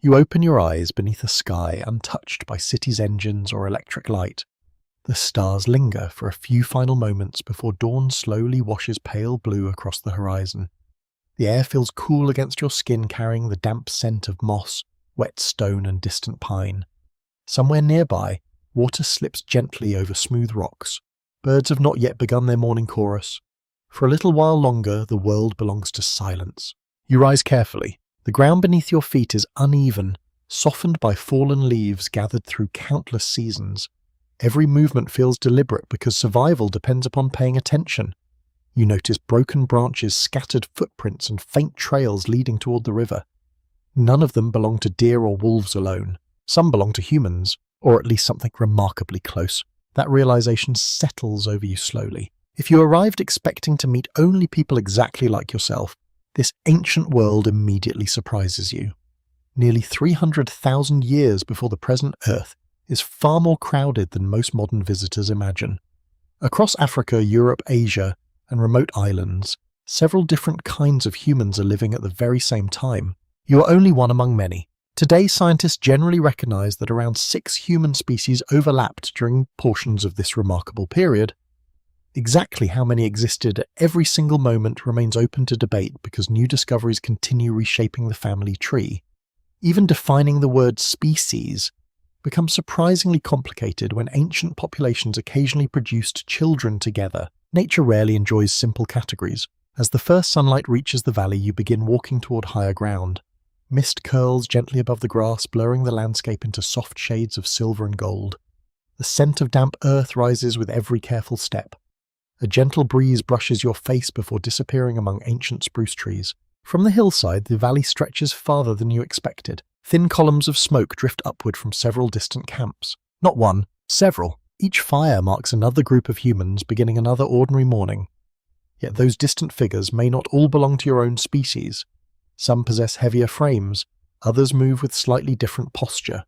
You open your eyes beneath a sky untouched by cities' engines or electric light. The stars linger for a few final moments before dawn slowly washes pale blue across the horizon. The air feels cool against your skin, carrying the damp scent of moss, wet stone and distant pine. Somewhere nearby, water slips gently over smooth rocks. Birds have not yet begun their morning chorus. For a little while longer, the world belongs to silence. You rise carefully. The ground beneath your feet is uneven, softened by fallen leaves gathered through countless seasons. Every movement feels deliberate because survival depends upon paying attention. You notice broken branches, scattered footprints, and faint trails leading toward the river. None of them belong to deer or wolves alone. Some belong to humans, or at least something remarkably close. That realization settles over you slowly. If you arrived expecting to meet only people exactly like yourself, this ancient world immediately surprises you. Nearly 300,000 years before the present Earth is far more crowded than most modern visitors imagine. Across Africa, Europe, Asia, and remote islands, several different kinds of humans are living at the very same time. You are only one among many. Today, scientists generally recognize that around 6 human species overlapped during portions of this remarkable period. Exactly how many existed at every single moment remains open to debate because new discoveries continue reshaping the family tree. Even defining the word species becomes surprisingly complicated when ancient populations occasionally produced children together. Nature rarely enjoys simple categories. As the first sunlight reaches the valley, you begin walking toward higher ground. Mist curls gently above the grass, blurring the landscape into soft shades of silver and gold. The scent of damp earth rises with every careful step. A gentle breeze brushes your face before disappearing among ancient spruce trees. From the hillside, the valley stretches farther than you expected. Thin columns of smoke drift upward from several distant camps. Not one, several. Each fire marks another group of humans beginning another ordinary morning. Yet those distant figures may not all belong to your own species. Some possess heavier frames, others move with slightly different posture.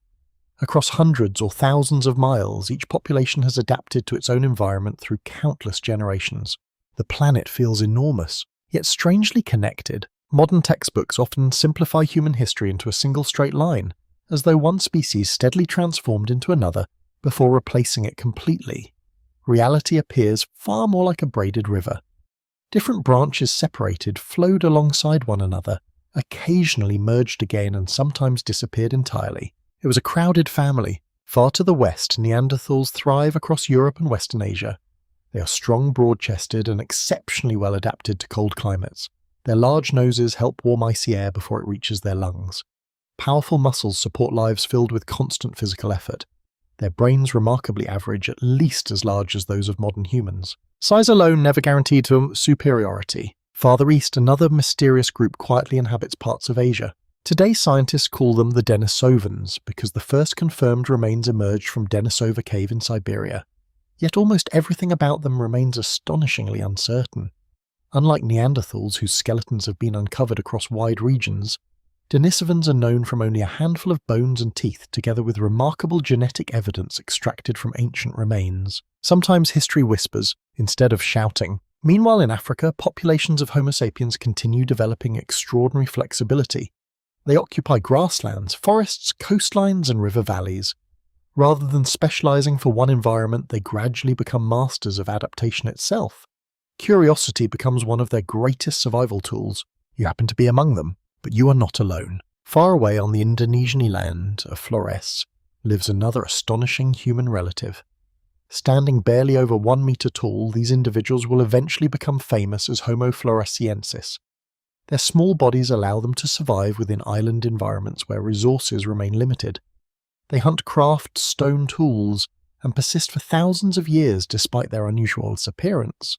Across hundreds or thousands of miles, each population has adapted to its own environment through countless generations. The planet feels enormous, yet strangely connected. Modern textbooks often simplify human history into a single straight line, as though one species steadily transformed into another before replacing it completely. Reality appears far more like a braided river. Different branches separated, flowed alongside one another, occasionally merged again and sometimes disappeared entirely. It was a crowded family. Far to the west, Neanderthals thrive across Europe and Western Asia. They are strong, broad-chested, and exceptionally well adapted to cold climates. Their large noses help warm icy air before it reaches their lungs. Powerful muscles support lives filled with constant physical effort. Their brains remarkably average, at least as large as those of modern humans. Size alone never guaranteed superiority. Farther east, another mysterious group quietly inhabits parts of Asia. Today, scientists call them the Denisovans because the first confirmed remains emerged from Denisova Cave in Siberia. Yet almost everything about them remains astonishingly uncertain. Unlike Neanderthals, whose skeletons have been uncovered across wide regions, Denisovans are known from only a handful of bones and teeth, together with remarkable genetic evidence extracted from ancient remains. Sometimes history whispers, instead of shouting. Meanwhile, in Africa, populations of Homo sapiens continue developing extraordinary flexibility. They occupy grasslands, forests, coastlines, and river valleys. Rather than specializing for one environment, they gradually become masters of adaptation itself. Curiosity becomes one of their greatest survival tools. You happen to be among them, but you are not alone. Far away on the Indonesian land of Flores lives another astonishing human relative. Standing barely over 1 meter tall, these individuals will eventually become famous as Homo floresiensis. Their small bodies allow them to survive within island environments where resources remain limited. They hunt craft stone tools and persist for thousands of years despite their unusual appearance.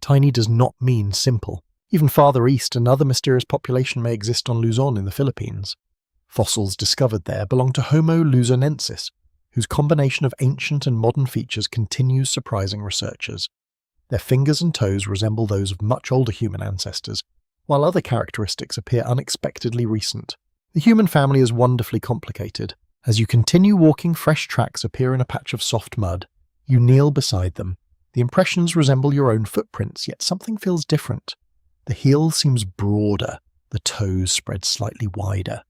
Tiny does not mean simple. Even farther east, another mysterious population may exist on Luzon in the Philippines. Fossils discovered there belong to Homo luzonensis, whose combination of ancient and modern features continues surprising researchers. Their fingers and toes resemble those of much older human ancestors, while other characteristics appear unexpectedly recent. The human family is wonderfully complicated. As you continue walking, fresh tracks appear in a patch of soft mud. You kneel beside them. The impressions resemble your own footprints, yet something feels different. The heel seems broader, the toes spread slightly wider.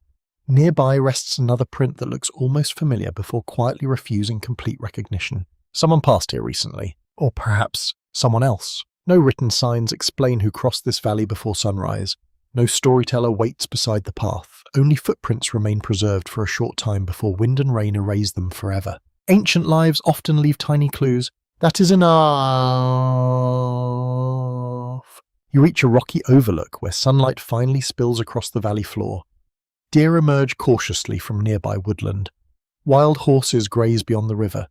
Nearby rests another print that looks almost familiar before quietly refusing complete recognition. Someone passed here recently, or perhaps someone else. No written signs explain who crossed this valley before sunrise. No storyteller waits beside the path. Only footprints remain preserved for a short time before wind and rain erase them forever. Ancient lives often leave tiny clues. That is enough. You reach a rocky overlook where sunlight finally spills across the valley floor. Deer emerge cautiously from nearby woodland. Wild horses graze beyond the river.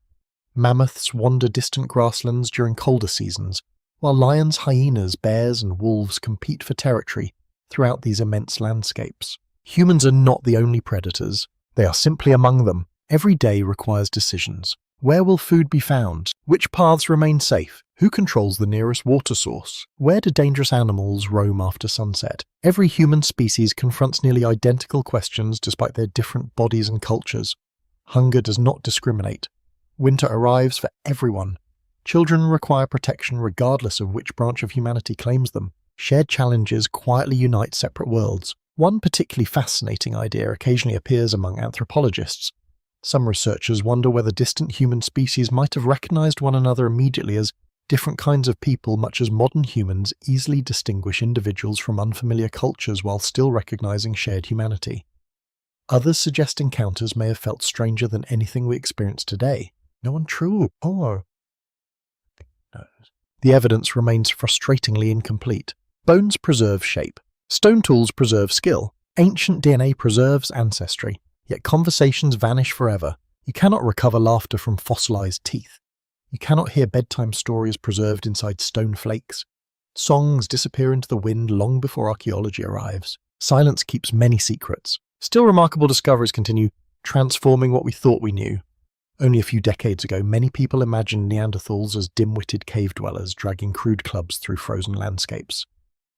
Mammoths wander distant grasslands during colder seasons, while lions, hyenas, bears, and wolves compete for territory throughout these immense landscapes. Humans are not the only predators. They are simply among them. Every day requires decisions. Where will food be found? Which paths remain safe? Who controls the nearest water source? Where do dangerous animals roam after sunset? Every human species confronts nearly identical questions despite their different bodies and cultures. Hunger does not discriminate. Winter arrives for everyone. Children require protection regardless of which branch of humanity claims them. Shared challenges quietly unite separate worlds. One particularly fascinating idea occasionally appears among anthropologists. Some researchers wonder whether distant human species might have recognized one another immediately as different kinds of people, much as modern humans easily distinguish individuals from unfamiliar cultures while still recognizing shared humanity. Others suggest encounters may have felt stranger than anything we experience today. No one true. Oh. No. The evidence remains frustratingly incomplete. Bones preserve shape. Stone tools preserve skill. Ancient DNA preserves ancestry. Yet conversations vanish forever. You cannot recover laughter from fossilized teeth. You cannot hear bedtime stories preserved inside stone flakes. Songs disappear into the wind long before archaeology arrives. Silence keeps many secrets. Still, remarkable discoveries continue, transforming what we thought we knew. Only a few decades ago, many people imagined Neanderthals as dim-witted cave dwellers dragging crude clubs through frozen landscapes.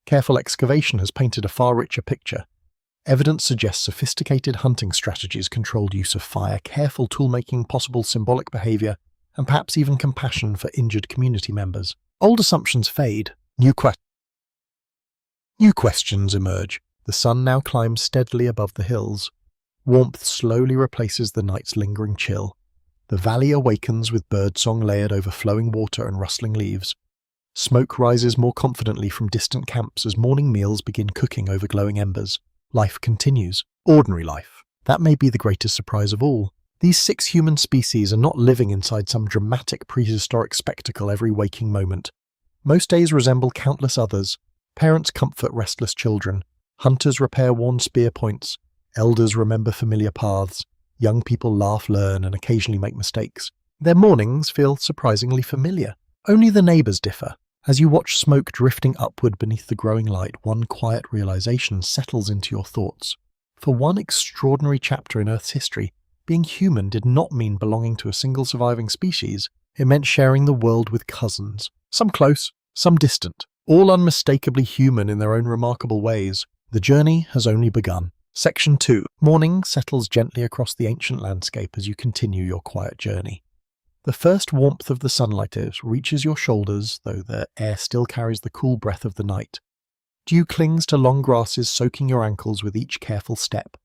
Careful excavation has painted a far richer picture. Evidence suggests sophisticated hunting strategies, controlled use of fire, careful tool-making, possible symbolic behavior, and perhaps even compassion for injured community members. Old assumptions fade. New questions emerge. The sun now climbs steadily above the hills. Warmth slowly replaces the night's lingering chill. The valley awakens with birdsong layered over flowing water and rustling leaves. Smoke rises more confidently from distant camps as morning meals begin cooking over glowing embers. Life continues. Ordinary life. That may be the greatest surprise of all. These 6 human species are not living inside some dramatic prehistoric spectacle every waking moment. Most days resemble countless others. Parents comfort restless children. Hunters repair worn spear points. Elders remember familiar paths. Young people laugh, learn, and occasionally make mistakes. Their mornings feel surprisingly familiar. Only the neighbors differ. As you watch smoke drifting upward beneath the growing light, one quiet realization settles into your thoughts. For one extraordinary chapter in Earth's history, being human did not mean belonging to a single surviving species. It meant sharing the world with cousins. Some close, some distant, all unmistakably human in their own remarkable ways. The journey has only begun. Section 2. Morning settles gently across the ancient landscape as you continue your quiet journey. The first warmth of the sunlight reaches your shoulders, though the air still carries the cool breath of the night. Dew clings to long grasses, soaking your ankles with each careful step.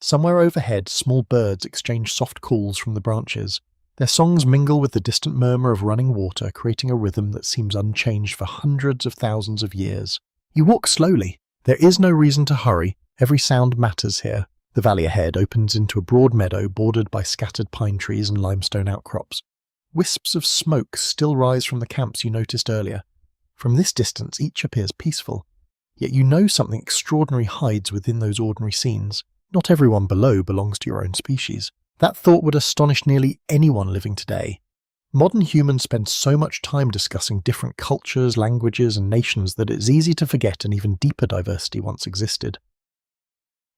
Somewhere overhead, small birds exchange soft calls from the branches. Their songs mingle with the distant murmur of running water, creating a rhythm that seems unchanged for hundreds of thousands of years. You walk slowly. There is no reason to hurry. Every sound matters here. The valley ahead opens into a broad meadow bordered by scattered pine trees and limestone outcrops. Wisps of smoke still rise from the camps you noticed earlier. From this distance, each appears peaceful. Yet you know something extraordinary hides within those ordinary scenes. Not everyone below belongs to your own species. That thought would astonish nearly anyone living today. Modern humans spend so much time discussing different cultures, languages, and nations that it's easy to forget an even deeper diversity once existed.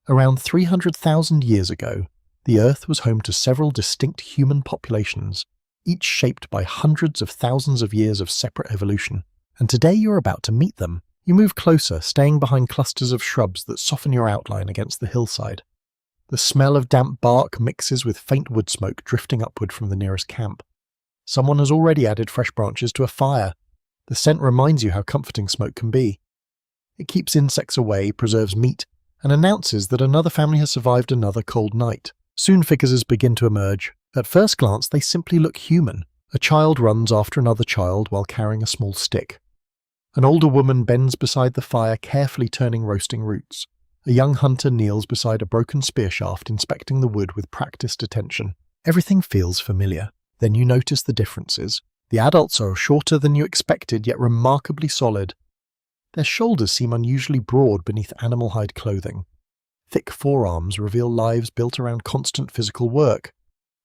Around 300,000 years ago, the Earth was home to several distinct human populations, each shaped by hundreds of thousands of years of separate evolution. And today you're about to meet them. You move closer, staying behind clusters of shrubs that soften your outline against the hillside. The smell of damp bark mixes with faint wood smoke drifting upward from the nearest camp. Someone has already added fresh branches to a fire. The scent reminds you how comforting smoke can be. It keeps insects away, preserves meat, and announces that another family has survived another cold night. Soon figures begin to emerge. At first glance, they simply look human. A child runs after another child while carrying a small stick. An older woman bends beside the fire, carefully turning roasting roots. A young hunter kneels beside a broken spear shaft, inspecting the wood with practiced attention. Everything feels familiar. Then you notice the differences. The adults are shorter than you expected, yet remarkably solid. Their shoulders seem unusually broad beneath animal hide clothing. Thick forearms reveal lives built around constant physical work.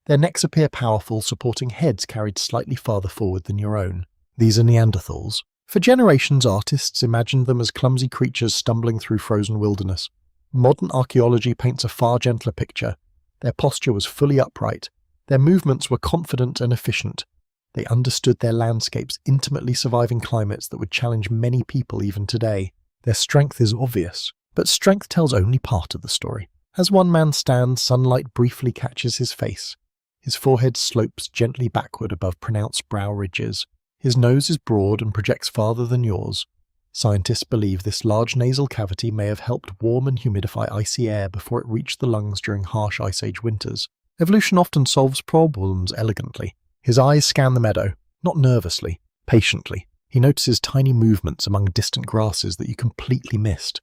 Their necks appear powerful, supporting heads carried slightly farther forward than your own. These are Neanderthals. For generations, artists imagined them as clumsy creatures stumbling through frozen wilderness. Modern archaeology paints a far gentler picture. Their posture was fully upright. Their movements were confident and efficient. They understood their landscapes, intimately surviving climates that would challenge many people even today. Their strength is obvious, but strength tells only part of the story. As one man stands, sunlight briefly catches his face. His forehead slopes gently backward above pronounced brow ridges. His nose is broad and projects farther than yours. Scientists believe this large nasal cavity may have helped warm and humidify icy air before it reached the lungs during harsh Ice Age winters. Evolution often solves problems elegantly. His eyes scan the meadow, not nervously, patiently. He notices tiny movements among distant grasses that you completely missed.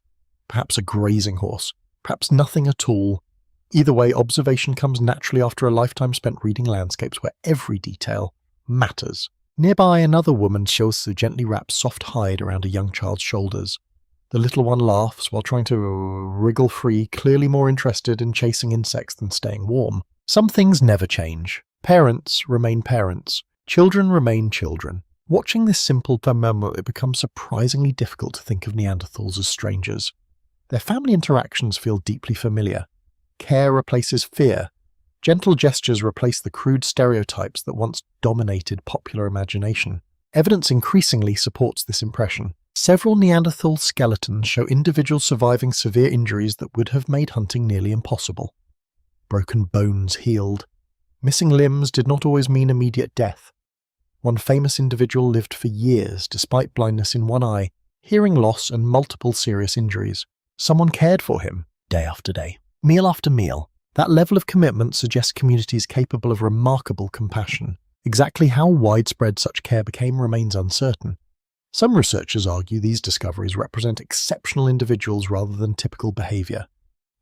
Perhaps a grazing horse, perhaps nothing at all. Either way, observation comes naturally after a lifetime spent reading landscapes where every detail matters. Nearby, another woman Shilsu gently wraps soft hide around a young child's shoulders. The little one laughs while trying to wriggle free, clearly more interested in chasing insects than staying warm. Some things never change. Parents remain parents. Children remain children. Watching this simple phenomenon, it becomes surprisingly difficult to think of Neanderthals as strangers. Their family interactions feel deeply familiar. Care replaces fear. Gentle gestures replace the crude stereotypes that once dominated popular imagination. Evidence increasingly supports this impression. Several Neanderthal skeletons show individuals surviving severe injuries that would have made hunting nearly impossible. Broken bones healed. Missing limbs did not always mean immediate death. One famous individual lived for years despite blindness in one eye, hearing loss and multiple serious injuries. Someone cared for him, day after day, meal after meal. That level of commitment suggests communities capable of remarkable compassion. Exactly how widespread such care became remains uncertain. Some researchers argue these discoveries represent exceptional individuals rather than typical behavior.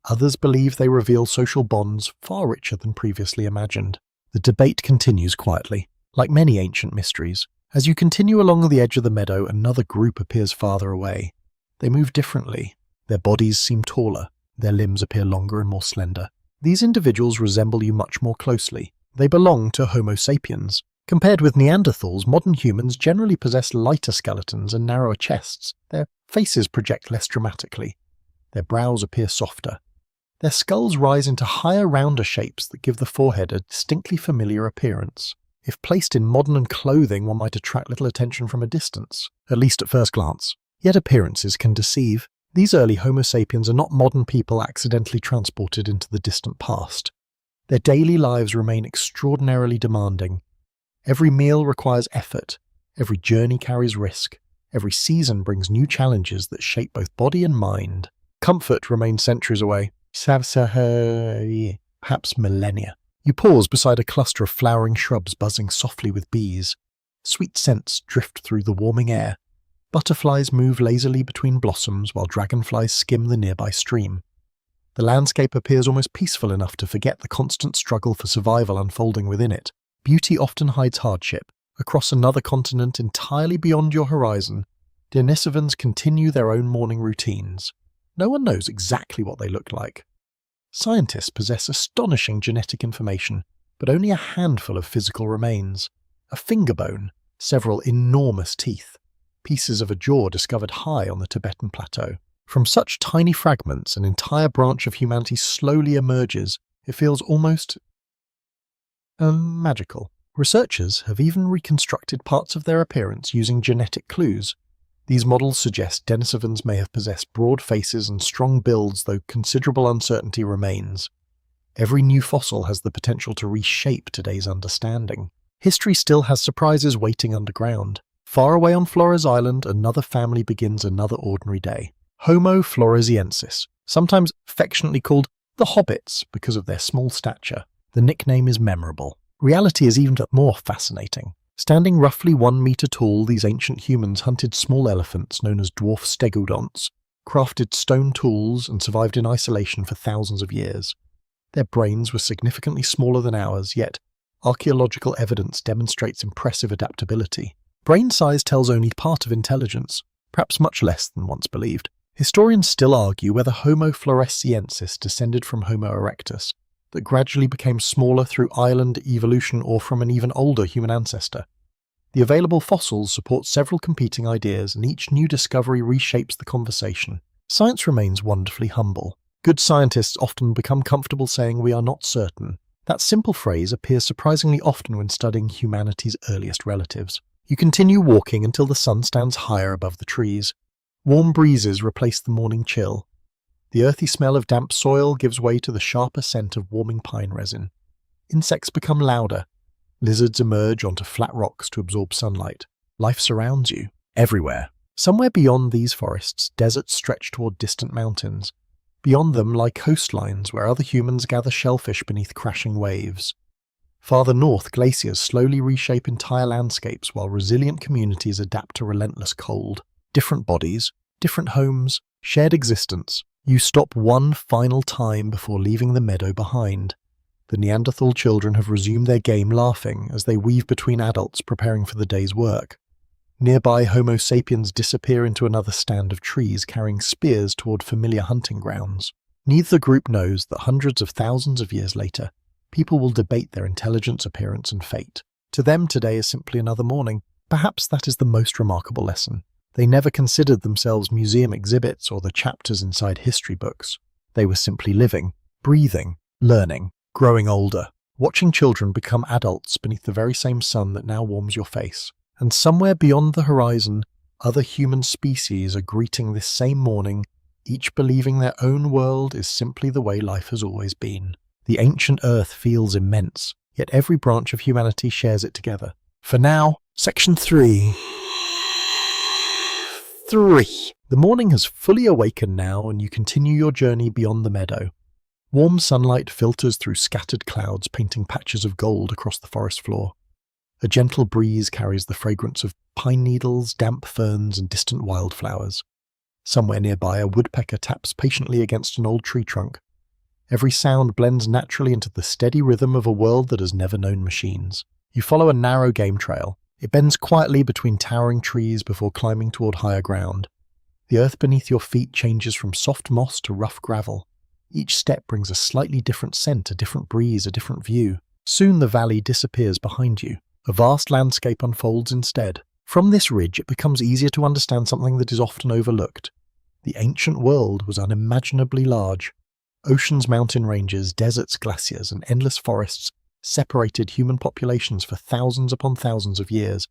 Others believe they reveal social bonds far richer than previously imagined. The debate continues quietly, like many ancient mysteries. As you continue along the edge of the meadow, another group appears farther away. They move differently. Their bodies seem taller. Their limbs appear longer and more slender. These individuals resemble you much more closely. They belong to Homo sapiens. Compared with Neanderthals, modern humans generally possess lighter skeletons and narrower chests. Their faces project less dramatically. Their brows appear softer. Their skulls rise into higher, rounder shapes that give the forehead a distinctly familiar appearance. If placed in modern clothing, one might attract little attention from a distance, at least at first glance. Yet appearances can deceive. These early Homo sapiens are not modern people accidentally transported into the distant past. Their daily lives remain extraordinarily demanding. Every meal requires effort. Every journey carries risk. Every season brings new challenges that shape both body and mind. Comfort remains centuries away. Perhaps millennia. You pause beside a cluster of flowering shrubs buzzing softly with bees. Sweet scents drift through the warming air. Butterflies move lazily between blossoms while dragonflies skim the nearby stream. The landscape appears almost peaceful enough to forget the constant struggle for survival unfolding within it. Beauty often hides hardship. Across another continent entirely beyond your horizon, Denisovans continue their own morning routines. No one knows exactly what they look like. Scientists possess astonishing genetic information, but only a handful of physical remains. A finger bone, several enormous teeth, pieces of a jaw discovered high on the Tibetan plateau. From such tiny fragments, an entire branch of humanity slowly emerges. It feels almost magical. Researchers have even reconstructed parts of their appearance using genetic clues. These models suggest Denisovans may have possessed broad faces and strong builds, though considerable uncertainty remains. Every new fossil has the potential to reshape today's understanding. History still has surprises waiting underground. Far away on Flores Island, another family begins another ordinary day. Homo floresiensis, sometimes affectionately called the hobbits because of their small stature. The nickname is memorable. Reality is even more fascinating. Standing roughly 1 meter tall, these ancient humans hunted small elephants known as dwarf stegodonts, crafted stone tools, and survived in isolation for thousands of years. Their brains were significantly smaller than ours, yet archaeological evidence demonstrates impressive adaptability. Brain size tells only part of intelligence, perhaps much less than once believed. Historians still argue whether Homo floresiensis descended from Homo erectus, that gradually became smaller through island evolution, or from an even older human ancestor. The available fossils support several competing ideas, and each new discovery reshapes the conversation. Science remains wonderfully humble. Good scientists often become comfortable saying we are not certain. That simple phrase appears surprisingly often when studying humanity's earliest relatives. You continue walking until the sun stands higher above the trees. Warm breezes replace the morning chill. The earthy smell of damp soil gives way to the sharper scent of warming pine resin. Insects become louder. Lizards emerge onto flat rocks to absorb sunlight. Life surrounds you, everywhere. Somewhere beyond these forests, deserts stretch toward distant mountains. Beyond them lie coastlines where other humans gather shellfish beneath crashing waves. Farther north, glaciers slowly reshape entire landscapes while resilient communities adapt to relentless cold. Different bodies, different homes, shared existence. You stop one final time before leaving the meadow behind. The Neanderthal children have resumed their game, laughing as they weave between adults preparing for the day's work. Nearby, Homo sapiens disappear into another stand of trees carrying spears toward familiar hunting grounds. Neither group knows that hundreds of thousands of years later, people will debate their intelligence, appearance, and fate. To them, today is simply another morning. Perhaps that is the most remarkable lesson. They never considered themselves museum exhibits or the chapters inside history books. They were simply living, breathing, learning, growing older, watching children become adults beneath the very same sun that now warms your face. And somewhere beyond the horizon, other human species are greeting this same morning, each believing their own world is simply the way life has always been. The ancient Earth feels immense, yet every branch of humanity shares it together. For now, Section 3. The morning has fully awakened now, and you continue your journey beyond the meadow. Warm sunlight filters through scattered clouds, painting patches of gold across the forest floor. A gentle breeze carries the fragrance of pine needles, damp ferns, and distant wildflowers. Somewhere nearby, a woodpecker taps patiently against an old tree trunk. Every sound blends naturally into the steady rhythm of a world that has never known machines. You follow a narrow game trail. It bends quietly between towering trees before climbing toward higher ground. The earth beneath your feet changes from soft moss to rough gravel. Each step brings a slightly different scent, a different breeze, a different view. Soon the valley disappears behind you. A vast landscape unfolds instead. From this ridge, it becomes easier to understand something that is often overlooked. The ancient world was unimaginably large. Oceans, mountain ranges, deserts, glaciers, and endless forests separated human populations for thousands upon thousands of years.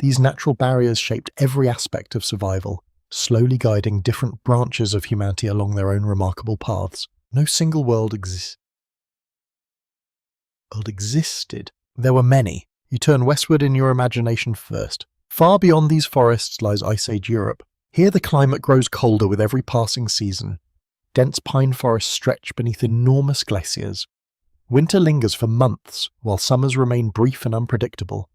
These natural barriers shaped every aspect of survival, slowly guiding different branches of humanity along their own remarkable paths. No single world existed. There were many. You turn westward in your imagination first. Far beyond these forests lies Ice Age Europe. Here the climate grows colder with every passing season. Dense pine forests stretch beneath enormous glaciers. Winter lingers for months, while summers remain brief and unpredictable.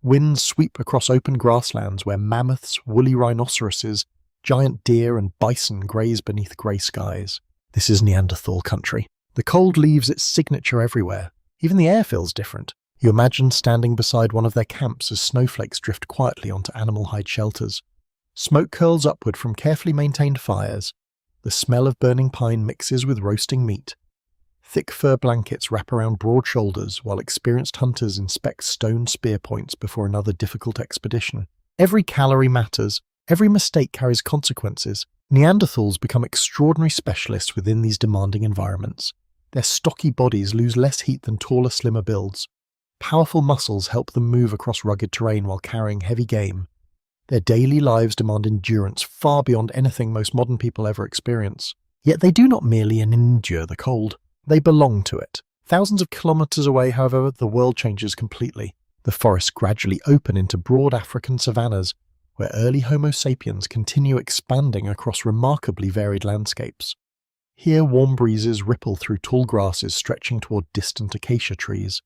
Winds sweep across open grasslands where mammoths, woolly rhinoceroses, giant deer, and bison graze beneath grey skies. This is Neanderthal country. The cold leaves its signature everywhere. Even the air feels different. You imagine standing beside one of their camps as snowflakes drift quietly onto animal hide shelters. Smoke curls upward from carefully maintained fires. The smell of burning pine mixes with roasting meat. Thick fur blankets wrap around broad shoulders while experienced hunters inspect stone spear points before another difficult expedition. Every calorie matters. Every mistake carries consequences. Neanderthals become extraordinary specialists within these demanding environments. Their stocky bodies lose less heat than taller, slimmer builds. Powerful muscles help them move across rugged terrain while carrying heavy game. Their daily lives demand endurance far beyond anything most modern people ever experience. Yet they do not merely endure the cold. They belong to it. Thousands of kilometers away, however, the world changes completely. The forests gradually open into broad African savannas. where early Homo sapiens continue expanding across remarkably varied landscapes. Here warm breezes ripple through tall grasses stretching toward distant acacia trees.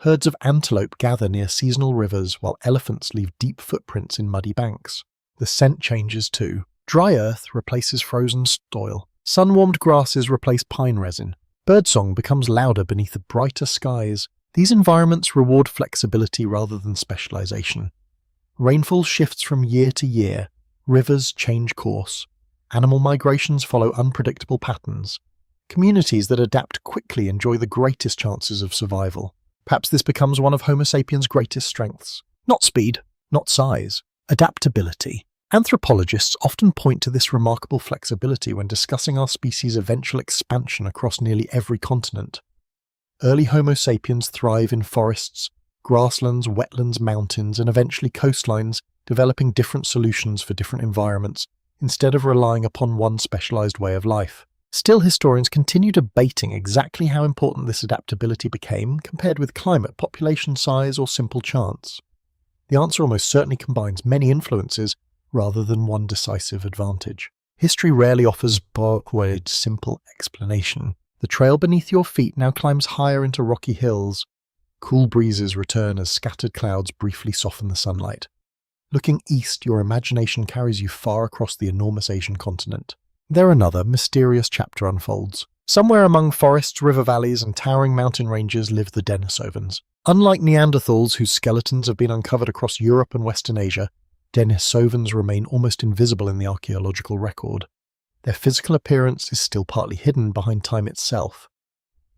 Herds of antelope gather near seasonal rivers while elephants leave deep footprints in muddy banks. The scent changes too. Dry earth replaces frozen soil. Sun-warmed grasses replace pine resin. Birdsong becomes louder beneath the brighter skies. These environments reward flexibility rather than specialization. Rainfall shifts from year to year. Rivers change course. Animal migrations follow unpredictable patterns. Communities that adapt quickly enjoy the greatest chances of survival. Perhaps this becomes one of Homo sapiens' greatest strengths. Not speed, not size, adaptability. Anthropologists often point to this remarkable flexibility when discussing our species' eventual expansion across nearly every continent. Early Homo sapiens thrive in forests, grasslands, wetlands, mountains, and eventually coastlines, developing different solutions for different environments, instead of relying upon one specialized way of life. Still, historians continue debating exactly how important this adaptability became compared with climate, population size, or simple chance. The answer almost certainly combines many influences rather than one decisive advantage. History rarely offers a simple explanation. The trail beneath your feet now climbs higher into rocky hills. Cool breezes return as scattered clouds briefly soften the sunlight. Looking east, your imagination carries you far across the enormous Asian continent. There another mysterious chapter unfolds. Somewhere among forests, river valleys, and towering mountain ranges live the Denisovans. Unlike Neanderthals, whose skeletons have been uncovered across Europe and Western Asia, Denisovans remain almost invisible in the archaeological record. Their physical appearance is still partly hidden behind time itself.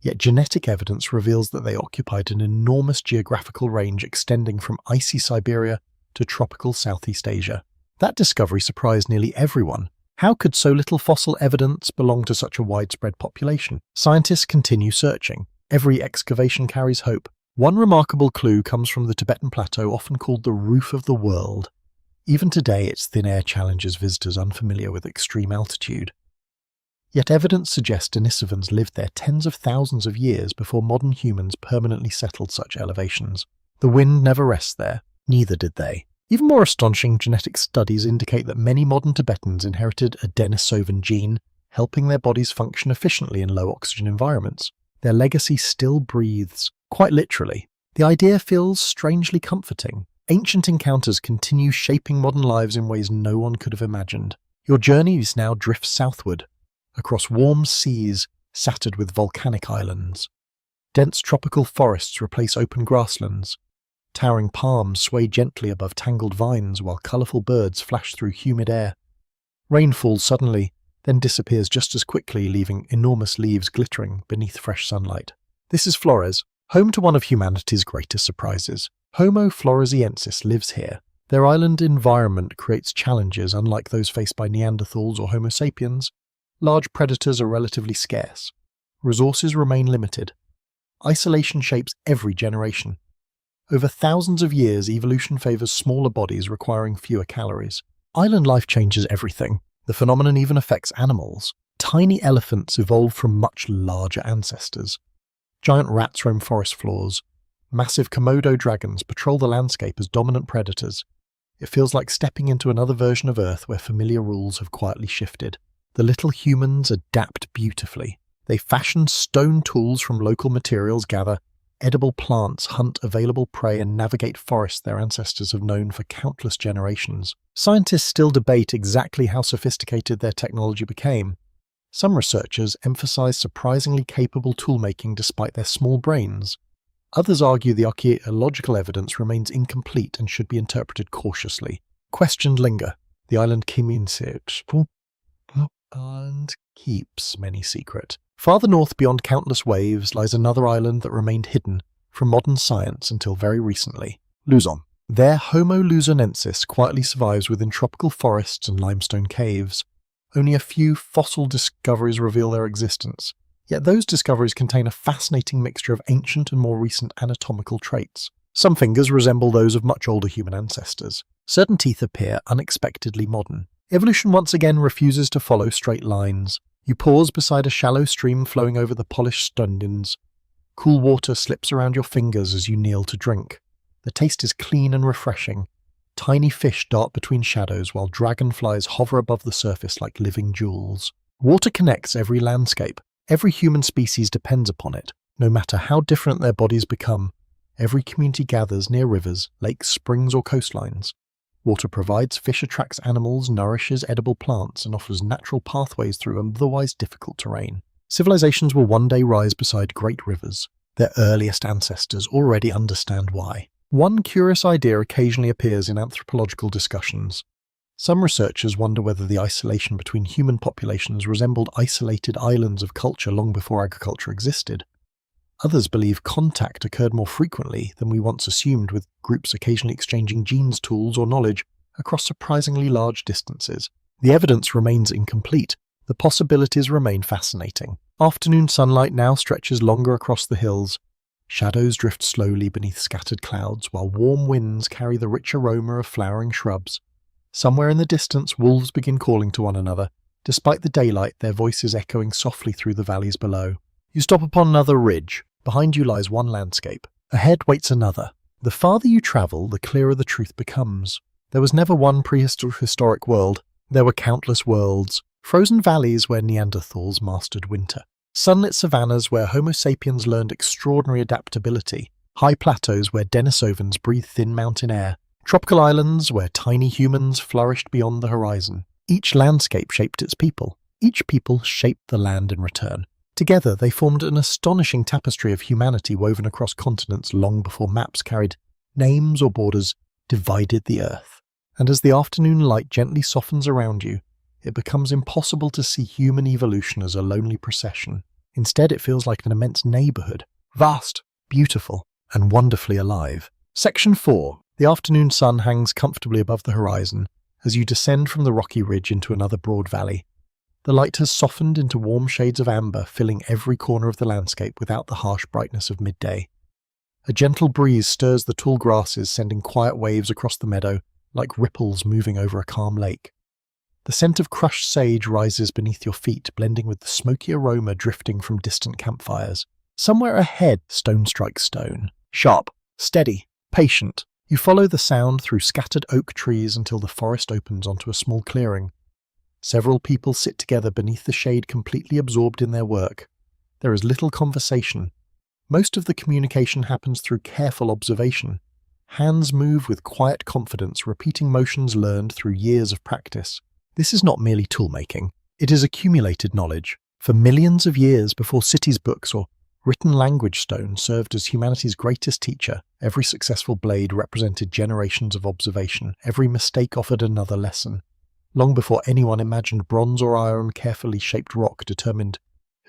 Yet genetic evidence reveals that they occupied an enormous geographical range extending from icy Siberia to tropical Southeast Asia. That discovery surprised nearly everyone. How could so little fossil evidence belong to such a widespread population? Scientists continue searching. Every excavation carries hope. One remarkable clue comes from the Tibetan Plateau, often called the roof of the world. Even today, its thin air challenges visitors unfamiliar with extreme altitude. Yet evidence suggests Denisovans lived there tens of thousands of years before modern humans permanently settled such elevations. The wind never rests there, neither did they. Even more astonishing, genetic studies indicate that many modern Tibetans inherited a Denisovan gene, helping their bodies function efficiently in low-oxygen environments. Their legacy still breathes, quite literally. The idea feels strangely comforting. Ancient encounters continue shaping modern lives in ways no one could have imagined. Your journeys now drift southward, across warm seas sattered with volcanic islands. Dense tropical forests replace open grasslands. Towering palms sway gently above tangled vines while colourful birds flash through humid air. Rain falls suddenly, then disappears just as quickly, leaving enormous leaves glittering beneath fresh sunlight. This is Flores, home to one of humanity's greatest surprises. Homo floresiensis lives here. Their island environment creates challenges unlike those faced by Neanderthals or Homo sapiens. Large predators are relatively scarce. Resources remain limited. Isolation shapes every generation. Over thousands of years, evolution favours smaller bodies requiring fewer calories. Island life changes everything. The phenomenon even affects animals. Tiny elephants evolved from much larger ancestors. Giant rats roam forest floors. Massive Komodo dragons patrol the landscape as dominant predators. It feels like stepping into another version of Earth where familiar rules have quietly shifted. The little humans adapt beautifully. They fashion stone tools from local materials, gather edible plants, hunt available prey, and navigate forests their ancestors have known for countless generations. Scientists still debate exactly how sophisticated their technology became. Some researchers emphasize surprisingly capable toolmaking despite their small brains. Others argue the archaeological evidence remains incomplete and should be interpreted cautiously. Questions linger. The island keeps many secret. Farther north beyond countless waves lies another island that remained hidden from modern science until very recently. Luzon. There, Homo luzonensis quietly survives within tropical forests and limestone caves. Only a few fossil discoveries reveal their existence. Yet those discoveries contain a fascinating mixture of ancient and more recent anatomical traits. Some fingers resemble those of much older human ancestors. Certain teeth appear unexpectedly modern. Evolution once again refuses to follow straight lines. You pause beside a shallow stream flowing over the polished stone dunes. Cool water slips around your fingers as you kneel to drink. The taste is clean and refreshing. Tiny fish dart between shadows while dragonflies hover above the surface like living jewels. Water connects every landscape. Every human species depends upon it. No matter how different their bodies become, every community gathers near rivers, lakes, springs, or coastlines. Water provides, fish attracts animals, nourishes edible plants, and offers natural pathways through otherwise difficult terrain. Civilizations will one day rise beside great rivers. Their earliest ancestors already understand why. One curious idea occasionally appears in anthropological discussions. Some researchers wonder whether the isolation between human populations resembled isolated islands of culture long before agriculture existed. Others believe contact occurred more frequently than we once assumed, with groups occasionally exchanging genes, tools, or knowledge across surprisingly large distances. The evidence remains incomplete. The possibilities remain fascinating. Afternoon sunlight now stretches longer across the hills. Shadows drift slowly beneath scattered clouds, while warm winds carry the rich aroma of flowering shrubs. Somewhere in the distance, wolves begin calling to one another. Despite the daylight, their voices echoing softly through the valleys below. You stop upon another ridge. Behind you lies one landscape. Ahead waits another. The farther you travel, the clearer the truth becomes. There was never one prehistoric world. There were countless worlds. Frozen valleys where Neanderthals mastered winter. Sunlit savannas where Homo sapiens learned extraordinary adaptability. High plateaus where Denisovans breathed thin mountain air. Tropical islands where tiny humans flourished beyond the horizon. Each landscape shaped its people. Each people shaped the land in return. Together, they formed an astonishing tapestry of humanity woven across continents long before maps carried names or borders divided the earth. And as the afternoon light gently softens around you, it becomes impossible to see human evolution as a lonely procession. Instead, it feels like an immense neighborhood, vast, beautiful, and wonderfully alive. Section 4. The afternoon sun hangs comfortably above the horizon as you descend from the rocky ridge into another broad valley. The light has softened into warm shades of amber, filling every corner of the landscape without the harsh brightness of midday. A gentle breeze stirs the tall grasses, sending quiet waves across the meadow, like ripples moving over a calm lake. The scent of crushed sage rises beneath your feet, blending with the smoky aroma drifting from distant campfires. Somewhere ahead, stone strikes stone. Sharp, steady, patient. You follow the sound through scattered oak trees until the forest opens onto a small clearing. Several people sit together beneath the shade, completely absorbed in their work. There is little conversation. Most of the communication happens through careful observation. Hands move with quiet confidence, repeating motions learned through years of practice. This is not merely tool-making. It is accumulated knowledge. For millions of years before cities' books or written language stone served as humanity's greatest teacher, every successful blade represented generations of observation. Every mistake offered another lesson. Long before anyone imagined bronze or iron, carefully shaped rock determined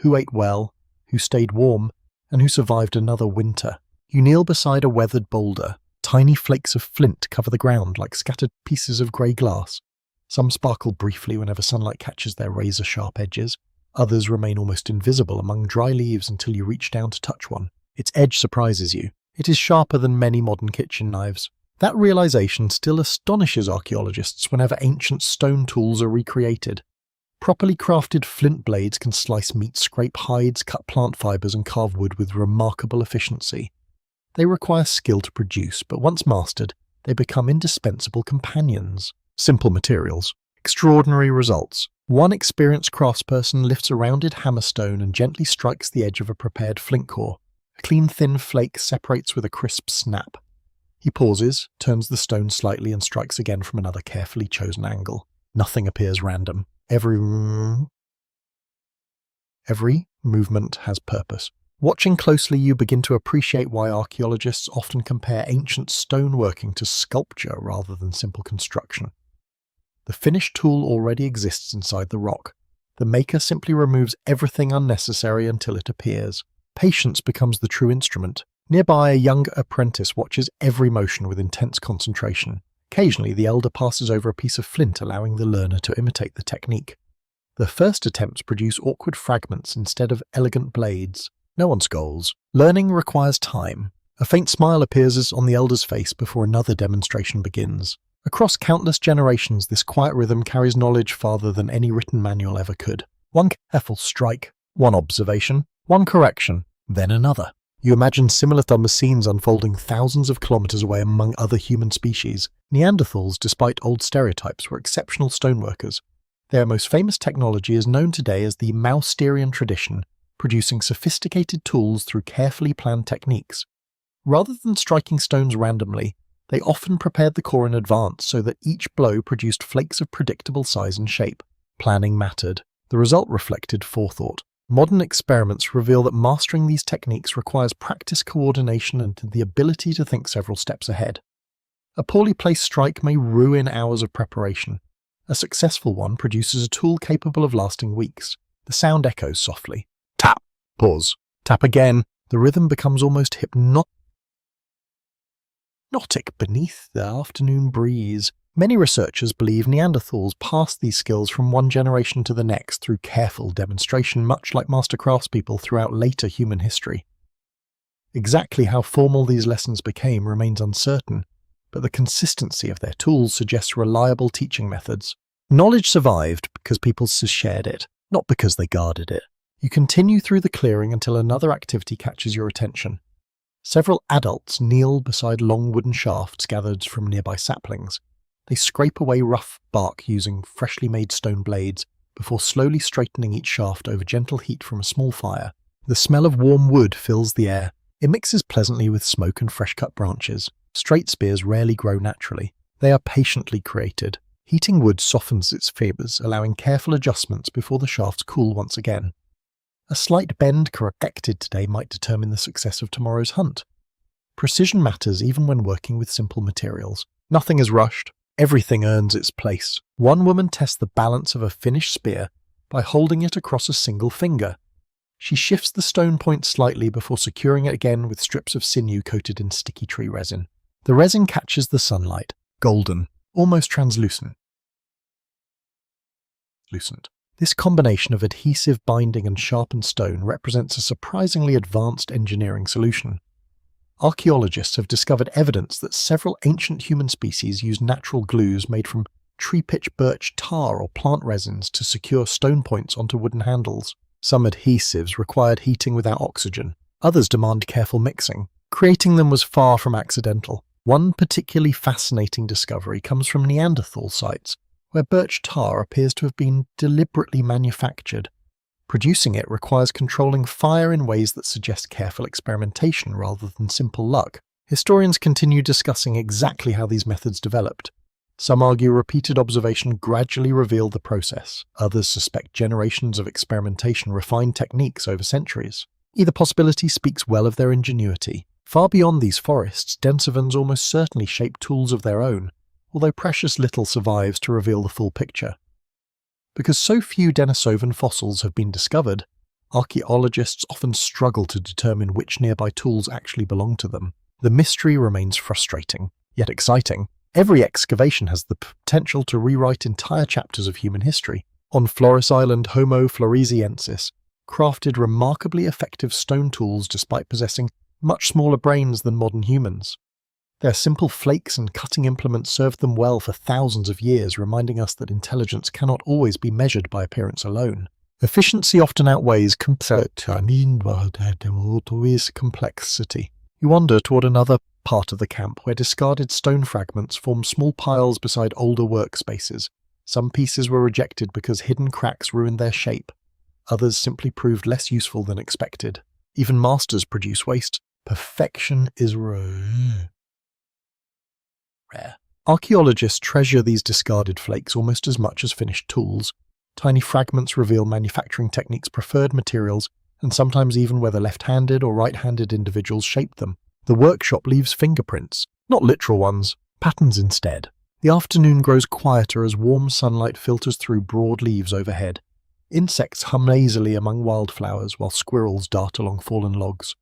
who ate well, who stayed warm, and who survived another winter. You kneel beside a weathered boulder. Tiny flakes of flint cover the ground like scattered pieces of grey glass. Some sparkle briefly whenever sunlight catches their razor-sharp edges. Others remain almost invisible among dry leaves until you reach down to touch one. Its edge surprises you. It is sharper than many modern kitchen knives. That realization still astonishes archaeologists whenever ancient stone tools are recreated. Properly crafted flint blades can slice meat, scrape hides, cut plant fibers, and carve wood with remarkable efficiency. They require skill to produce, but once mastered, they become indispensable companions. Simple materials, extraordinary results. One experienced craftsperson lifts a rounded hammerstone and gently strikes the edge of a prepared flint core. A clean, thin flake separates with a crisp snap. He pauses, turns the stone slightly, and strikes again from another carefully chosen angle. Nothing appears random. Every movement has purpose. Watching closely, you begin to appreciate why archaeologists often compare ancient stoneworking to sculpture rather than simple construction. The finished tool already exists inside the rock. The maker simply removes everything unnecessary until it appears. Patience becomes the true instrument. Nearby, a young apprentice watches every motion with intense concentration. Occasionally, the elder passes over a piece of flint, allowing the learner to imitate the technique. The first attempts produce awkward fragments instead of elegant blades. No one scolds. Learning requires time. A faint smile appears on the elder's face before another demonstration begins. Across countless generations, this quiet rhythm carries knowledge farther than any written manual ever could. One careful strike, one observation, one correction, then another. You imagine similar scenes unfolding thousands of kilometers away among other human species. Neanderthals, despite old stereotypes, were exceptional stoneworkers. Their most famous technology is known today as the Mousterian tradition, producing sophisticated tools through carefully planned techniques. Rather than striking stones randomly, they often prepared the core in advance so that each blow produced flakes of predictable size and shape. Planning mattered. The result reflected forethought. Modern experiments reveal that mastering these techniques requires practice, coordination, and the ability to think several steps ahead. A poorly placed strike may ruin hours of preparation. A successful one produces a tool capable of lasting weeks. The sound echoes softly. Tap. Pause. Tap again. The rhythm becomes almost hypnotic beneath the afternoon breeze. Many researchers believe Neanderthals passed these skills from one generation to the next through careful demonstration, much like master craftspeople throughout later human history. Exactly how formal these lessons became remains uncertain, but the consistency of their tools suggests reliable teaching methods. Knowledge survived because people shared it, not because they guarded it. You continue through the clearing until another activity catches your attention. Several adults kneel beside long wooden shafts gathered from nearby saplings. They scrape away rough bark using freshly made stone blades before slowly straightening each shaft over gentle heat from a small fire. The smell of warm wood fills the air. It mixes pleasantly with smoke and fresh-cut branches. Straight spears rarely grow naturally. They are patiently created. Heating wood softens its fibers, allowing careful adjustments before the shafts cool once again. A slight bend corrected today might determine the success of tomorrow's hunt. Precision matters even when working with simple materials. Nothing is rushed. Everything earns its place. One woman tests the balance of a finished spear by holding it across a single finger. She shifts the stone point slightly before securing it again with strips of sinew coated in sticky tree resin. The resin catches the sunlight, golden, almost translucent. This combination of adhesive binding and sharpened stone represents a surprisingly advanced engineering solution. Archaeologists have discovered evidence that several ancient human species used natural glues made from tree-pitch birch tar or plant resins to secure stone points onto wooden handles. Some adhesives required heating without oxygen. Others demand careful mixing. Creating them was far from accidental. One particularly fascinating discovery comes from Neanderthal sites, where birch tar appears to have been deliberately manufactured. Producing it requires controlling fire in ways that suggest careful experimentation rather than simple luck. Historians continue discussing exactly how these methods developed. Some argue repeated observation gradually revealed the process. Others suspect generations of experimentation refined techniques over centuries. Either possibility speaks well of their ingenuity. Far beyond these forests, Denisovans almost certainly shaped tools of their own, although precious little survives to reveal the full picture. Because so few Denisovan fossils have been discovered, archaeologists often struggle to determine which nearby tools actually belong to them. The mystery remains frustrating, yet exciting. Every excavation has the potential to rewrite entire chapters of human history. On Flores Island, Homo floresiensis crafted remarkably effective stone tools despite possessing much smaller brains than modern humans. Their simple flakes and cutting implements served them well for thousands of years, reminding us that intelligence cannot always be measured by appearance alone. Efficiency often outweighs complexity. You wander toward another part of the camp where discarded stone fragments form small piles beside older workspaces. Some pieces were rejected because hidden cracks ruined their shape. Others simply proved less useful than expected. Even masters produce waste. Perfection is rare. Archaeologists treasure these discarded flakes almost as much as finished tools. Tiny fragments reveal manufacturing techniques, preferred materials, and sometimes even whether left-handed or right-handed individuals shaped them. The workshop leaves fingerprints, not literal ones, patterns instead. The afternoon grows quieter as warm sunlight filters through broad leaves overhead. Insects hum nasally among wildflowers while squirrels dart along fallen logs.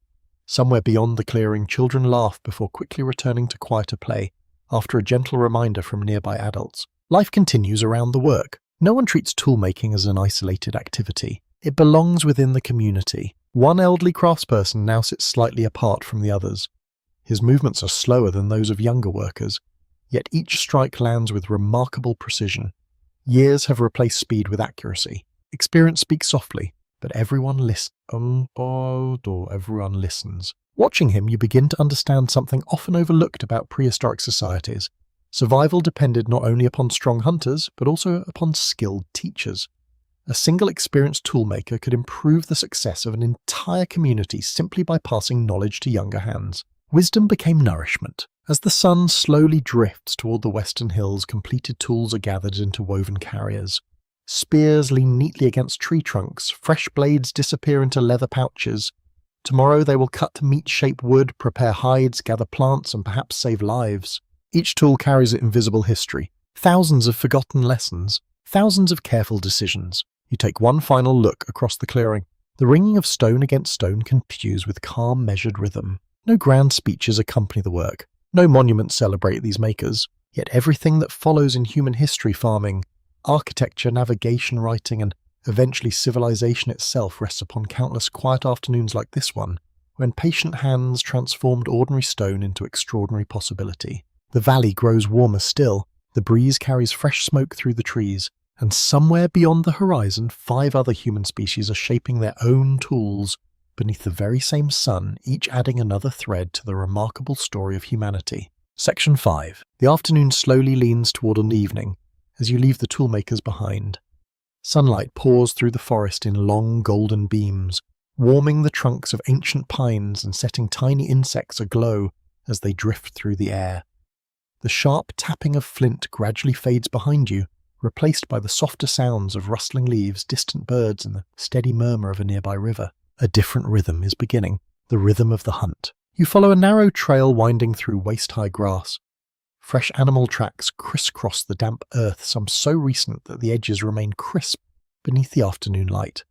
Somewhere beyond the clearing, children laugh before quickly returning to quieter play, after a gentle reminder from nearby adults. Life continues around the work. No one treats toolmaking as an isolated activity. It belongs within the community. One elderly craftsperson now sits slightly apart from the others. His movements are slower than those of younger workers, yet each strike lands with remarkable precision. Years have replaced speed with accuracy. Experience speaks softly. but everyone listens. Watching him, you begin to understand something often overlooked about prehistoric societies. Survival depended not only upon strong hunters, but also upon skilled teachers. A single experienced toolmaker could improve the success of an entire community simply by passing knowledge to younger hands. Wisdom became nourishment. As the sun slowly drifts toward the western hills, completed tools are gathered into woven carriers. Spears lean neatly against tree trunks, fresh blades disappear into leather pouches. Tomorrow they will cut meat-shaped wood, prepare hides, gather plants, and perhaps save lives. Each tool carries an invisible history, thousands of forgotten lessons, thousands of careful decisions. You take one final look across the clearing. The ringing of stone against stone continues with calm, measured rhythm. No grand speeches accompany the work. No monuments celebrate these makers. Yet everything that follows in human history, farming, architecture, navigation, writing, and eventually civilization itself rests upon countless quiet afternoons like this one, when patient hands transformed ordinary stone into extraordinary possibility. The valley grows warmer still. The breeze carries fresh smoke through the trees. And somewhere beyond the horizon, 5 other human species are shaping their own tools beneath the very same sun, each adding another thread to the remarkable story of humanity. Section 5. The afternoon slowly leans toward an evening as you leave the toolmakers behind. Sunlight pours through the forest in long golden beams, warming the trunks of ancient pines and setting tiny insects aglow as they drift through the air. The sharp tapping of flint gradually fades behind you, replaced by the softer sounds of rustling leaves, distant birds, and the steady murmur of a nearby river. A different rhythm is beginning, the rhythm of the hunt. You follow a narrow trail winding through waist-high grass. Fresh animal tracks crisscross the damp earth, some so recent that the edges remain crisp beneath the afternoon light.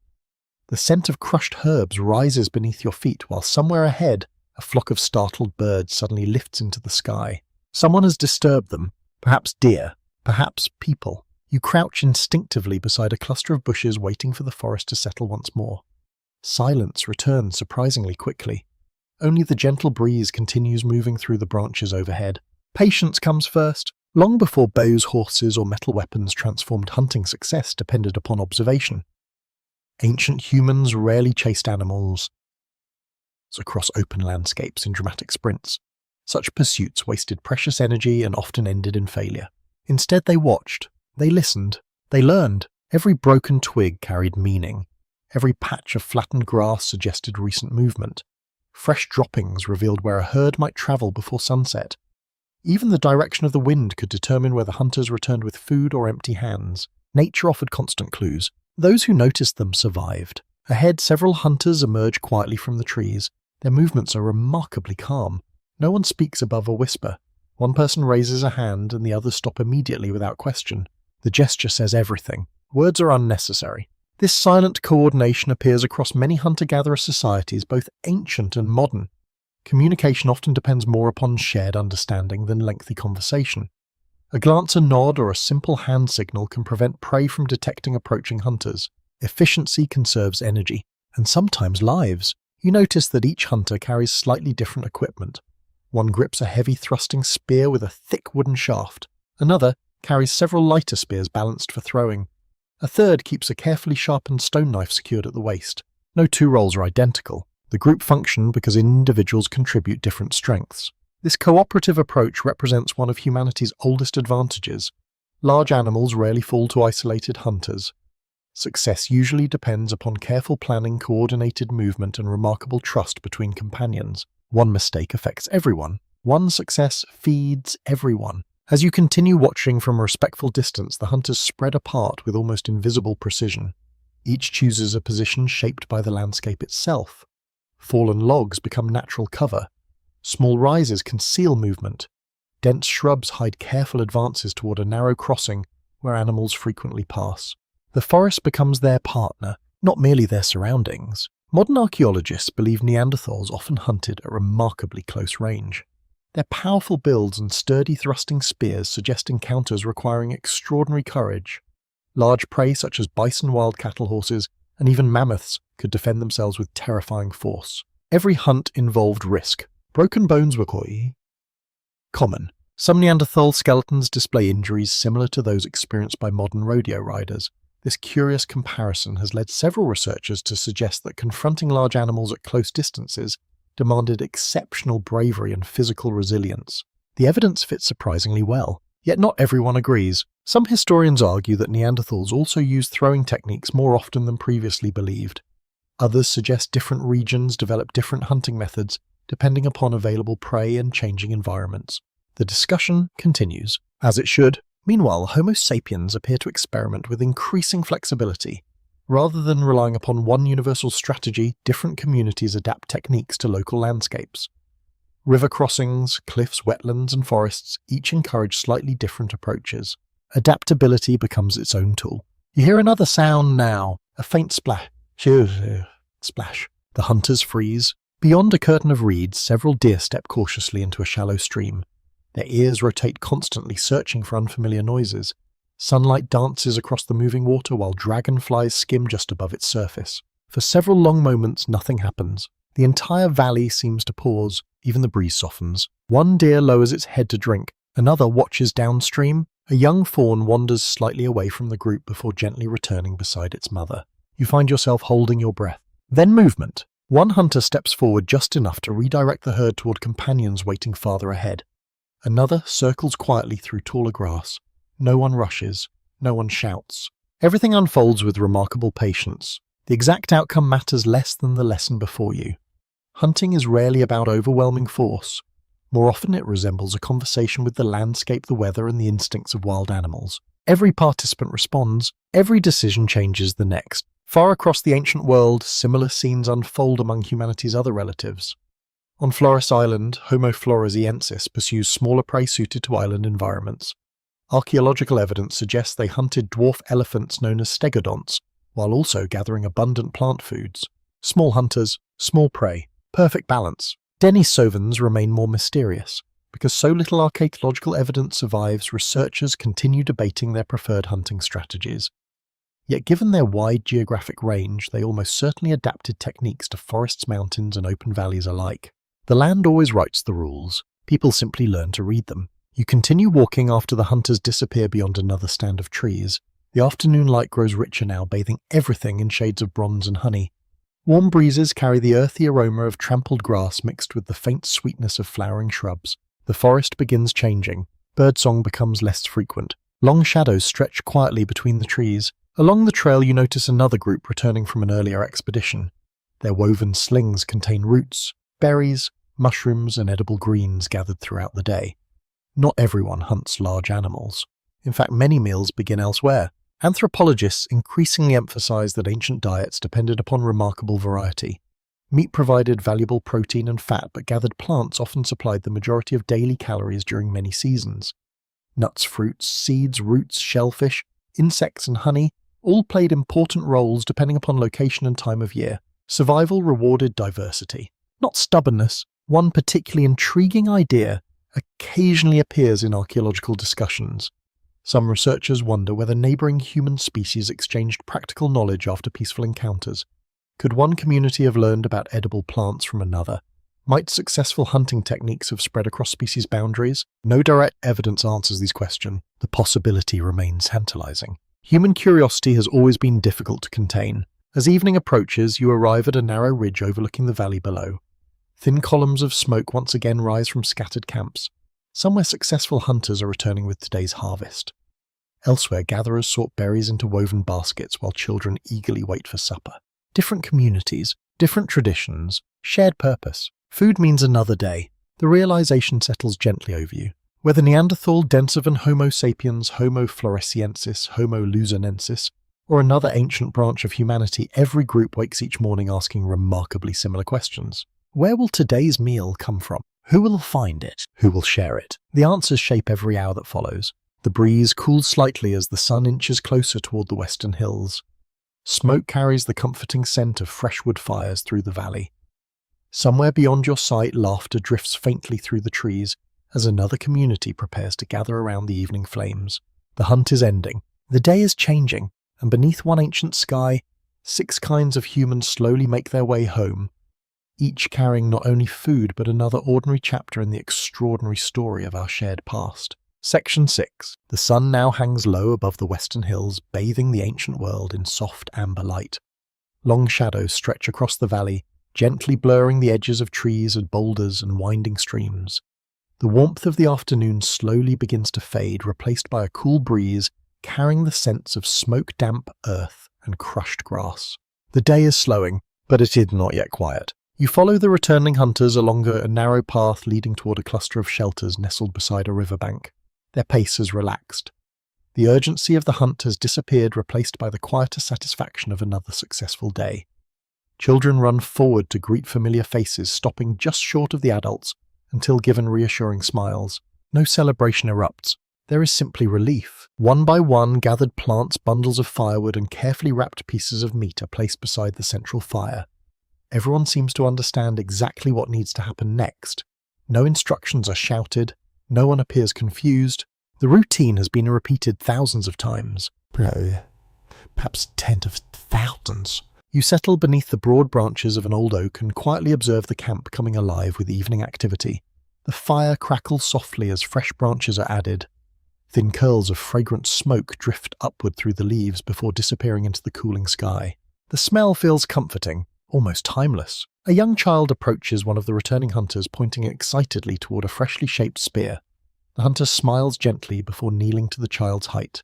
The scent of crushed herbs rises beneath your feet, while somewhere ahead, a flock of startled birds suddenly lifts into the sky. Someone has disturbed them, perhaps deer, perhaps people. You crouch instinctively beside a cluster of bushes waiting for the forest to settle once more. Silence returns surprisingly quickly. Only the gentle breeze continues moving through the branches overhead. Patience comes first. Long before bows, horses, or metal weapons transformed hunting success depended upon observation. Ancient humans rarely chased animals across open landscapes in dramatic sprints. Such pursuits wasted precious energy and often ended in failure. Instead, they watched. They listened. They learned. Every broken twig carried meaning. Every patch of flattened grass suggested recent movement. Fresh droppings revealed where a herd might travel before sunset. Even the direction of the wind could determine whether hunters returned with food or empty hands. Nature offered constant clues. Those who noticed them survived. Ahead, several hunters emerge quietly from the trees. Their movements are remarkably calm. No one speaks above a whisper. One person raises a hand and the others stop immediately without question. The gesture says everything. Words are unnecessary. This silent coordination appears across many hunter-gatherer societies, both ancient and modern. Communication often depends more upon shared understanding than lengthy conversation. A glance, a nod, or a simple hand signal can prevent prey from detecting approaching hunters. Efficiency conserves energy, and sometimes lives. You notice that each hunter carries slightly different equipment. One grips a heavy thrusting spear with a thick wooden shaft. Another carries several lighter spears balanced for throwing. A third keeps a carefully sharpened stone knife secured at the waist. No 2 roles are identical. The group function because individuals contribute different strengths. This cooperative approach represents one of humanity's oldest advantages. Large animals rarely fall to isolated hunters. Success usually depends upon careful planning, coordinated movement, and remarkable trust between companions. One mistake affects everyone. One success feeds everyone. As you continue watching from a respectful distance, the hunters spread apart with almost invisible precision. Each chooses a position shaped by the landscape itself. Fallen logs become natural cover. Small rises conceal movement. Dense shrubs hide careful advances toward a narrow crossing where animals frequently pass. The forest becomes their partner, not merely their surroundings. Modern archaeologists believe Neanderthals often hunted at remarkably close range. Their powerful builds and sturdy thrusting spears suggest encounters requiring extraordinary courage. Large prey such as bison, wild cattle, horses, and even mammoths could defend themselves with terrifying force. Every hunt involved risk. Broken bones were quite common. Some Neanderthal skeletons display injuries similar to those experienced by modern rodeo riders. This curious comparison has led several researchers to suggest that confronting large animals at close distances demanded exceptional bravery and physical resilience. The evidence fits surprisingly well, yet not everyone agrees. Some historians argue that Neanderthals also used throwing techniques more often than previously believed. Others suggest different regions develop different hunting methods depending upon available prey and changing environments. The discussion continues, as it should. Meanwhile, Homo sapiens appear to experiment with increasing flexibility. Rather than relying upon one universal strategy, different communities adapt techniques to local landscapes. River crossings, cliffs, wetlands, and forests each encourage slightly different approaches. Adaptability becomes its own tool. You hear another sound now, a faint splash. Splash. The hunters freeze. Beyond a curtain of reeds, several deer step cautiously into a shallow stream. Their ears rotate constantly, searching for unfamiliar noises. Sunlight dances across the moving water while dragonflies skim just above its surface. For several long moments, nothing happens. The entire valley seems to pause. Even the breeze softens. One deer lowers its head to drink. Another watches downstream. A young fawn wanders slightly away from the group before gently returning beside its mother. You find yourself holding your breath. Then movement. One hunter steps forward just enough to redirect the herd toward companions waiting farther ahead. Another circles quietly through taller grass. No one rushes. No one shouts. Everything unfolds with remarkable patience. The exact outcome matters less than the lesson before you. Hunting is rarely about overwhelming force. More often it resembles a conversation with the landscape, the weather, and the instincts of wild animals. Every participant responds. Every decision changes the next. Far across the ancient world, similar scenes unfold among humanity's other relatives. On Flores Island, Homo floresiensis pursues smaller prey suited to island environments. Archaeological evidence suggests they hunted dwarf elephants known as stegodonts, while also gathering abundant plant foods. Small hunters, small prey, perfect balance. Denisovans remain more mysterious. Because so little archaeological evidence survives, researchers continue debating their preferred hunting strategies. Yet given their wide geographic range, they almost certainly adapted techniques to forests, mountains, and open valleys alike. The land always writes the rules. People simply learn to read them. You continue walking after the hunters disappear beyond another stand of trees. The afternoon light grows richer now, bathing everything in shades of bronze and honey. Warm breezes carry the earthy aroma of trampled grass mixed with the faint sweetness of flowering shrubs. The forest begins changing. Birdsong becomes less frequent. Long shadows stretch quietly between the trees. Along the trail you notice another group returning from an earlier expedition. Their woven slings contain roots, berries, mushrooms, and edible greens gathered throughout the day. Not everyone hunts large animals. In fact, many meals begin elsewhere. Anthropologists increasingly emphasize that ancient diets depended upon remarkable variety. Meat provided valuable protein and fat, but gathered plants often supplied the majority of daily calories during many seasons. Nuts, fruits, seeds, roots, shellfish, insects, and honey all played important roles depending upon location and time of year. Survival rewarded diversity, not stubbornness. One particularly intriguing idea occasionally appears in archaeological discussions. Some researchers wonder whether neighboring human species exchanged practical knowledge after peaceful encounters. Could one community have learned about edible plants from another? Might successful hunting techniques have spread across species boundaries? No direct evidence answers these questions. The possibility remains tantalizing. Human curiosity has always been difficult to contain. As evening approaches, you arrive at a narrow ridge overlooking the valley below. Thin columns of smoke once again rise from scattered camps. Somewhere successful hunters are returning with today's harvest. Elsewhere, gatherers sort berries into woven baskets while children eagerly wait for supper. Different communities, different traditions, shared purpose. Food means another day. The realization settles gently over you. Whether Neanderthal, Denisovan, Homo sapiens, Homo floresiensis, Homo luzonensis, or another ancient branch of humanity, every group wakes each morning asking remarkably similar questions. Where will today's meal come from? Who will find it? Who will share it? The answers shape every hour that follows. The breeze cools slightly as the sun inches closer toward the western hills. Smoke carries the comforting scent of fresh wood fires through the valley. Somewhere beyond your sight, laughter drifts faintly through the trees as another community prepares to gather around the evening flames. The hunt is ending. The day is changing, and beneath one ancient sky, 6 kinds of humans slowly make their way home, each carrying not only food but another ordinary chapter in the extraordinary story of our shared past. Section 6. The sun now hangs low above the western hills, bathing the ancient world in soft amber light. Long shadows stretch across the valley, gently blurring the edges of trees and boulders and winding streams. The warmth of the afternoon slowly begins to fade, replaced by a cool breeze carrying the scents of smoke-damp earth and crushed grass. The day is slowing, but it is not yet quiet. You follow the returning hunters along a narrow path leading toward a cluster of shelters nestled beside a riverbank. Their pace has relaxed. The urgency of the hunt has disappeared, replaced by the quieter satisfaction of another successful day. Children run forward to greet familiar faces, stopping just short of the adults until given reassuring smiles. No celebration erupts. There is simply relief. One by one, gathered plants, bundles of firewood, and carefully wrapped pieces of meat are placed beside the central fire. Everyone seems to understand exactly what needs to happen next. No instructions are shouted. No one appears confused. The routine has been repeated thousands of times. Perhaps tens of thousands. You settle beneath the broad branches of an old oak and quietly observe the camp coming alive with evening activity. The fire crackles softly as fresh branches are added. Thin curls of fragrant smoke drift upward through the leaves before disappearing into the cooling sky. The smell feels comforting, almost timeless. A young child approaches one of the returning hunters, pointing excitedly toward a freshly shaped spear. The hunter smiles gently before kneeling to the child's height.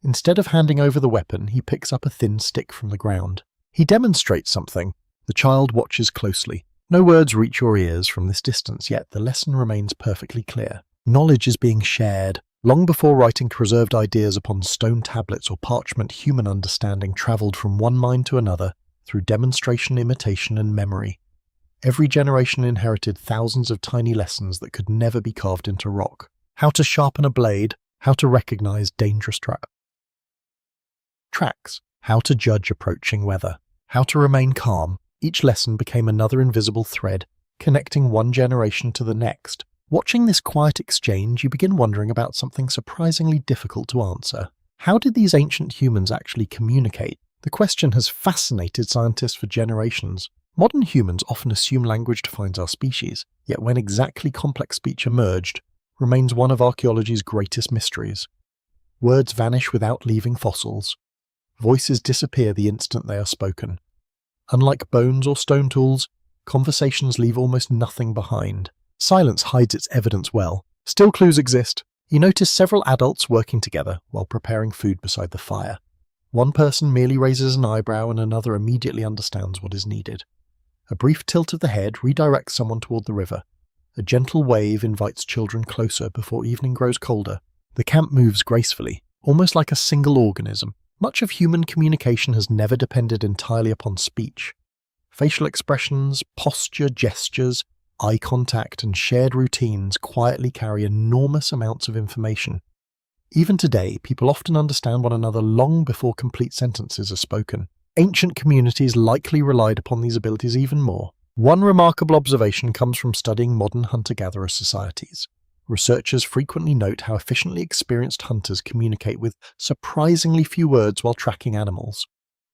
Instead of handing over the weapon, he picks up a thin stick from the ground. He demonstrates something. The child watches closely. No words reach your ears from this distance, yet the lesson remains perfectly clear. Knowledge is being shared. Long before writing preserved ideas upon stone tablets or parchment, human understanding travelled from one mind to another through demonstration, imitation, and memory. Every generation inherited thousands of tiny lessons that could never be carved into rock. How to sharpen a blade, how to recognize dangerous tracks, how to judge approaching weather, how to remain calm. Each lesson became another invisible thread, connecting one generation to the next. Watching this quiet exchange, you begin wondering about something surprisingly difficult to answer. How did these ancient humans actually communicate? The question has fascinated scientists for generations. Modern humans often assume language defines our species, yet when exactly complex speech emerged, remains one of archaeology's greatest mysteries. Words vanish without leaving fossils. Voices disappear the instant they are spoken. Unlike bones or stone tools, conversations leave almost nothing behind. Silence hides its evidence well. Still clues exist. You notice several adults working together while preparing food beside the fire. One person merely raises an eyebrow and another immediately understands what is needed. A brief tilt of the head redirects someone toward the river. A gentle wave invites children closer before evening grows colder. The camp moves gracefully, almost like a single organism. Much of human communication has never depended entirely upon speech. Facial expressions, posture, gestures, eye contact, and shared routines quietly carry enormous amounts of information. Even today, people often understand one another long before complete sentences are spoken. Ancient communities likely relied upon these abilities even more. One remarkable observation comes from studying modern hunter-gatherer societies. Researchers frequently note how efficiently experienced hunters communicate with surprisingly few words while tracking animals.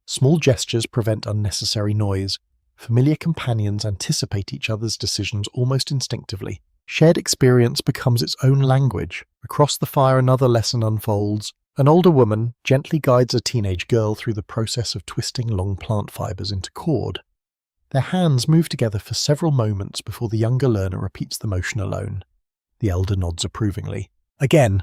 Small gestures prevent unnecessary noise. Familiar companions anticipate each other's decisions almost instinctively. Shared experience becomes its own language. Across the fire, another lesson unfolds. An older woman gently guides a teenage girl through the process of twisting long plant fibers into cord. Their hands move together for several moments before the younger learner repeats the motion alone. The elder nods approvingly. Again.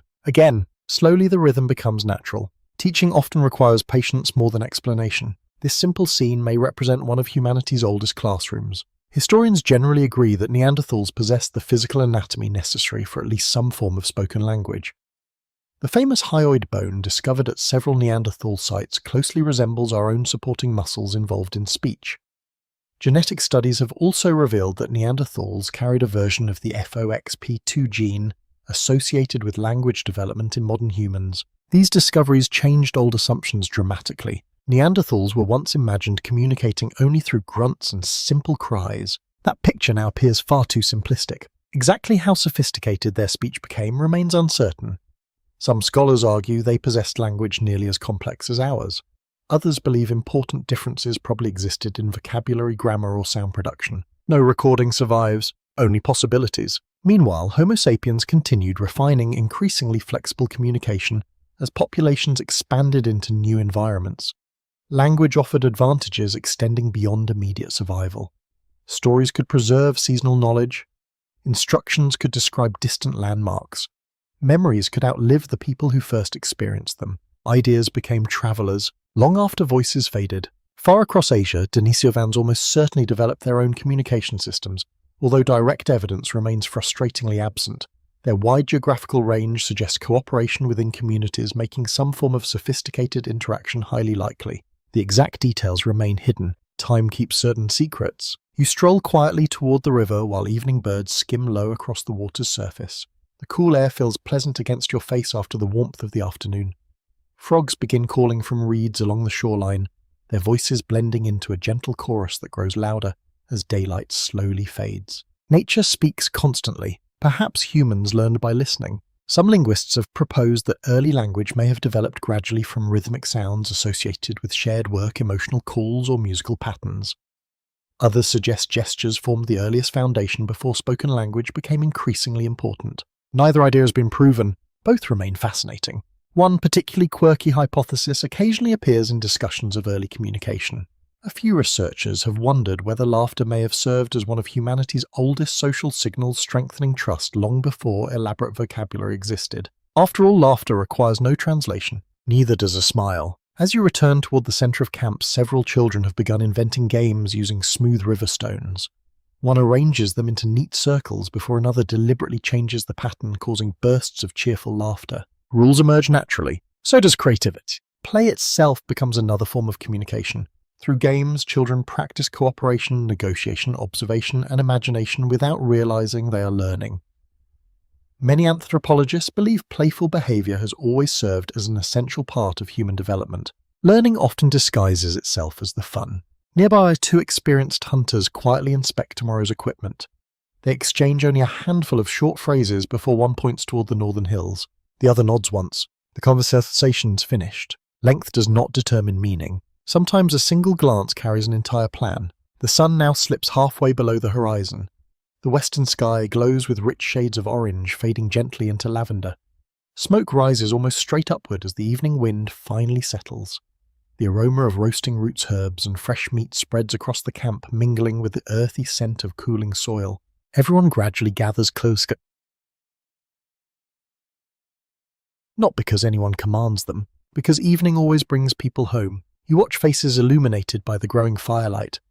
Slowly the rhythm becomes natural. Teaching often requires patience more than explanation. This simple scene may represent one of humanity's oldest classrooms. Historians generally agree that Neanderthals possessed the physical anatomy necessary for at least some form of spoken language. The famous hyoid bone discovered at several Neanderthal sites closely resembles our own supporting muscles involved in speech. Genetic studies have also revealed that Neanderthals carried a version of the FOXP2 gene associated with language development in modern humans. These discoveries changed old assumptions dramatically. Neanderthals were once imagined communicating only through grunts and simple cries. That picture now appears far too simplistic. Exactly how sophisticated their speech became remains uncertain. Some scholars argue they possessed language nearly as complex as ours. Others believe important differences probably existed in vocabulary, grammar, or sound production. No recording survives, only possibilities. Meanwhile, Homo sapiens continued refining increasingly flexible communication as populations expanded into new environments. Language offered advantages extending beyond immediate survival. Stories could preserve seasonal knowledge. Instructions could describe distant landmarks. Memories could outlive the people who first experienced them. Ideas became travelers, long after voices faded. Far across Asia, Denisovans almost certainly developed their own communication systems, although direct evidence remains frustratingly absent. Their wide geographical range suggests cooperation within communities, making some form of sophisticated interaction highly likely. The exact details remain hidden. Time keeps certain secrets. You stroll quietly toward the river while evening birds skim low across the water's surface. The cool air feels pleasant against your face after the warmth of the afternoon. Frogs begin calling from reeds along the shoreline, their voices blending into a gentle chorus that grows louder as daylight slowly fades. Nature speaks constantly. Perhaps humans learned by listening. Some linguists have proposed that early language may have developed gradually from rhythmic sounds associated with shared work, emotional calls, or musical patterns. Others suggest gestures formed the earliest foundation before spoken language became increasingly important. Neither idea has been proven. Both remain fascinating. One particularly quirky hypothesis occasionally appears in discussions of early communication. A few researchers have wondered whether laughter may have served as one of humanity's oldest social signals, strengthening trust long before elaborate vocabulary existed. After all, laughter requires no translation. Neither does a smile. As you return toward the center of camp, several children have begun inventing games using smooth river stones. One arranges them into neat circles before another deliberately changes the pattern, causing bursts of cheerful laughter. Rules emerge naturally. So does creativity. Play itself becomes another form of communication. Through games, children practice cooperation, negotiation, observation, and imagination without realizing they are learning. Many anthropologists believe playful behavior has always served as an essential part of human development. Learning often disguises itself as the fun. Nearby, two experienced hunters quietly inspect tomorrow's equipment. They exchange only a handful of short phrases before one points toward the northern hills. The other nods once. The conversation's finished. Length does not determine meaning. Sometimes a single glance carries an entire plan. The sun now slips halfway below the horizon. The western sky glows with rich shades of orange, fading gently into lavender. Smoke rises almost straight upward as the evening wind finally settles. The aroma of roasting roots, herbs, and fresh meat spreads across the camp, mingling with the earthy scent of cooling soil. Everyone gradually gathers closer. Not because anyone commands them, because evening always brings people home. You watch faces illuminated by the growing firelight.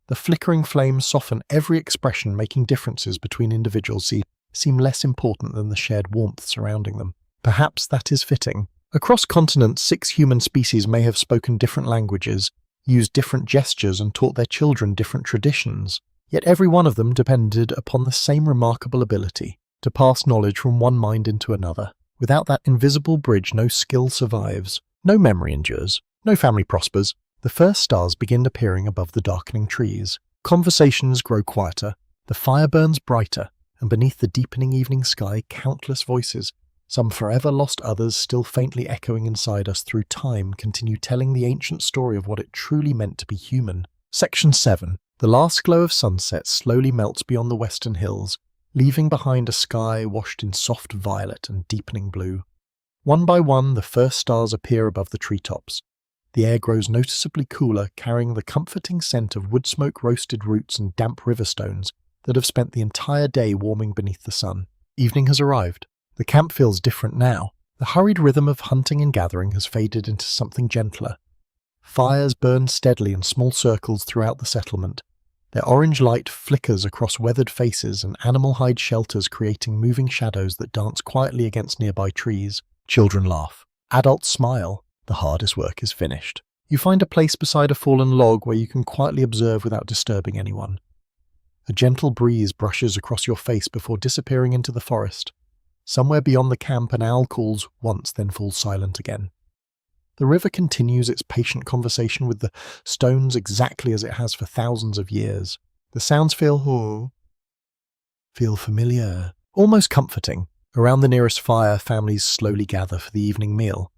The flickering flames soften every expression, making differences between individuals seem less important than the shared warmth surrounding them. Perhaps that is fitting. Across continents, 6 human species may have spoken different languages, used different gestures, and taught their children different traditions. Yet every one of them depended upon the same remarkable ability, to pass knowledge from one mind into another. Without that invisible bridge, no skill survives, no memory endures, no family prospers. The first stars begin appearing above the darkening trees. Conversations grow quieter, the fire burns brighter, and beneath the deepening evening sky, countless voices, some forever lost, others still faintly echoing inside us through time, continue telling the ancient story of what it truly meant to be human. Section 7. The last glow of sunset slowly melts beyond the western hills, leaving behind a sky washed in soft violet and deepening blue. One by one, the first stars appear above the treetops. The air grows noticeably cooler, carrying the comforting scent of wood smoke, roasted roots, and damp river stones that have spent the entire day warming beneath the sun. Evening has arrived. The camp feels different now. The hurried rhythm of hunting and gathering has faded into something gentler. Fires burn steadily in small circles throughout the settlement. Their orange light flickers across weathered faces and animal hide shelters, creating moving shadows that dance quietly against nearby trees. Children laugh. Adults smile. The hardest work is finished. You find a place beside a fallen log where you can quietly observe without disturbing anyone. A gentle breeze brushes across your face before disappearing into the forest. Somewhere beyond the camp, an owl calls once, then falls silent again. The river continues its patient conversation with the stones exactly as it has for thousands of years. The sounds feel familiar, almost comforting. Around the nearest fire, families slowly gather for the evening meal.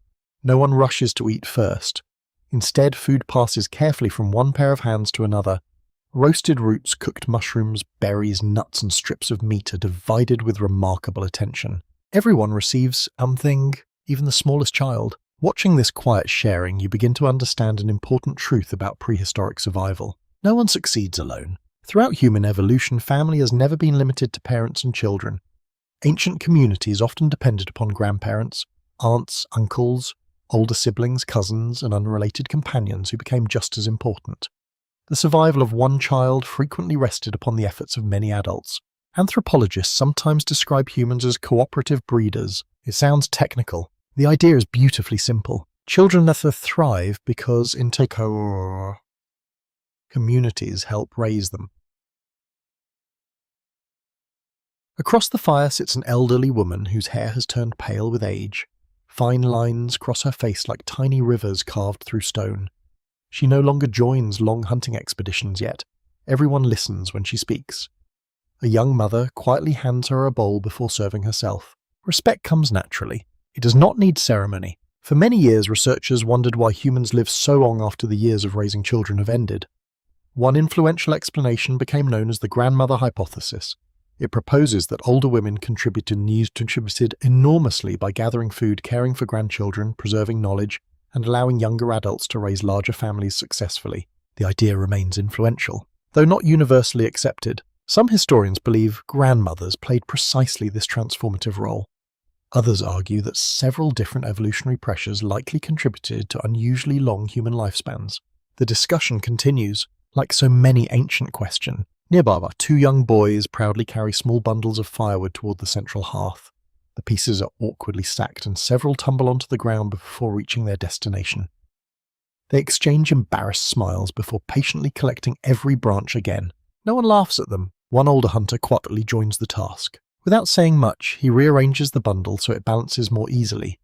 No one rushes to eat first. Instead, food passes carefully from one pair of hands to another, Roasted roots, cooked mushrooms, berries, nuts, and strips of meat are divided with remarkable attention. Everyone receives something, even the smallest child. Watching this quiet sharing, you begin to understand an important truth about prehistoric survival. No one succeeds alone. Throughout human evolution, family has never been limited to parents and children. Ancient communities often depended upon grandparents, aunts, uncles, older siblings, cousins, and unrelated companions who became just as important. The survival of one child frequently rested upon the efforts of many adults. Anthropologists sometimes describe humans as cooperative breeders. It sounds technical. The idea is beautifully simple. Children thrive because entire communities help raise them. Across the fire sits an elderly woman whose hair has turned pale with age. Fine lines cross her face like tiny rivers carved through stone. She no longer joins long hunting expeditions yet. Everyone listens when she speaks. A young mother quietly hands her a bowl before serving herself. Respect comes naturally. It does not need ceremony. For many years, researchers wondered why humans live so long after the years of raising children have ended. One influential explanation became known as the grandmother hypothesis. It proposes that older women contributed enormously by gathering food, caring for grandchildren, preserving knowledge, and allowing younger adults to raise larger families successfully. The idea remains influential, though not universally accepted. Some historians believe grandmothers played precisely this transformative role. Others argue that several different evolutionary pressures likely contributed to unusually long human lifespans. The discussion continues. Like so many ancient questions, nearby, two young boys proudly carry small bundles of firewood toward the central hearth. The pieces are awkwardly stacked and several tumble onto the ground before reaching their destination. They exchange embarrassed smiles before patiently collecting every branch again. No one laughs at them. One older hunter quietly joins the task. Without saying much, he rearranges the bundle so it balances more easily.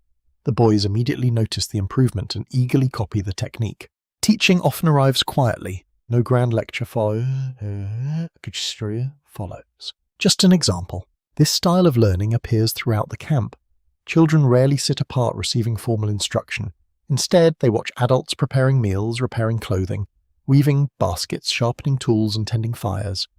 The boys immediately notice the improvement and eagerly copy the technique. Teaching often arrives quietly. No grand lecture follows. Just an example. This style of learning appears throughout the camp. Children rarely sit apart receiving formal instruction. Instead, they watch adults preparing meals, repairing clothing, weaving baskets, sharpening tools, and tending fires.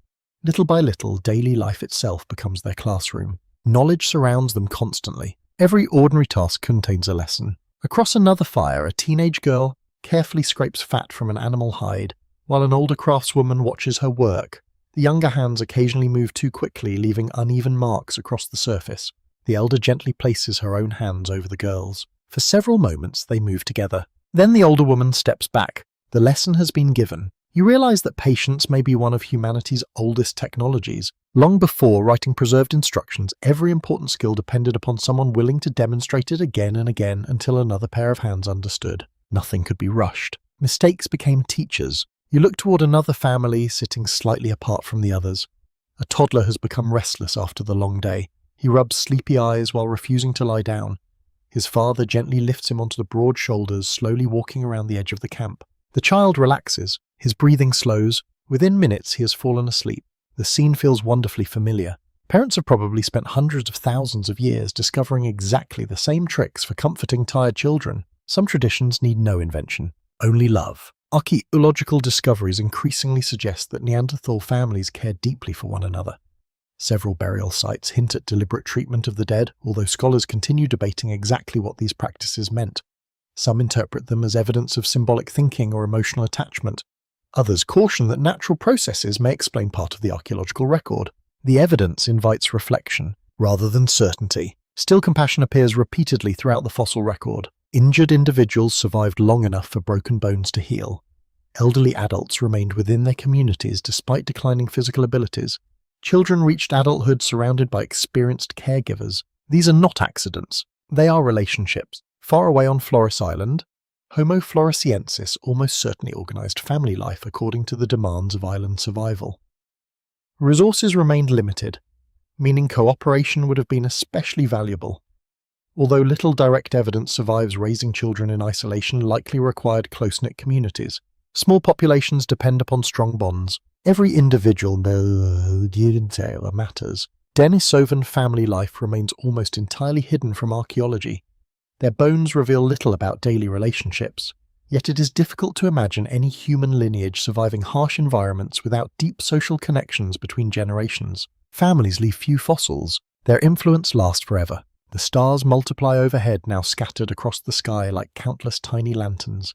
Little by little, daily life itself becomes their classroom. Knowledge surrounds them constantly. Every ordinary task contains a lesson. Across another fire, a teenage girl carefully scrapes fat from an animal hide, while an older craftswoman watches her work. The younger hands occasionally move too quickly, leaving uneven marks across the surface. The elder gently places her own hands over the girl's. For several moments, they move together. Then the older woman steps back. The lesson has been given. You realize that patience may be one of humanity's oldest technologies. Long before writing preserved instructions, every important skill depended upon someone willing to demonstrate it again and again until another pair of hands understood. Nothing could be rushed. Mistakes became teachers. You look toward another family sitting slightly apart from the others. A toddler has become restless after the long day. He rubs sleepy eyes while refusing to lie down. His father gently lifts him onto the broad shoulders, slowly walking around the edge of the camp. The child relaxes. His breathing slows. Within minutes, he has fallen asleep. The scene feels wonderfully familiar. Parents have probably spent hundreds of thousands of years discovering exactly the same tricks for comforting tired children. Some traditions need no invention, only love. Archaeological discoveries increasingly suggest that Neanderthal families cared deeply for one another. Several burial sites hint at deliberate treatment of the dead, although scholars continue debating exactly what these practices meant. Some interpret them as evidence of symbolic thinking or emotional attachment. Others caution that natural processes may explain part of the archaeological record. The evidence invites reflection, rather than certainty. Still, compassion appears repeatedly throughout the fossil record. Injured individuals survived long enough for broken bones to heal. Elderly adults remained within their communities despite declining physical abilities. Children reached adulthood surrounded by experienced caregivers. These are not accidents. They are relationships. Far away on Flores Island, Homo floresiensis almost certainly organized family life according to the demands of island survival. Resources remained limited, meaning cooperation would have been especially valuable. Although little direct evidence survives, raising children in isolation likely required close-knit communities. Small populations depend upon strong bonds. Every individual matters. Denisovan family life remains almost entirely hidden from archaeology. Their bones reveal little about daily relationships. Yet it is difficult to imagine any human lineage surviving harsh environments without deep social connections between generations. Families leave few fossils. Their influence lasts forever. The stars multiply overhead, now scattered across the sky like countless tiny lanterns.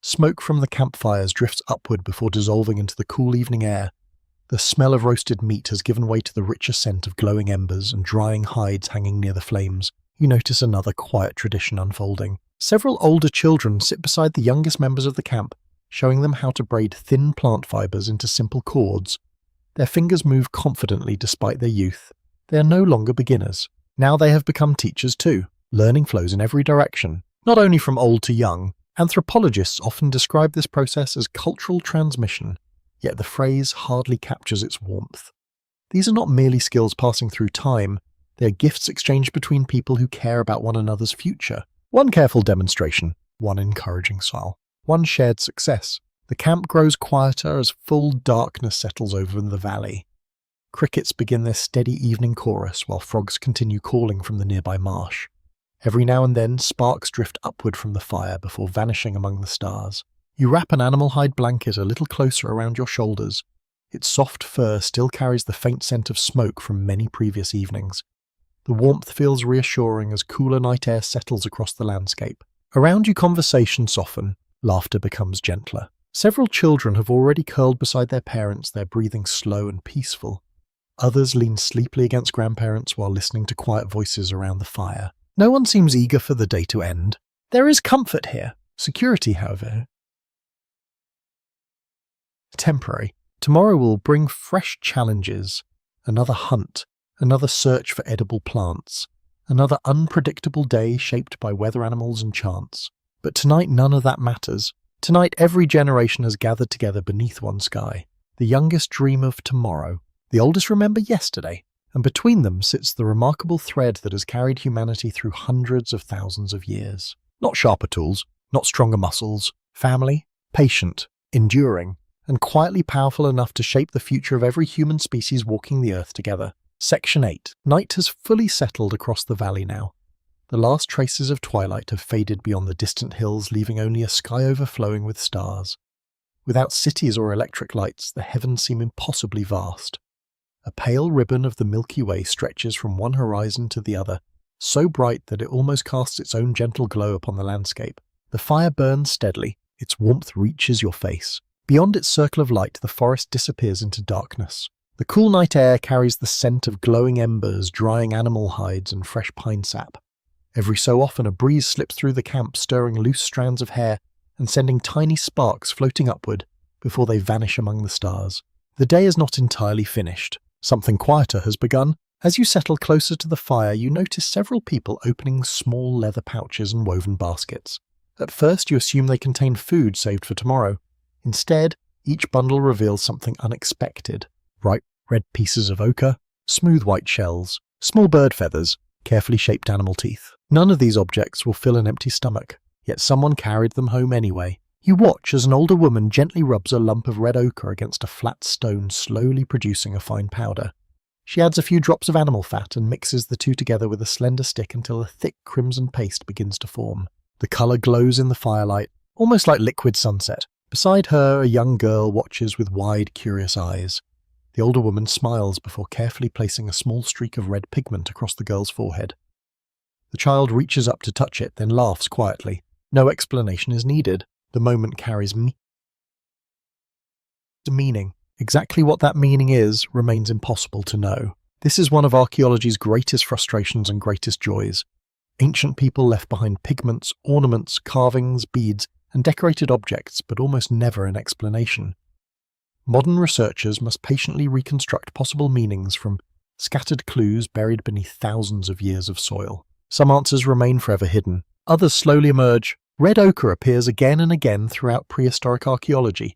Smoke from the campfires drifts upward before dissolving into the cool evening air. The smell of roasted meat has given way to the richer scent of glowing embers and drying hides hanging near the flames. You notice another quiet tradition unfolding. Several older children sit beside the youngest members of the camp, showing them how to braid thin plant fibers into simple cords. Their fingers move confidently despite their youth. They are no longer beginners. Now they have become teachers too. Learning flows in every direction, not only from old to young. Anthropologists often describe this process as cultural transmission, yet the phrase hardly captures its warmth. These are not merely skills passing through time, they are gifts exchanged between people who care about one another's future. One careful demonstration, one encouraging smile, one shared success. The camp grows quieter as full darkness settles over the valley. Crickets begin their steady evening chorus while frogs continue calling from the nearby marsh. Every now and then, sparks drift upward from the fire before vanishing among the stars. You wrap an animal hide blanket a little closer around your shoulders. Its soft fur still carries the faint scent of smoke from many previous evenings. The warmth feels reassuring as cooler night air settles across the landscape. Around you, conversations soften, laughter becomes gentler. Several children have already curled beside their parents, their breathing slow and peaceful. Others lean sleepily against grandparents while listening to quiet voices around the fire. No one seems eager for the day to end. There is comfort here. Security, however, temporary. Tomorrow will bring fresh challenges. Another hunt. Another search for edible plants. Another unpredictable day shaped by weather animals and chance. But tonight none of that matters. Tonight every generation has gathered together beneath one sky. The youngest dream of tomorrow. The oldest remember yesterday. And between them sits the remarkable thread that has carried humanity through hundreds of thousands of years. Not sharper tools, not stronger muscles. Family, patient, enduring, and quietly powerful enough to shape the future of every human species walking the earth together. Section 8. Night has fully settled across the valley now. The last traces of twilight have faded beyond the distant hills, leaving only a sky overflowing with stars. Without cities or electric lights, the heavens seem impossibly vast. A pale ribbon of the Milky Way stretches from one horizon to the other, so bright that it almost casts its own gentle glow upon the landscape. The fire burns steadily, its warmth reaches your face. Beyond its circle of light, the forest disappears into darkness. The cool night air carries the scent of glowing embers, drying animal hides, and fresh pine sap. Every so often a breeze slips through the camp, stirring loose strands of hair and sending tiny sparks floating upward before they vanish among the stars. The day is not entirely finished. Something quieter has begun. As you settle closer to the fire, you notice several people opening small leather pouches and woven baskets. At first you assume they contain food saved for tomorrow. Instead, each bundle reveals something unexpected. Ripe red pieces of ochre, smooth white shells, small bird feathers, carefully shaped animal teeth. None of these objects will fill an empty stomach, yet someone carried them home anyway. You watch as an older woman gently rubs a lump of red ochre against a flat stone, slowly producing a fine powder. She adds a few drops of animal fat and mixes the two together with a slender stick until a thick crimson paste begins to form. The colour glows in the firelight, almost like liquid sunset. Beside her, a young girl watches with wide, curious eyes. The older woman smiles before carefully placing a small streak of red pigment across the girl's forehead. The child reaches up to touch it, then laughs quietly. No explanation is needed. The moment carries meaning. Exactly what that meaning is remains impossible to know. This is one of archaeology's greatest frustrations and greatest joys. Ancient people left behind pigments, ornaments, carvings, beads, and decorated objects, but almost never an explanation. Modern researchers must patiently reconstruct possible meanings from scattered clues buried beneath thousands of years of soil. Some answers remain forever hidden. Others slowly emerge. Red ochre appears again and again throughout prehistoric archaeology.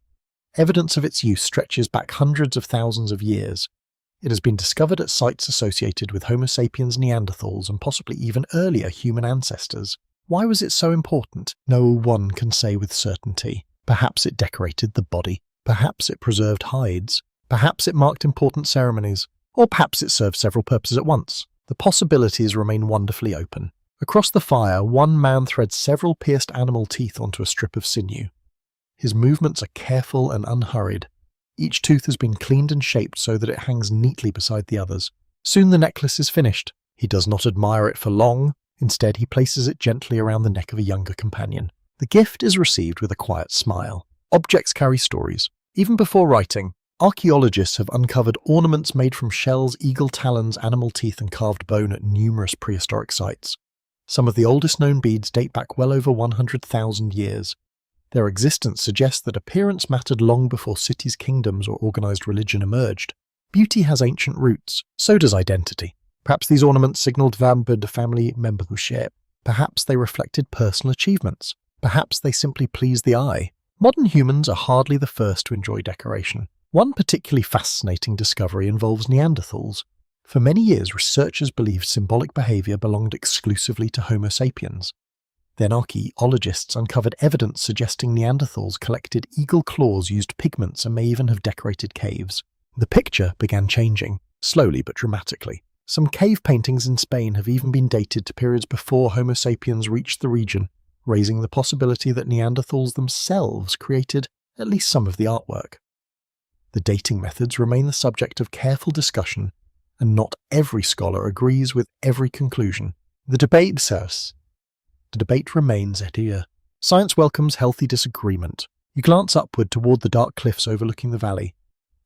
Evidence of its use stretches back hundreds of thousands of years. It has been discovered at sites associated with Homo sapiens, Neanderthals, and possibly even earlier human ancestors. Why was it so important? No one can say with certainty. Perhaps it decorated the body. Perhaps it preserved hides. Perhaps it marked important ceremonies. Or perhaps it served several purposes at once. The possibilities remain wonderfully open. Across the fire, one man threads several pierced animal teeth onto a strip of sinew. His movements are careful and unhurried. Each tooth has been cleaned and shaped so that it hangs neatly beside the others. Soon the necklace is finished. He does not admire it for long. Instead, he places it gently around the neck of a younger companion. The gift is received with a quiet smile. Objects carry stories. Even before writing, archaeologists have uncovered ornaments made from shells, eagle talons, animal teeth, and carved bone at numerous prehistoric sites. Some of the oldest known beads date back well over 100,000 years. Their existence suggests that appearance mattered long before cities, kingdoms, or organized religion emerged. Beauty has ancient roots, so does identity. Perhaps these ornaments signaled family membership. Perhaps they reflected personal achievements. Perhaps they simply pleased the eye. Modern humans are hardly the first to enjoy decoration. One particularly fascinating discovery involves Neanderthals. For many years, researchers believed symbolic behavior belonged exclusively to Homo sapiens. Then archaeologists uncovered evidence suggesting Neanderthals collected eagle claws, used pigments, and may even have decorated caves. The picture began changing, slowly but dramatically. Some cave paintings in Spain have even been dated to periods before Homo sapiens reached the region, raising the possibility that Neanderthals themselves created at least some of the artwork. The dating methods remain the subject of careful discussion, and not every scholar agrees with every conclusion. The debate remains at ear. Science welcomes healthy disagreement. You glance upward toward the dark cliffs overlooking the valley.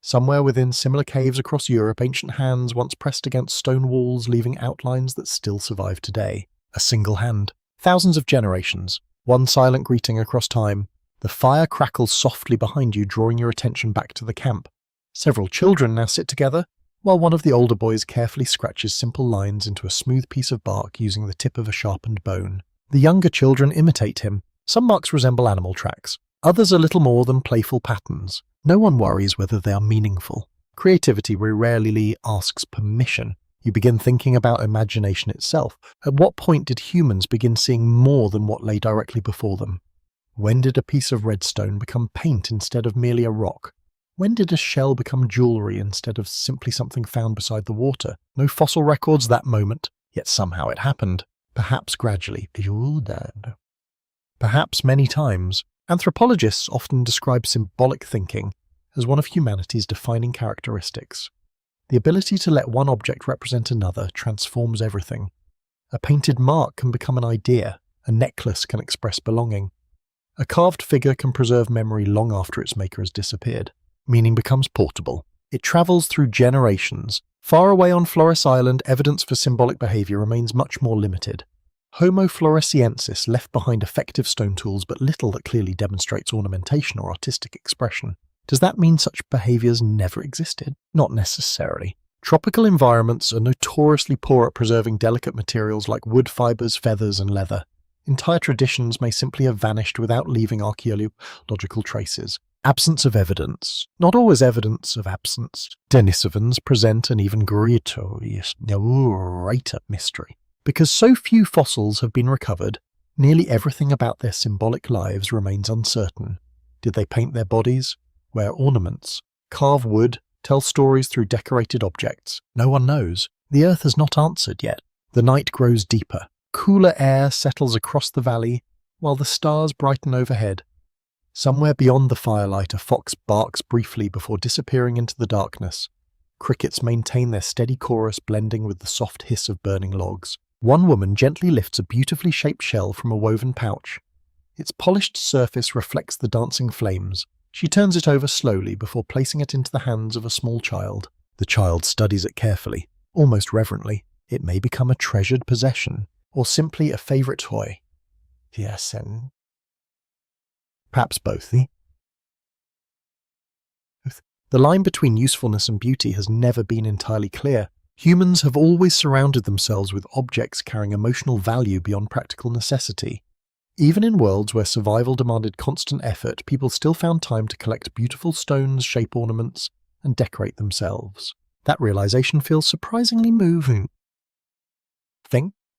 Somewhere within similar caves across Europe, ancient hands once pressed against stone walls, leaving outlines that still survive today. A single hand. Thousands of generations. One silent greeting across time. The fire crackles softly behind you, drawing your attention back to the camp. Several children now sit together, while one of the older boys carefully scratches simple lines into a smooth piece of bark using the tip of a sharpened bone. The younger children imitate him. Some marks resemble animal tracks. Others are little more than playful patterns. No one worries whether they are meaningful. Creativity rarely asks permission. You begin thinking about imagination itself. At what point did humans begin seeing more than what lay directly before them? When did a piece of redstone become paint instead of merely a rock? When did a shell become jewelry instead of simply something found beside the water? No fossil records that moment, yet somehow it happened. Perhaps gradually. Perhaps many times. Anthropologists often describe symbolic thinking as one of humanity's defining characteristics. The ability to let one object represent another transforms everything. A painted mark can become an idea. A necklace can express belonging. A carved figure can preserve memory long after its maker has disappeared. Meaning becomes portable. It travels through generations. Far away on Flores Island, evidence for symbolic behavior remains much more limited. Homo floresiensis left behind effective stone tools, but little that clearly demonstrates ornamentation or artistic expression. Does that mean such behaviors never existed? Not necessarily. Tropical environments are notoriously poor at preserving delicate materials like wood fibers, feathers, and leather. Entire traditions may simply have vanished without leaving archaeological traces. Absence of evidence. Not always evidence of absence. Denisovans present an even greater mystery. Because so few fossils have been recovered, nearly everything about their symbolic lives remains uncertain. Did they paint their bodies? Wear ornaments? Carve wood? Tell stories through decorated objects? No one knows. The earth has not answered yet. The night grows deeper. Cooler air settles across the valley, while the stars brighten overhead. Somewhere beyond the firelight, a fox barks briefly before disappearing into the darkness. Crickets maintain their steady chorus, blending with the soft hiss of burning logs. One woman gently lifts a beautifully shaped shell from a woven pouch. Its polished surface reflects the dancing flames. She turns it over slowly before placing it into the hands of a small child. The child studies it carefully, almost reverently. It may become a treasured possession, or simply a favorite toy. Yes, and perhaps both. The line between usefulness and beauty has never been entirely clear. Humans have always surrounded themselves with objects carrying emotional value beyond practical necessity. Even in worlds where survival demanded constant effort, people still found time to collect beautiful stones, shape ornaments, and decorate themselves. That realization feels surprisingly moving.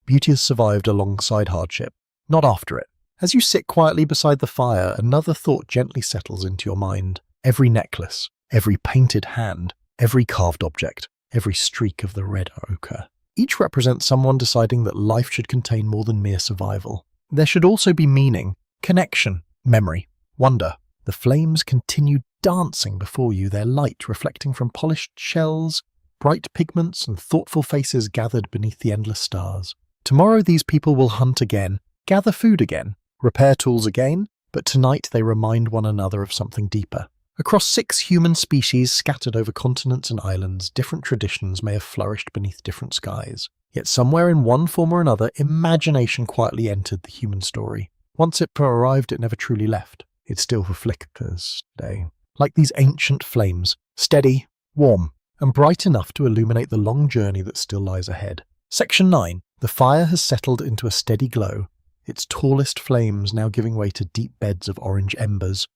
Beauty has survived alongside hardship, not after it. As you sit quietly beside the fire, another thought gently settles into your mind. Every necklace, every painted hand, every carved object, every streak of the red ochre. Each represents someone deciding that life should contain more than mere survival. There should also be meaning, connection, memory, wonder. The flames continue dancing before you, their light reflecting from polished shells, bright pigments, and thoughtful faces gathered beneath the endless stars. Tomorrow these people will hunt again, gather food again, repair tools again, but tonight they remind one another of something deeper. Across 6 human species scattered over continents and islands, different traditions may have flourished beneath different skies. Yet somewhere in one form or another, imagination quietly entered the human story. Once it arrived, it never truly left. It still flickers today. Like these ancient flames, steady, warm, and bright enough to illuminate the long journey that still lies ahead. Section 9. The fire has settled into a steady glow, its tallest flames now giving way to deep beds of orange embers.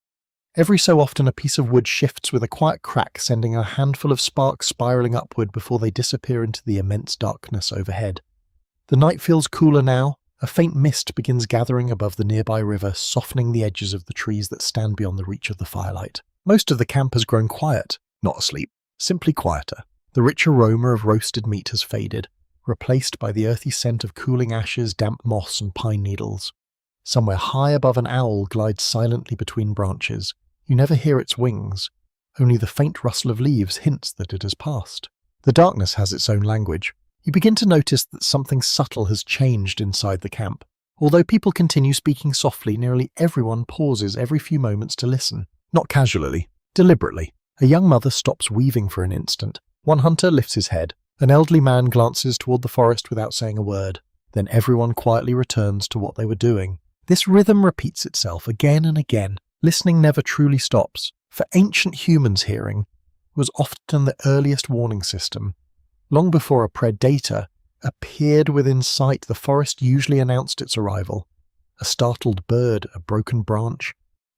Every so often a piece of wood shifts with a quiet crack, sending a handful of sparks spiralling upward before they disappear into the immense darkness overhead. The night feels cooler now. A faint mist begins gathering above the nearby river, softening the edges of the trees that stand beyond the reach of the firelight. Most of the camp has grown quiet, not asleep, simply quieter. The rich aroma of roasted meat has faded, replaced by the earthy scent of cooling ashes, damp moss, and pine needles. Somewhere high above an owl glides silently between branches. You never hear its wings. Only the faint rustle of leaves hints that it has passed. The darkness has its own language. You begin to notice that something subtle has changed inside the camp. Although people continue speaking softly, nearly everyone pauses every few moments to listen. Not casually, deliberately. A young mother stops weaving for an instant. One hunter lifts his head. An elderly man glances toward the forest without saying a word. Then everyone quietly returns to what they were doing. This rhythm repeats itself again and again. Listening never truly stops. For ancient humans, hearing was often the earliest warning system. Long before a predator appeared within sight, the forest usually announced its arrival. A startled bird, a broken branch,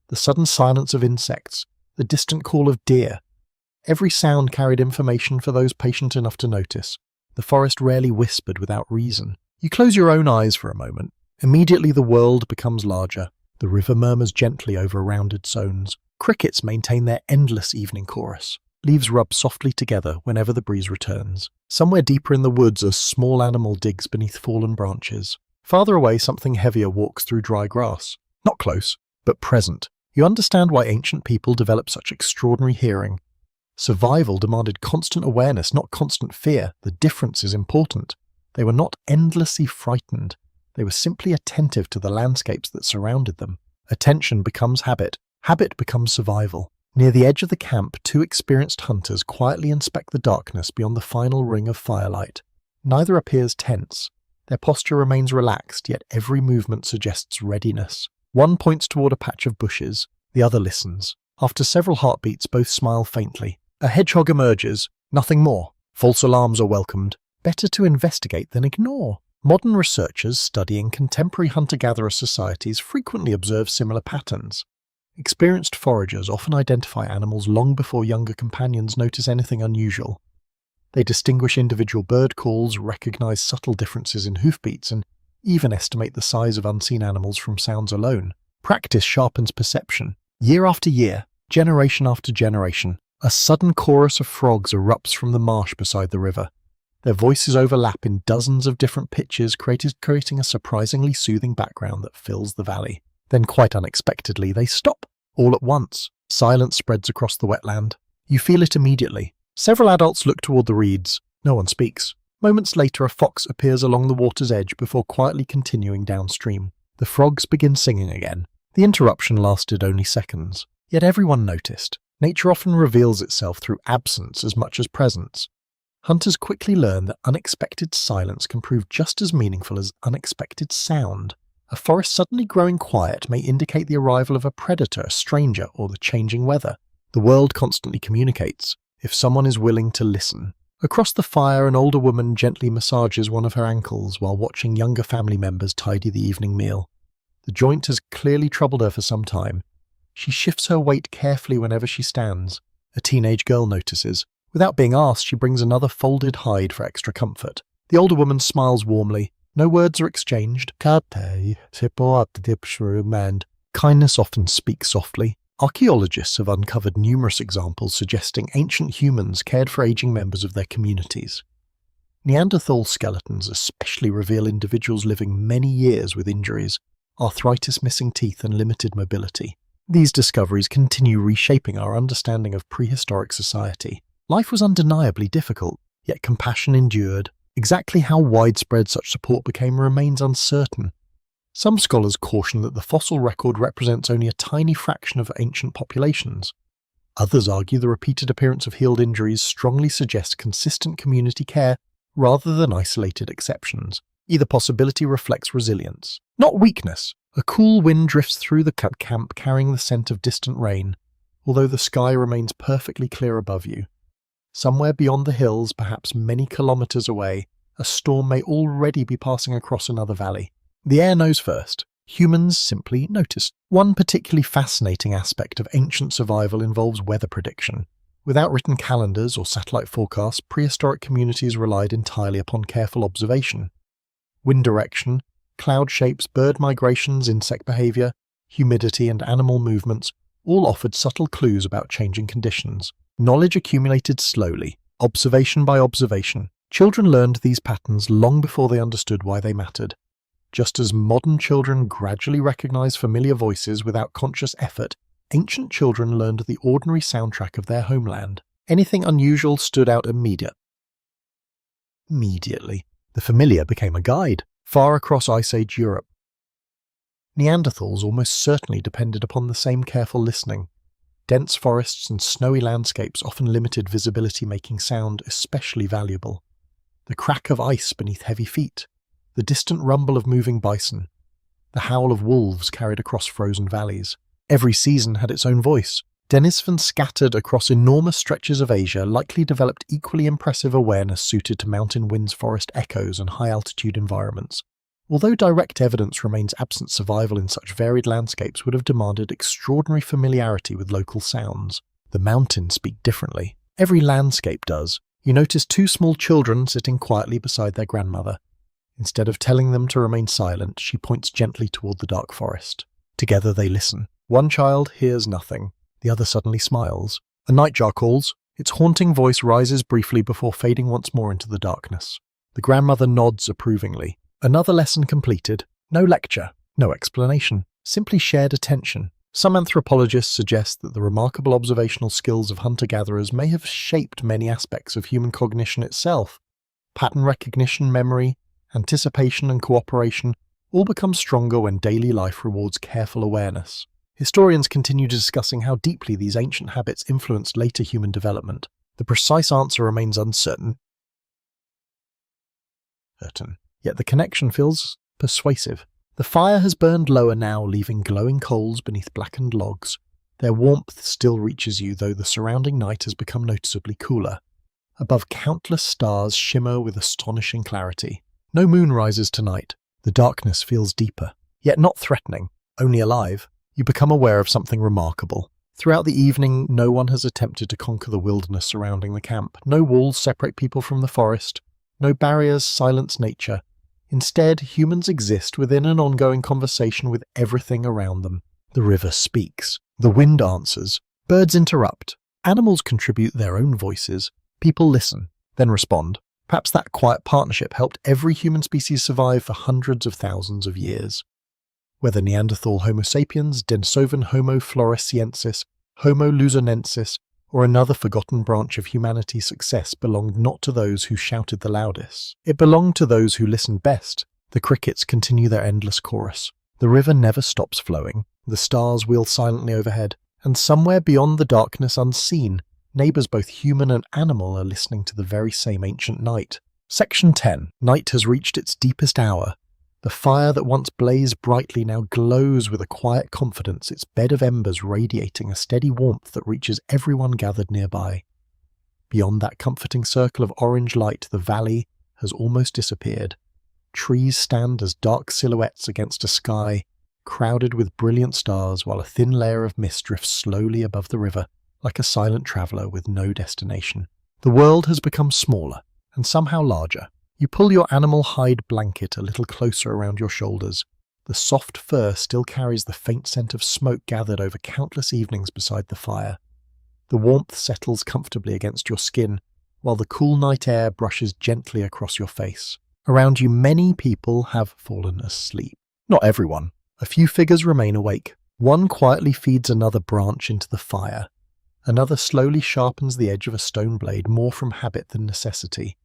the sudden silence of insects, the distant call of deer. Every sound carried information for those patient enough to notice. The forest rarely whispered without reason. You close your own eyes for a moment. Immediately the world becomes larger. The river murmurs gently over rounded stones. Crickets maintain their endless evening chorus. Leaves rub softly together whenever the breeze returns. Somewhere deeper in the woods, a small animal digs beneath fallen branches. Farther away, something heavier walks through dry grass. Not close, but present. You understand why ancient people developed such extraordinary hearing. Survival demanded constant awareness, not constant fear. The difference is important. They were not endlessly frightened. They were simply attentive to the landscapes that surrounded them. Attention becomes habit. Habit becomes survival. Near the edge of the camp, 2 experienced hunters quietly inspect the darkness beyond the final ring of firelight. Neither appears tense. Their posture remains relaxed, yet every movement suggests readiness. One points toward a patch of bushes. The other listens. After several heartbeats, both smile faintly. A hedgehog emerges. Nothing more. False alarms are welcomed. Better to investigate than ignore. Modern researchers studying contemporary hunter-gatherer societies frequently observe similar patterns. Experienced foragers often identify animals long before younger companions notice anything unusual. They distinguish individual bird calls, recognize subtle differences in hoofbeats, and even estimate the size of unseen animals from sounds alone. Practice sharpens perception. Year after year, generation after generation, a sudden chorus of frogs erupts from the marsh beside the river. Their voices overlap in dozens of different pitches, creating a surprisingly soothing background that fills the valley. Then, quite unexpectedly, they stop. All at once, silence spreads across the wetland. You feel it immediately. Several adults look toward the reeds. No one speaks. Moments later, a fox appears along the water's edge before quietly continuing downstream. The frogs begin singing again. The interruption lasted only seconds. Yet everyone noticed. Nature often reveals itself through absence as much as presence. Hunters quickly learn that unexpected silence can prove just as meaningful as unexpected sound. A forest suddenly growing quiet may indicate the arrival of a predator, a stranger, or the changing weather. The world constantly communicates, if someone is willing to listen. Across the fire, an older woman gently massages one of her ankles while watching younger family members tidy the evening meal. The joint has clearly troubled her for some time. She shifts her weight carefully whenever she stands. A teenage girl notices. Without being asked, she brings another folded hide for extra comfort. The older woman smiles warmly. No words are exchanged. And kindness often speaks softly. Archaeologists have uncovered numerous examples suggesting ancient humans cared for aging members of their communities. Neanderthal skeletons especially reveal individuals living many years with injuries, arthritis, missing teeth, and limited mobility. These discoveries continue reshaping our understanding of prehistoric society. Life was undeniably difficult, yet compassion endured. Exactly how widespread such support became remains uncertain. Some scholars caution that the fossil record represents only a tiny fraction of ancient populations. Others argue the repeated appearance of healed injuries strongly suggests consistent community care rather than isolated exceptions. Either possibility reflects resilience, not weakness. A cool wind drifts through the camp carrying the scent of distant rain, although the sky remains perfectly clear above you. Somewhere beyond the hills, perhaps many kilometers away, a storm may already be passing across another valley. The air knows first. Humans simply notice. One particularly fascinating aspect of ancient survival involves weather prediction. Without written calendars or satellite forecasts, prehistoric communities relied entirely upon careful observation. Wind direction, cloud shapes, bird migrations, insect behavior, humidity, and animal movements all offered subtle clues about changing conditions. Knowledge accumulated slowly, observation by observation. Children learned these patterns long before they understood why they mattered. Just as modern children gradually recognize familiar voices without conscious effort, ancient children learned the ordinary soundtrack of their homeland. Anything unusual stood out immediately. The familiar became a guide, far across Ice Age Europe. Neanderthals almost certainly depended upon the same careful listening. Dense forests and snowy landscapes often limited visibility, making sound especially valuable. The crack of ice beneath heavy feet, the distant rumble of moving bison, the howl of wolves carried across frozen valleys. Every season had its own voice. Denisovans scattered across enormous stretches of Asia likely developed equally impressive awareness suited to mountain winds, forest echoes, and high-altitude environments. Although direct evidence remains absent, survival in such varied landscapes would have demanded extraordinary familiarity with local sounds. The mountains speak differently. Every landscape does. You notice two small children sitting quietly beside their grandmother. Instead of telling them to remain silent, she points gently toward the dark forest. Together they listen. One child hears nothing. The other suddenly smiles. A nightjar calls. Its haunting voice rises briefly before fading once more into the darkness. The grandmother nods approvingly. Another lesson completed. No lecture, no explanation, simply shared attention. Some anthropologists suggest that the remarkable observational skills of hunter-gatherers may have shaped many aspects of human cognition itself. Pattern recognition, memory, anticipation, and cooperation all become stronger when daily life rewards careful awareness. Historians continue discussing how deeply these ancient habits influenced later human development. The precise answer remains uncertain. Yet the connection feels persuasive. The fire has burned lower now, leaving glowing coals beneath blackened logs. Their warmth still reaches you, though the surrounding night has become noticeably cooler. Above, countless stars shimmer with astonishing clarity. No moon rises tonight. The darkness feels deeper, yet not threatening, only alive. You become aware of something remarkable. Throughout the evening, no one has attempted to conquer the wilderness surrounding the camp. No walls separate people from the forest. No barriers silence nature. Instead, humans exist within an ongoing conversation with everything around them. The river speaks. The wind answers. Birds interrupt. Animals contribute their own voices. People listen, then respond. Perhaps that quiet partnership helped every human species survive for hundreds of thousands of years. Whether Neanderthal Homo sapiens, Denisovan Homo floresiensis, Homo luzonensis, or another forgotten branch of humanity's success belonged not to those who shouted the loudest. It belonged to those who listened best. The crickets continue their endless chorus. The river never stops flowing. The stars wheel silently overhead. And somewhere beyond the darkness unseen, neighbours both human and animal are listening to the very same ancient night. Section 10. Night has reached its deepest hour. The fire that once blazed brightly now glows with a quiet confidence, its bed of embers radiating a steady warmth that reaches everyone gathered nearby. Beyond that comforting circle of orange light, the valley has almost disappeared. Trees stand as dark silhouettes against a sky crowded with brilliant stars, while a thin layer of mist drifts slowly above the river, like a silent traveller with no destination. The world has become smaller, and somehow larger. You pull your animal hide blanket a little closer around your shoulders. The soft fur still carries the faint scent of smoke gathered over countless evenings beside the fire. The warmth settles comfortably against your skin, while the cool night air brushes gently across your face. Around you, many people have fallen asleep. Not everyone. A few figures remain awake. One quietly feeds another branch into the fire. Another slowly sharpens the edge of a stone blade, more from habit than necessity.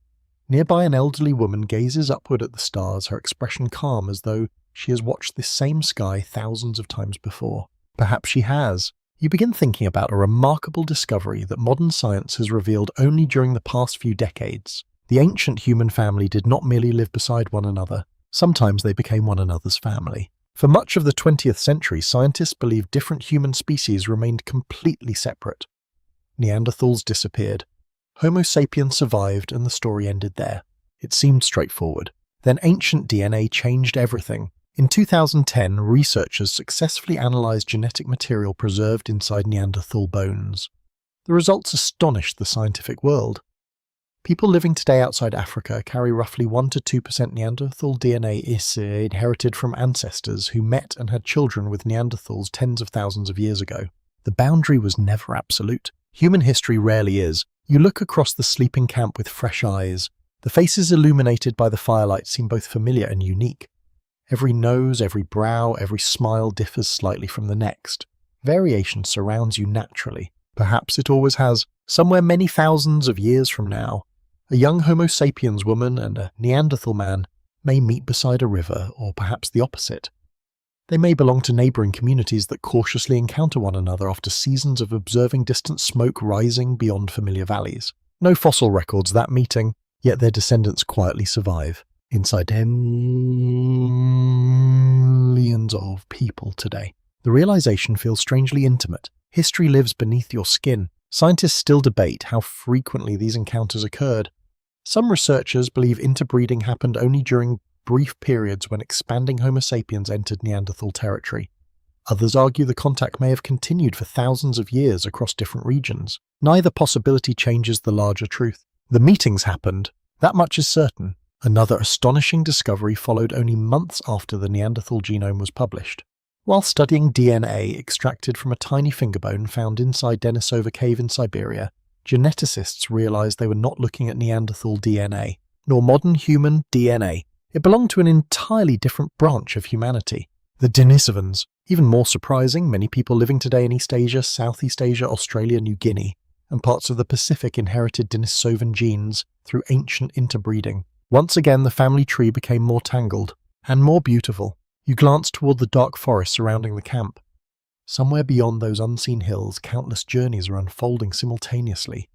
Nearby, an elderly woman gazes upward at the stars, her expression calm as though she has watched this same sky thousands of times before. Perhaps she has. You begin thinking about a remarkable discovery that modern science has revealed only during the past few decades. The ancient human family did not merely live beside one another. Sometimes they became one another's family. For much of the 20th century, scientists believed different human species remained completely separate. Neanderthals disappeared. Homo sapiens survived, and the story ended there. It seemed straightforward. Then ancient DNA changed everything. In 2010, researchers successfully analyzed genetic material preserved inside Neanderthal bones. The results astonished the scientific world. People living today outside Africa carry roughly 1 to 2% Neanderthal DNA inherited from ancestors who met and had children with Neanderthals tens of thousands of years ago. The boundary was never absolute. Human history rarely is. You look across the sleeping camp with fresh eyes. The faces illuminated by the firelight seem both familiar and unique. Every nose, every brow, every smile differs slightly from the next. Variation surrounds you naturally. Perhaps it always has. Somewhere many thousands of years from now, a young Homo sapiens woman and a Neanderthal man may meet beside a river, or perhaps the opposite. They may belong to neighbouring communities that cautiously encounter one another after seasons of observing distant smoke rising beyond familiar valleys. No fossil records that meeting, yet their descendants quietly survive inside millions of people today. The realization feels strangely intimate. History lives beneath your skin. Scientists still debate how frequently these encounters occurred. Some researchers believe interbreeding happened only during brief periods when expanding Homo sapiens entered Neanderthal territory. Others argue the contact may have continued for thousands of years across different regions. Neither possibility changes the larger truth. The meetings happened, that much is certain. Another astonishing discovery followed only months after the Neanderthal genome was published. While studying DNA extracted from a tiny fingerbone found inside Denisova cave in Siberia, geneticists realized they were not looking at Neanderthal DNA, nor modern human DNA. It belonged to an entirely different branch of humanity, the Denisovans. Even more surprising, many people living today in East Asia, Southeast Asia, Australia, New Guinea, and parts of the Pacific inherited Denisovan genes through ancient interbreeding. Once again, the family tree became more tangled and more beautiful. You glance toward the dark forest surrounding the camp. Somewhere beyond those unseen hills, countless journeys are unfolding simultaneously.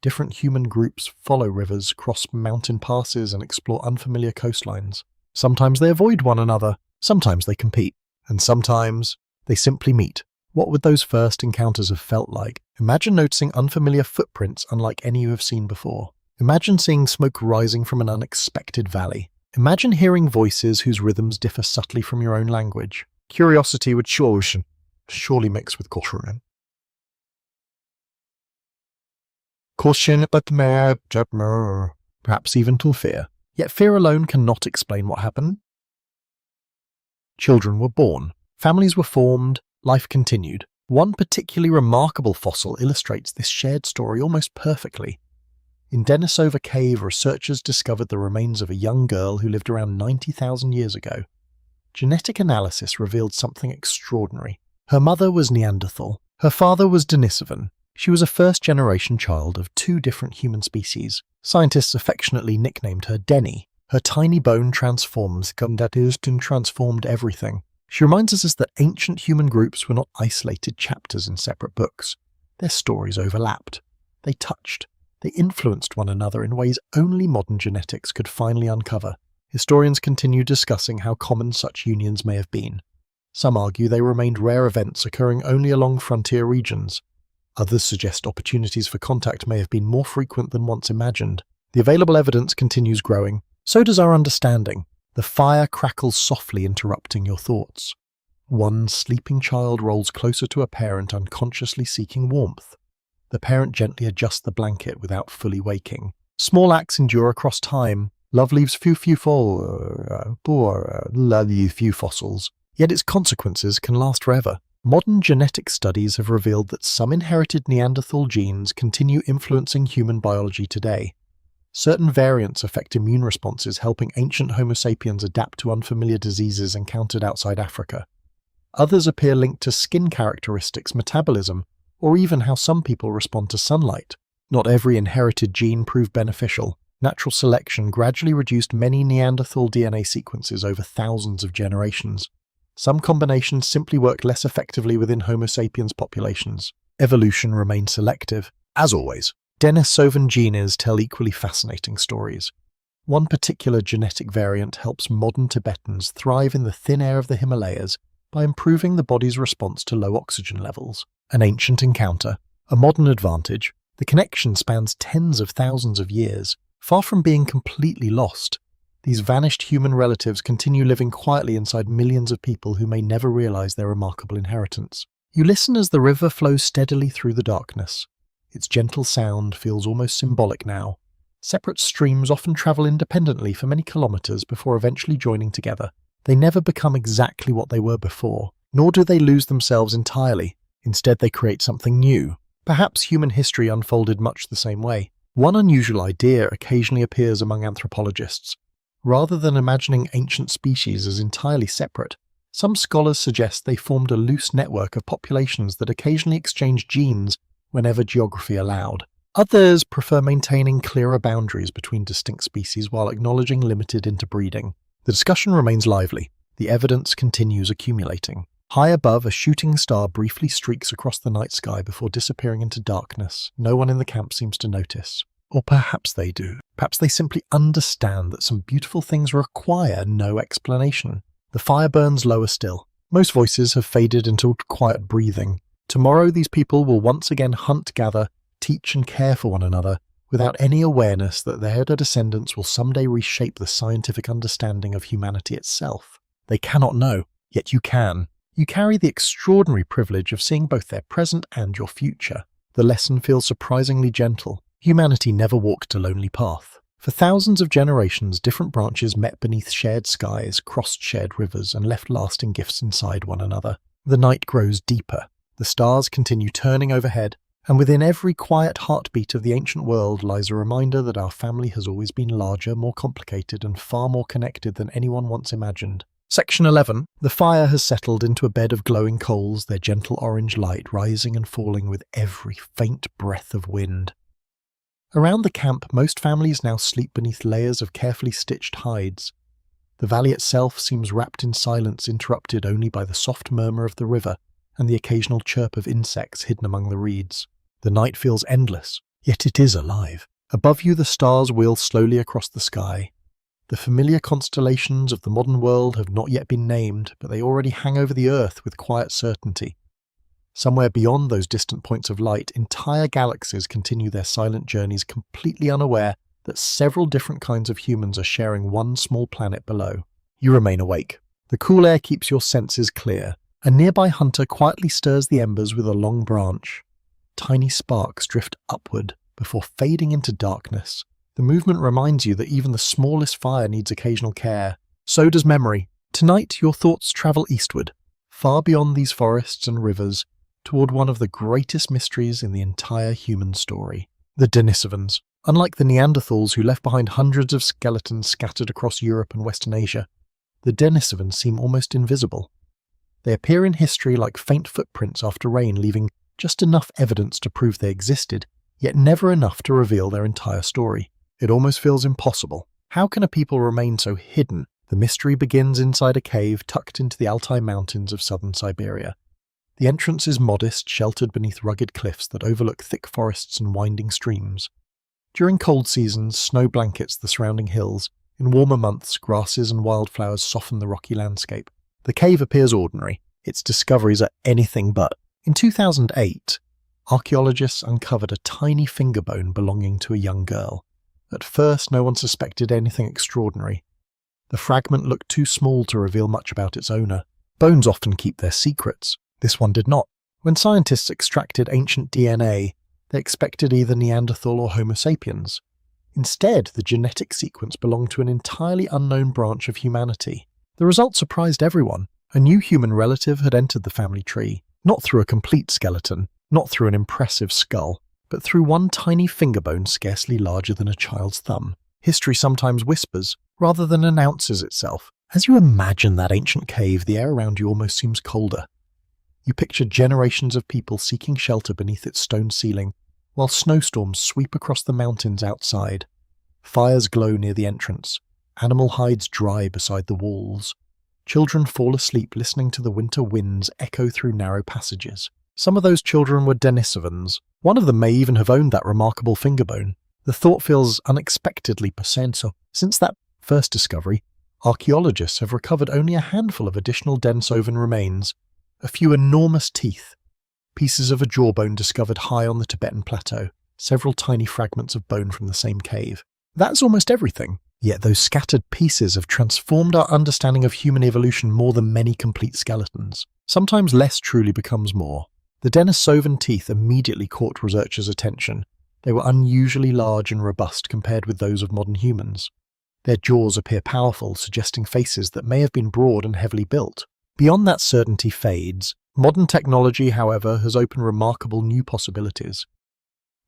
Different human groups follow rivers, cross mountain passes, and explore unfamiliar coastlines. Sometimes they avoid one another, sometimes they compete, and sometimes they simply meet. What would those first encounters have felt like? Imagine noticing unfamiliar footprints unlike any you have seen before. Imagine seeing smoke rising from an unexpected valley. Imagine hearing voices whose rhythms differ subtly from your own language. Curiosity would surely mix with caution. Perhaps even till fear. Yet fear alone cannot explain what happened. Children were born. Families were formed. Life continued. One particularly remarkable fossil illustrates this shared story almost perfectly. In Denisova cave, researchers discovered the remains of a young girl who lived around 90,000 years ago. Genetic analysis revealed something extraordinary. Her mother was Neanderthal. Her father was Denisovan. She was a first-generation child of two different human species. Scientists affectionately nicknamed her Denny. Her tiny bone transformed everything. She reminds us that ancient human groups were not isolated chapters in separate books. Their stories overlapped. They touched. They influenced one another in ways only modern genetics could finally uncover. Historians continue discussing how common such unions may have been. Some argue they remained rare events occurring only along frontier regions. Others suggest opportunities for contact may have been more frequent than once imagined. The available evidence continues growing. So does our understanding. The fire crackles softly, interrupting your thoughts. One sleeping child rolls closer to a parent, unconsciously seeking warmth. The parent gently adjusts the blanket without fully waking. Small acts endure across time. Love leaves few fossils, yet its consequences can last forever. Modern genetic studies have revealed that some inherited Neanderthal genes continue influencing human biology today. Certain variants affect immune responses, helping ancient Homo sapiens adapt to unfamiliar diseases encountered outside Africa. Others appear linked to skin characteristics, metabolism, or even how some people respond to sunlight. Not every inherited gene proved beneficial. Natural selection gradually reduced many Neanderthal DNA sequences over thousands of generations. Some combinations simply work less effectively within Homo sapiens populations. Evolution remained selective. As always, Denisovan genes tell equally fascinating stories. One particular genetic variant helps modern Tibetans thrive in the thin air of the Himalayas by improving the body's response to low oxygen levels. An ancient encounter, a modern advantage, the connection spans tens of thousands of years. Far from being completely lost, these vanished human relatives continue living quietly inside millions of people who may never realize their remarkable inheritance. You listen as the river flows steadily through the darkness. Its gentle sound feels almost symbolic now. Separate streams often travel independently for many kilometers before eventually joining together. They never become exactly what they were before, nor do they lose themselves entirely. Instead, they create something new. Perhaps human history unfolded much the same way. One unusual idea occasionally appears among anthropologists. Rather than imagining ancient species as entirely separate, some scholars suggest they formed a loose network of populations that occasionally exchanged genes whenever geography allowed. Others prefer maintaining clearer boundaries between distinct species while acknowledging limited interbreeding. The discussion remains lively. The evidence continues accumulating. High above, a shooting star briefly streaks across the night sky before disappearing into darkness. No one in the camp seems to notice. Or perhaps they do. Perhaps they simply understand that some beautiful things require no explanation. The fire burns lower still. Most voices have faded into quiet breathing. Tomorrow these people will once again hunt, gather, teach and care for one another, without any awareness that their descendants will someday reshape the scientific understanding of humanity itself. They cannot know, yet you can. You carry the extraordinary privilege of seeing both their present and your future. The lesson feels surprisingly gentle. Humanity never walked a lonely path. For thousands of generations, different branches met beneath shared skies, crossed shared rivers, and left lasting gifts inside one another. The night grows deeper. The stars continue turning overhead, and within every quiet heartbeat of the ancient world lies a reminder that our family has always been larger, more complicated, and far more connected than anyone once imagined. Section 11. The fire has settled into a bed of glowing coals, their gentle orange light rising and falling with every faint breath of wind. Around the camp, most families now sleep beneath layers of carefully stitched hides. The valley itself seems wrapped in silence, interrupted only by the soft murmur of the river and the occasional chirp of insects hidden among the reeds. The night feels endless, yet it is alive. Above you, the stars wheel slowly across the sky. The familiar constellations of the modern world have not yet been named, but they already hang over the earth with quiet certainty. Somewhere beyond those distant points of light, entire galaxies continue their silent journeys, completely unaware that several different kinds of humans are sharing one small planet below. You remain awake. The cool air keeps your senses clear. A nearby hunter quietly stirs the embers with a long branch. Tiny sparks drift upward before fading into darkness. The movement reminds you that even the smallest fire needs occasional care. So does memory. Tonight, your thoughts travel eastward, far beyond these forests and rivers, toward one of the greatest mysteries in the entire human story. The Denisovans. Unlike the Neanderthals who left behind hundreds of skeletons scattered across Europe and Western Asia, the Denisovans seem almost invisible. They appear in history like faint footprints after rain, leaving just enough evidence to prove they existed, yet never enough to reveal their entire story. It almost feels impossible. How can a people remain so hidden? The mystery begins inside a cave tucked into the Altai Mountains of southern Siberia. The entrance is modest, sheltered beneath rugged cliffs that overlook thick forests and winding streams. During cold seasons, snow blankets the surrounding hills. In warmer months, grasses and wildflowers soften the rocky landscape. The cave appears ordinary. Its discoveries are anything but. In 2008, archaeologists uncovered a tiny finger bone belonging to a young girl. At first, no one suspected anything extraordinary. The fragment looked too small to reveal much about its owner. Bones often keep their secrets. This one did not. When scientists extracted ancient DNA, they expected either Neanderthal or Homo sapiens. Instead, the genetic sequence belonged to an entirely unknown branch of humanity. The result surprised everyone. A new human relative had entered the family tree. Not through a complete skeleton, not through an impressive skull, but through one tiny finger bone scarcely larger than a child's thumb. History sometimes whispers, rather than announces itself. As you imagine that ancient cave, the air around you almost seems colder. You picture generations of people seeking shelter beneath its stone ceiling, while snowstorms sweep across the mountains outside. Fires glow near the entrance. Animal hides dry beside the walls. Children fall asleep listening to the winter winds echo through narrow passages. Some of those children were Denisovans. One of them may even have owned that remarkable finger bone. The thought feels unexpectedly potential. Since that first discovery, archaeologists have recovered only a handful of additional Denisovan remains, a few enormous teeth, pieces of a jawbone discovered high on the Tibetan plateau, several tiny fragments of bone from the same cave. That's almost everything. Yet those scattered pieces have transformed our understanding of human evolution more than many complete skeletons. Sometimes less truly becomes more. The Denisovan teeth immediately caught researchers' attention. They were unusually large and robust compared with those of modern humans. Their jaws appear powerful, suggesting faces that may have been broad and heavily built. Beyond that certainty fades. Modern technology, however, has opened remarkable new possibilities.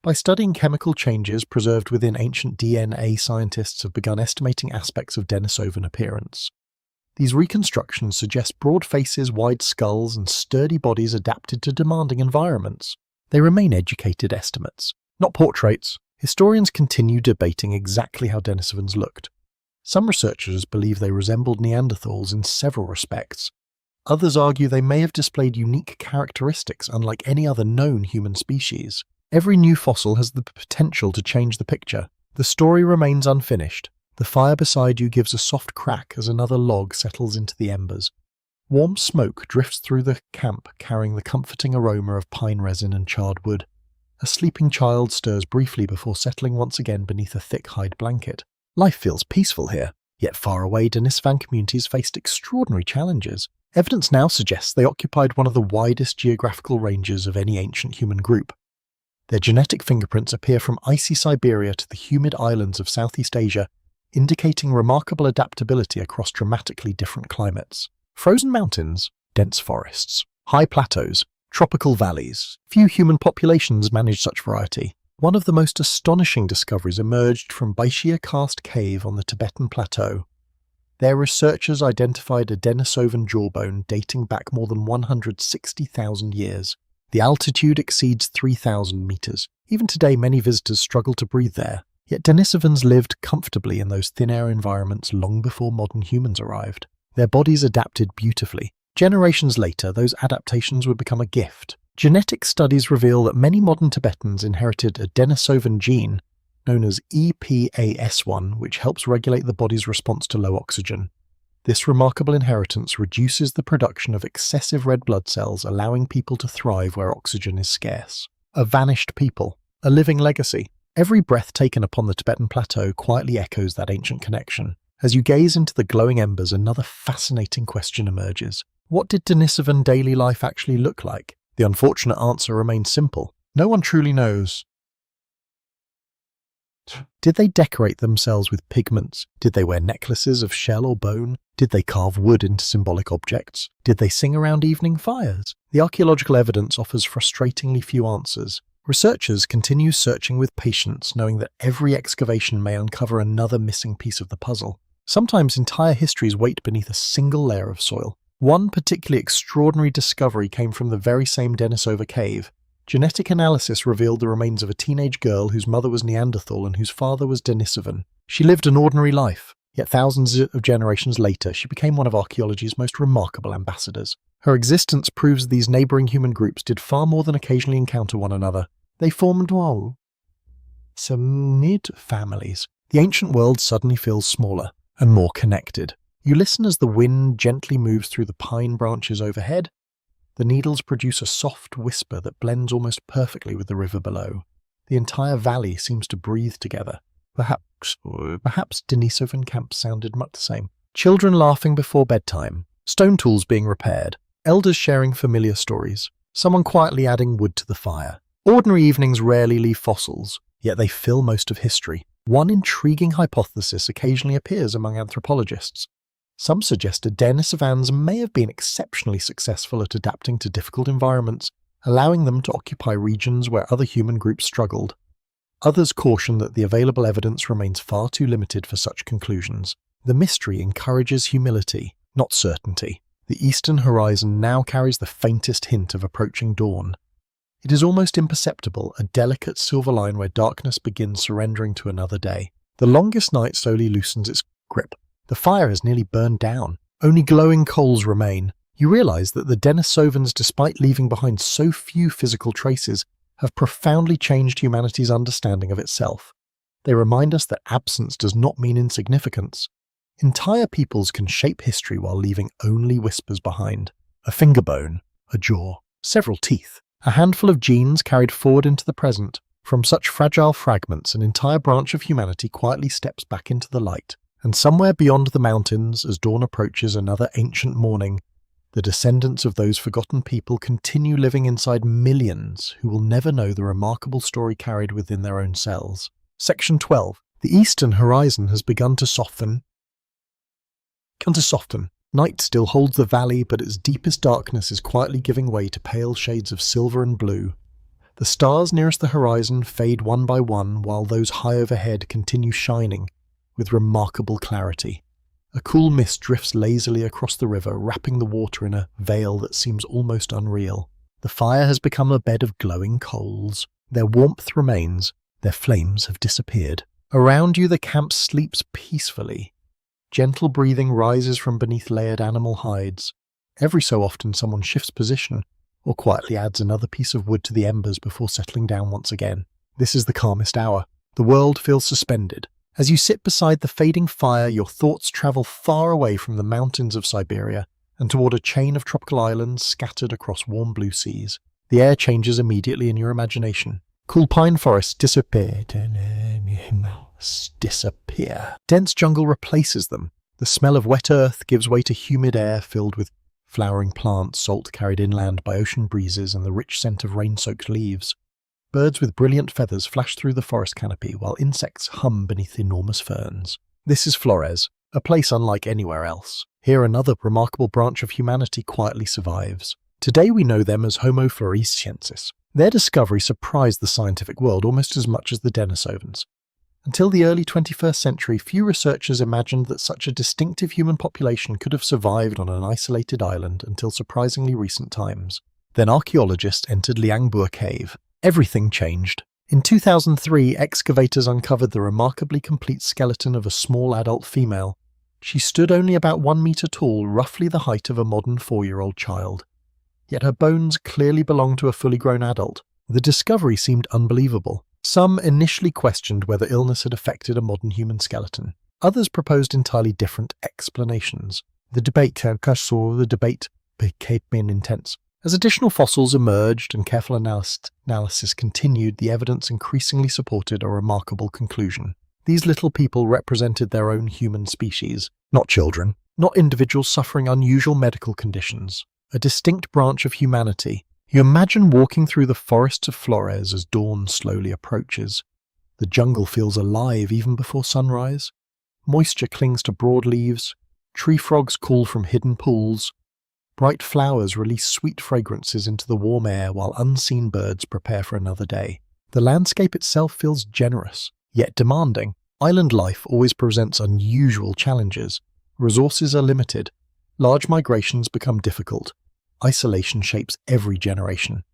By studying chemical changes preserved within ancient DNA, scientists have begun estimating aspects of Denisovan appearance. These reconstructions suggest broad faces, wide skulls, and sturdy bodies adapted to demanding environments. They remain educated estimates, not portraits. Historians continue debating exactly how Denisovans looked. Some researchers believe they resembled Neanderthals in several respects. Others argue they may have displayed unique characteristics unlike any other known human species. Every new fossil has the potential to change the picture. The story remains unfinished. The fire beside you gives a soft crack as another log settles into the embers. Warm smoke drifts through the camp, carrying the comforting aroma of pine resin and charred wood. A sleeping child stirs briefly before settling once again beneath a thick hide blanket. Life feels peaceful here, yet far away Denisovan communities faced extraordinary challenges. Evidence now suggests they occupied one of the widest geographical ranges of any ancient human group. Their genetic fingerprints appear from icy Siberia to the humid islands of Southeast Asia, indicating remarkable adaptability across dramatically different climates. Frozen mountains, dense forests, high plateaus, tropical valleys. Few human populations manage such variety. One of the most astonishing discoveries emerged from Baishia Karst Cave on the Tibetan plateau. Their researchers identified a Denisovan jawbone dating back more than 160,000 years. The altitude exceeds 3,000 meters. Even today, many visitors struggle to breathe there. Yet Denisovans lived comfortably in those thin-air environments long before modern humans arrived. Their bodies adapted beautifully. Generations later, those adaptations would become a gift. Genetic studies reveal that many modern Tibetans inherited a Denisovan gene known as EPAS1, which helps regulate the body's response to low oxygen. This remarkable inheritance reduces the production of excessive red blood cells, allowing people to thrive where oxygen is scarce. A vanished people, a living legacy. Every breath taken upon the Tibetan plateau quietly echoes that ancient connection. As you gaze into the glowing embers, another fascinating question emerges. What did Denisovan daily life actually look like? The unfortunate answer remains simple. No one truly knows. Did they decorate themselves with pigments? Did they wear necklaces of shell or bone? Did they carve wood into symbolic objects? Did they sing around evening fires? The archaeological evidence offers frustratingly few answers. Researchers continue searching with patience, knowing that every excavation may uncover another missing piece of the puzzle. Sometimes entire histories wait beneath a single layer of soil. One particularly extraordinary discovery came from the very same Denisova cave. Genetic analysis revealed the remains of a teenage girl whose mother was Neanderthal and whose father was Denisovan. She lived an ordinary life, yet thousands of generations later she became one of archaeology's most remarkable ambassadors. Her existence proves these neighbouring human groups did far more than occasionally encounter one another. They formed some families. The ancient world suddenly feels smaller and more connected. You listen as the wind gently moves through the pine branches overhead. The needles produce a soft whisper that blends almost perfectly with the river below. The entire valley seems to breathe together. Perhaps Denisovan camps sounded much the same. Children laughing before bedtime, stone tools being repaired, elders sharing familiar stories, someone quietly adding wood to the fire. Ordinary evenings rarely leave fossils, yet they fill most of history. One intriguing hypothesis occasionally appears among anthropologists. Some suggested Denisovans may have been exceptionally successful at adapting to difficult environments, allowing them to occupy regions where other human groups struggled. Others caution that the available evidence remains far too limited for such conclusions. The mystery encourages humility, not certainty. The eastern horizon now carries the faintest hint of approaching dawn. It is almost imperceptible, a delicate silver line where darkness begins surrendering to another day. The longest night slowly loosens its grip. The fire has nearly burned down. Only glowing coals remain. You realize that the Denisovans, despite leaving behind so few physical traces, have profoundly changed humanity's understanding of itself. They remind us that absence does not mean insignificance. Entire peoples can shape history while leaving only whispers behind. A finger bone, a jaw, several teeth, a handful of genes carried forward into the present. From such fragile fragments, an entire branch of humanity quietly steps back into the light. And somewhere beyond the mountains, as dawn approaches another ancient morning, the descendants of those forgotten people continue living inside millions who will never know the remarkable story carried within their own cells. Section 12. The eastern horizon has begun to soften. Night still holds the valley, but its deepest darkness is quietly giving way to pale shades of silver and blue. The stars nearest the horizon fade one by one, while those high overhead continue shining with remarkable clarity. A cool mist drifts lazily across the river, wrapping the water in a veil that seems almost unreal. The fire has become a bed of glowing coals. Their warmth remains, their flames have disappeared. Around you the camp sleeps peacefully. Gentle breathing rises from beneath layered animal hides. Every so often someone shifts position, or quietly adds another piece of wood to the embers before settling down once again. This is the calmest hour. The world feels suspended. As you sit beside the fading fire, your thoughts travel far away from the mountains of Siberia and toward a chain of tropical islands scattered across warm blue seas. The air changes immediately in your imagination. Cool pine forests disappear. Dense jungle replaces them. The smell of wet earth gives way to humid air filled with flowering plants, salt carried inland by ocean breezes, and the rich scent of rain-soaked leaves. Birds with brilliant feathers flash through the forest canopy, while insects hum beneath enormous ferns. This is Flores, a place unlike anywhere else. Here another remarkable branch of humanity quietly survives. Today we know them as Homo floresiensis. Their discovery surprised the scientific world almost as much as the Denisovans. Until the early 21st century, few researchers imagined that such a distinctive human population could have survived on an isolated island until surprisingly recent times. Then archaeologists entered Liangbur Cave. Everything changed. In 2003, excavators uncovered the remarkably complete skeleton of a small adult female. She stood only about 1 meter tall, roughly the height of a modern 4-year-old child. Yet her bones clearly belonged to a fully grown adult. The discovery seemed unbelievable. Some initially questioned whether illness had affected a modern human skeleton. Others proposed entirely different explanations. The debate became intense. As additional fossils emerged and careful analysis continued, the evidence increasingly supported a remarkable conclusion. These little people represented their own human species, not children, not individuals suffering unusual medical conditions, a distinct branch of humanity. You imagine walking through the forests of Flores as dawn slowly approaches. The jungle feels alive even before sunrise. Moisture clings to broad leaves. Tree frogs call from hidden pools. Bright flowers release sweet fragrances into the warm air while unseen birds prepare for another day. The landscape itself feels generous, yet demanding. Island life always presents unusual challenges. Resources are limited. Large migrations become difficult. Isolation shapes every generation.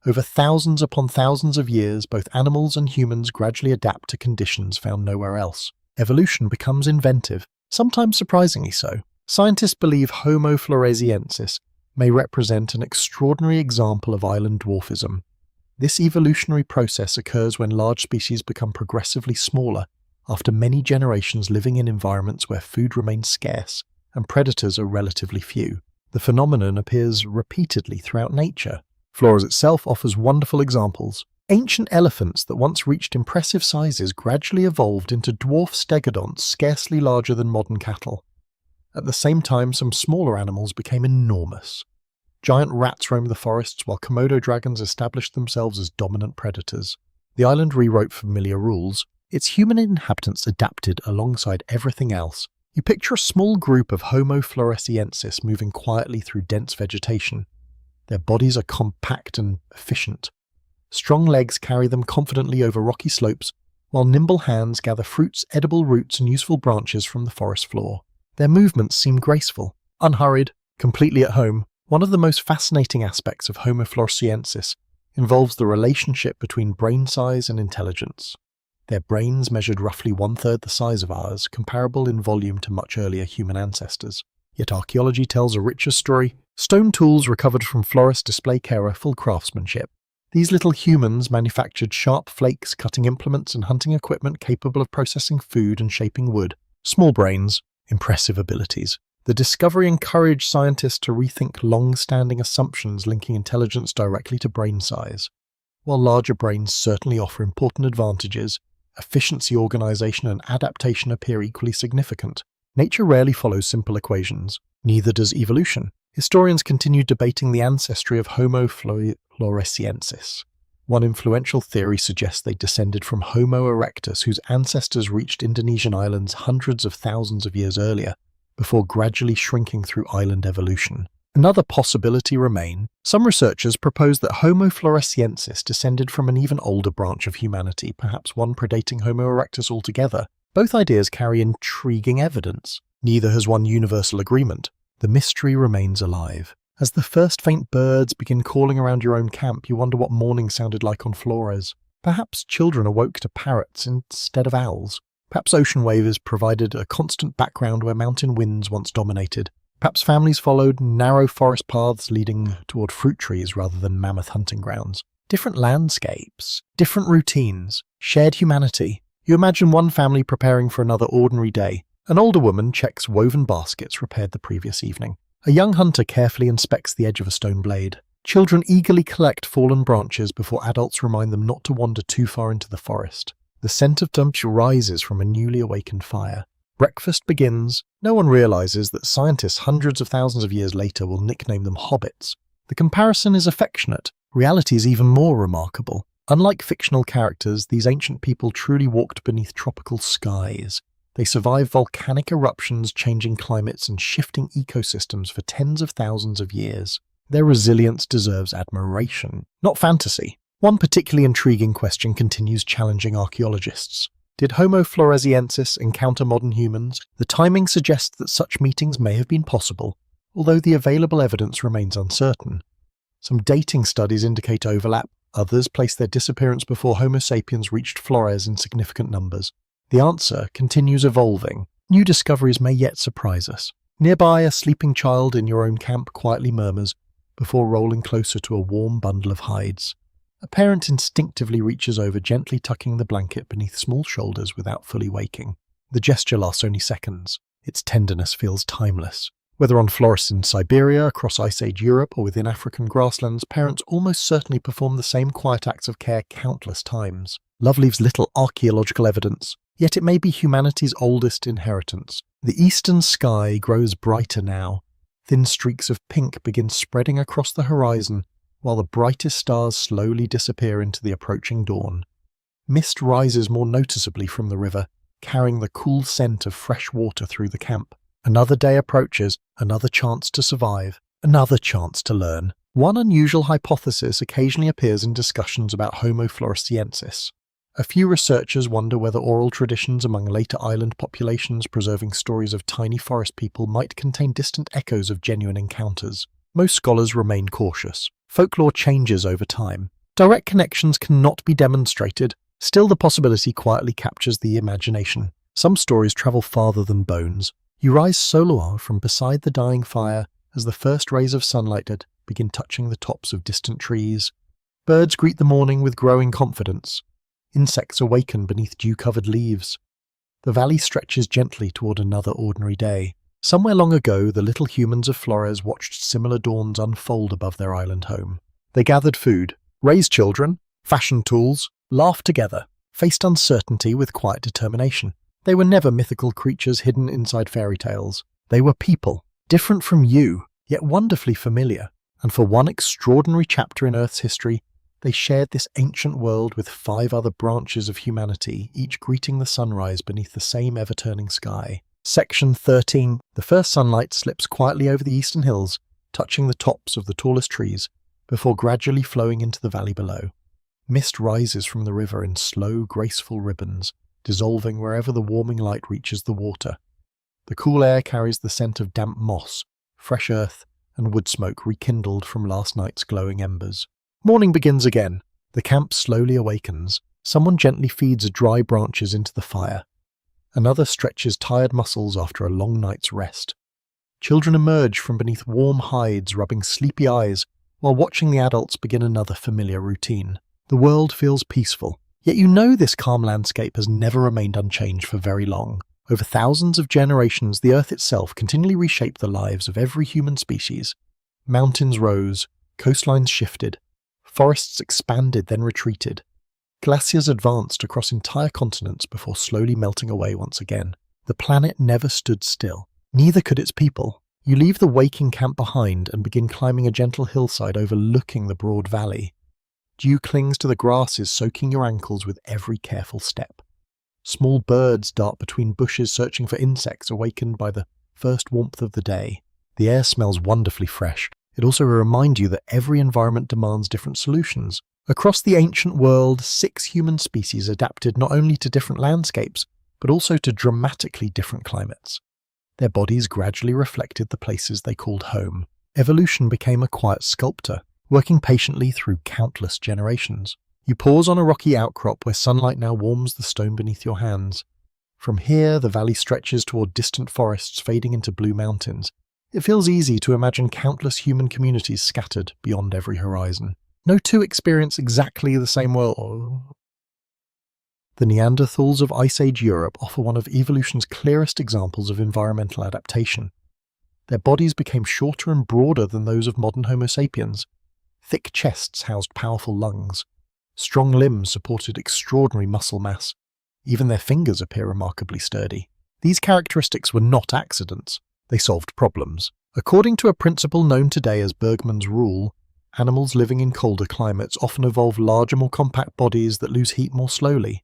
Over thousands upon thousands of years, both animals and humans gradually adapt to conditions found nowhere else. Evolution becomes inventive, sometimes surprisingly so. Scientists believe Homo floresiensis may represent an extraordinary example of island dwarfism. This evolutionary process occurs when large species become progressively smaller after many generations living in environments where food remains scarce and predators are relatively few. The phenomenon appears repeatedly throughout nature. Flores itself offers wonderful examples. Ancient elephants that once reached impressive sizes gradually evolved into dwarf stegodonts scarcely larger than modern cattle. At the same time, some smaller animals became enormous. Giant rats roamed the forests while Komodo dragons established themselves as dominant predators. The island rewrote familiar rules. Its human inhabitants adapted alongside everything else. You picture a small group of Homo floresiensis moving quietly through dense vegetation. Their bodies are compact and efficient. Strong legs carry them confidently over rocky slopes, while nimble hands gather fruits, edible roots, and useful branches from the forest floor. Their movements seem graceful, unhurried, completely at home. One of the most fascinating aspects of Homo floresiensis involves the relationship between brain size and intelligence. Their brains measured roughly 1/3 the size of ours, comparable in volume to much earlier human ancestors. Yet archaeology tells a richer story. Stone tools recovered from Flores display careful craftsmanship. These little humans manufactured sharp flakes, cutting implements, and hunting equipment capable of processing food and shaping wood. Small brains, impressive abilities. The discovery encouraged scientists to rethink long-standing assumptions linking intelligence directly to brain size. While larger brains certainly offer important advantages, efficiency, organization, and adaptation appear equally significant. Nature rarely follows simple equations. Neither does evolution. Historians continue debating the ancestry of Homo floresiensis. One influential theory suggests they descended from Homo erectus, whose ancestors reached Indonesian islands hundreds of thousands of years earlier, before gradually shrinking through island evolution. Another possibility remains. Some researchers propose that Homo floresiensis descended from an even older branch of humanity, perhaps one predating Homo erectus altogether. Both ideas carry intriguing evidence. Neither has one universal agreement. The mystery remains alive. As the first faint birds begin calling around your own camp, you wonder what morning sounded like on Flores. Perhaps children awoke to parrots instead of owls. Perhaps ocean waves provided a constant background where mountain winds once dominated. Perhaps families followed narrow forest paths leading toward fruit trees rather than mammoth hunting grounds. Different landscapes, different routines, shared humanity. You imagine one family preparing for another ordinary day. An older woman checks woven baskets repaired the previous evening. A young hunter carefully inspects the edge of a stone blade. Children eagerly collect fallen branches before adults remind them not to wander too far into the forest. The scent of dumps rises from a newly awakened fire. Breakfast begins. No one realizes that scientists hundreds of thousands of years later will nickname them hobbits. The comparison is affectionate. Reality is even more remarkable. Unlike fictional characters, these ancient people truly walked beneath tropical skies. They survived volcanic eruptions, changing climates, and shifting ecosystems for tens of thousands of years. Their resilience deserves admiration, not fantasy. One particularly intriguing question continues challenging archaeologists. Did Homo floresiensis encounter modern humans? The timing suggests that such meetings may have been possible, although the available evidence remains uncertain. Some dating studies indicate overlap. Others place their disappearance before Homo sapiens reached Flores in significant numbers. The answer continues evolving. New discoveries may yet surprise us. Nearby, a sleeping child in your own camp quietly murmurs before rolling closer to a warm bundle of hides. A parent instinctively reaches over, gently tucking the blanket beneath small shoulders without fully waking. The gesture lasts only seconds. Its tenderness feels timeless. Whether on Flores in Siberia, across Ice Age Europe, or within African grasslands, parents almost certainly perform the same quiet acts of care countless times. Love leaves little archaeological evidence, yet it may be humanity's oldest inheritance. The eastern sky grows brighter now. Thin streaks of pink begin spreading across the horizon, while the brightest stars slowly disappear into the approaching dawn. Mist rises more noticeably from the river, carrying the cool scent of fresh water through the camp. Another day approaches, another chance to survive, another chance to learn. One unusual hypothesis occasionally appears in discussions about Homo floresiensis. A few researchers wonder whether oral traditions among later island populations preserving stories of tiny forest people might contain distant echoes of genuine encounters. Most scholars remain cautious. Folklore changes over time. Direct connections cannot be demonstrated. Still, the possibility quietly captures the imagination. Some stories travel farther than bones. You rise solo from beside the dying fire as the first rays of sunlight begin touching the tops of distant trees. Birds greet the morning with growing confidence. Insects awaken beneath dew-covered leaves. The valley stretches gently toward another ordinary day. Somewhere long ago, the little humans of Flores watched similar dawns unfold above their island home. They gathered food, raised children, fashioned tools, laughed together, faced uncertainty with quiet determination. They were never mythical creatures hidden inside fairy tales. They were people, different from you, yet wonderfully familiar. And for one extraordinary chapter in Earth's history, they shared this ancient world with 5 other branches of humanity, each greeting the sunrise beneath the same ever-turning sky. Section 13. The first sunlight slips quietly over the eastern hills, touching the tops of the tallest trees, before gradually flowing into the valley below. Mist rises from the river in slow, graceful ribbons, dissolving wherever the warming light reaches the water. The cool air carries the scent of damp moss, fresh earth, and wood smoke rekindled from last night's glowing embers. Morning begins again. The camp slowly awakens. Someone gently feeds dry branches into the fire. Another stretches tired muscles after a long night's rest. Children emerge from beneath warm hides, rubbing sleepy eyes, while watching the adults begin another familiar routine. The world feels peaceful, yet you know this calm landscape has never remained unchanged for very long. Over thousands of generations, the Earth itself continually reshaped the lives of every human species. Mountains rose, coastlines shifted, forests expanded then retreated. Glaciers advanced across entire continents before slowly melting away once again. The planet never stood still. Neither could its people. You leave the waking camp behind and begin climbing a gentle hillside overlooking the broad valley. Dew clings to the grasses, soaking your ankles with every careful step. Small birds dart between bushes searching for insects awakened by the first warmth of the day. The air smells wonderfully fresh. It also reminds you that every environment demands different solutions. Across the ancient world, 6 human species adapted not only to different landscapes, but also to dramatically different climates. Their bodies gradually reflected the places they called home. Evolution became a quiet sculptor, working patiently through countless generations. You pause on a rocky outcrop where sunlight now warms the stone beneath your hands. From here, the valley stretches toward distant forests fading into blue mountains. It feels easy to imagine countless human communities scattered beyond every horizon. No two experience exactly the same world. The Neanderthals of Ice Age Europe offer one of evolution's clearest examples of environmental adaptation. Their bodies became shorter and broader than those of modern Homo sapiens. Thick chests housed powerful lungs. Strong limbs supported extraordinary muscle mass. Even their fingers appear remarkably sturdy. These characteristics were not accidents. They solved problems. According to a principle known today as Bergmann's rule, animals living in colder climates often evolve larger, more compact bodies that lose heat more slowly.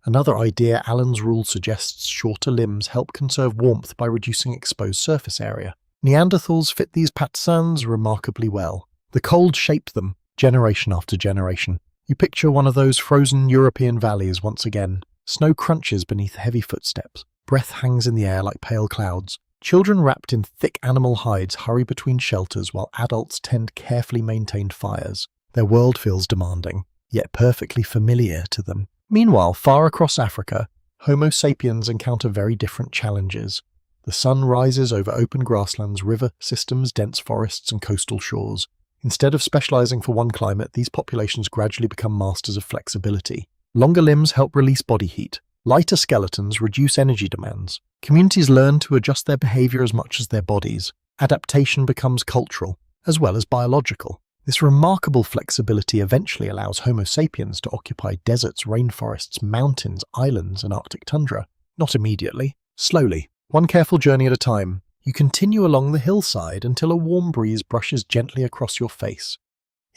Another idea, Allen's rule, suggests shorter limbs help conserve warmth by reducing exposed surface area. Neanderthals fit these patterns remarkably well. The cold shaped them, generation after generation. You picture one of those frozen European valleys once again. Snow crunches beneath heavy footsteps. Breath hangs in the air like pale clouds. Children wrapped in thick animal hides hurry between shelters while adults tend carefully maintained fires. Their world feels demanding, yet perfectly familiar to them. Meanwhile, far across Africa, Homo sapiens encounter very different challenges. The sun rises over open grasslands, river systems, dense forests, and coastal shores. Instead of specializing for one climate, these populations gradually become masters of flexibility. Longer limbs help release body heat. Lighter skeletons reduce energy demands. Communities learn to adjust their behavior as much as their bodies. Adaptation becomes cultural, as well as biological. This remarkable flexibility eventually allows Homo sapiens to occupy deserts, rainforests, mountains, islands, and Arctic tundra. Not immediately, slowly, one careful journey at a time. You continue along the hillside until a warm breeze brushes gently across your face.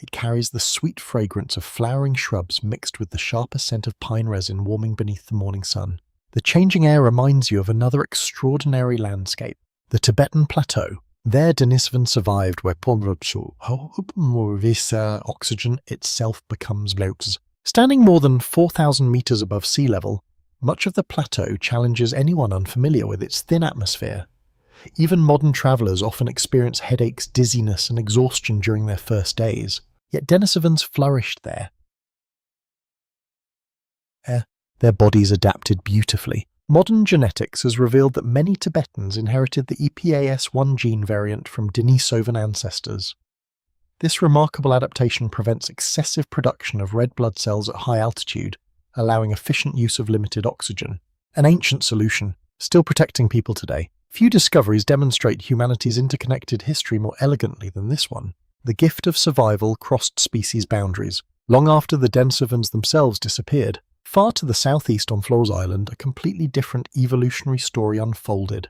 It carries the sweet fragrance of flowering shrubs mixed with the sharper scent of pine resin warming beneath the morning sun. The changing air reminds you of another extraordinary landscape, the Tibetan Plateau. There Denisovans survived where oxygen itself becomes bloats. Standing more than 4,000 meters above sea level, much of the plateau challenges anyone unfamiliar with its thin atmosphere. Even modern travelers often experience headaches, dizziness, and exhaustion during their first days. Yet Denisovans flourished there. Their bodies adapted beautifully. Modern genetics has revealed that many Tibetans inherited the EPAS1 gene variant from Denisovan ancestors. This remarkable adaptation prevents excessive production of red blood cells at high altitude, allowing efficient use of limited oxygen. An ancient solution, still protecting people today. Few discoveries demonstrate humanity's interconnected history more elegantly than this one. The gift of survival crossed species boundaries. Long after the Denisovans themselves disappeared, far to the southeast on Flores Island, a completely different evolutionary story unfolded.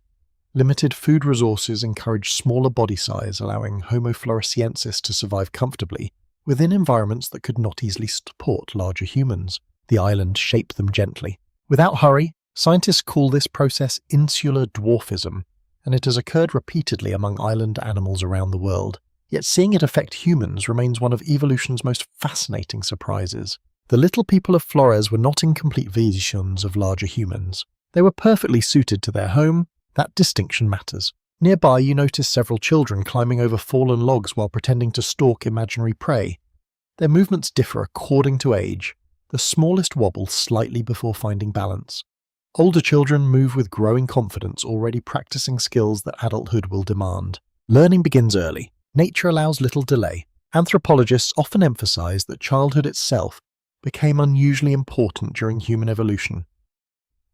Limited food resources encouraged smaller body size, allowing Homo floresiensis to survive comfortably within environments that could not easily support larger humans. The island shaped them gently. Without hurry, Scientists call this process insular dwarfism, and it has occurred repeatedly among island animals around the world. Yet seeing it affect humans remains one of evolution's most fascinating surprises. The little people of Flores were not incomplete versions of larger humans. They were perfectly suited to their home. That distinction matters. Nearby you notice several children climbing over fallen logs while pretending to stalk imaginary prey. Their movements differ according to age. The smallest wobble slightly before finding balance. Older children move with growing confidence, already practicing skills that adulthood will demand. Learning begins early. Nature allows little delay. Anthropologists often emphasize that childhood itself became unusually important during human evolution.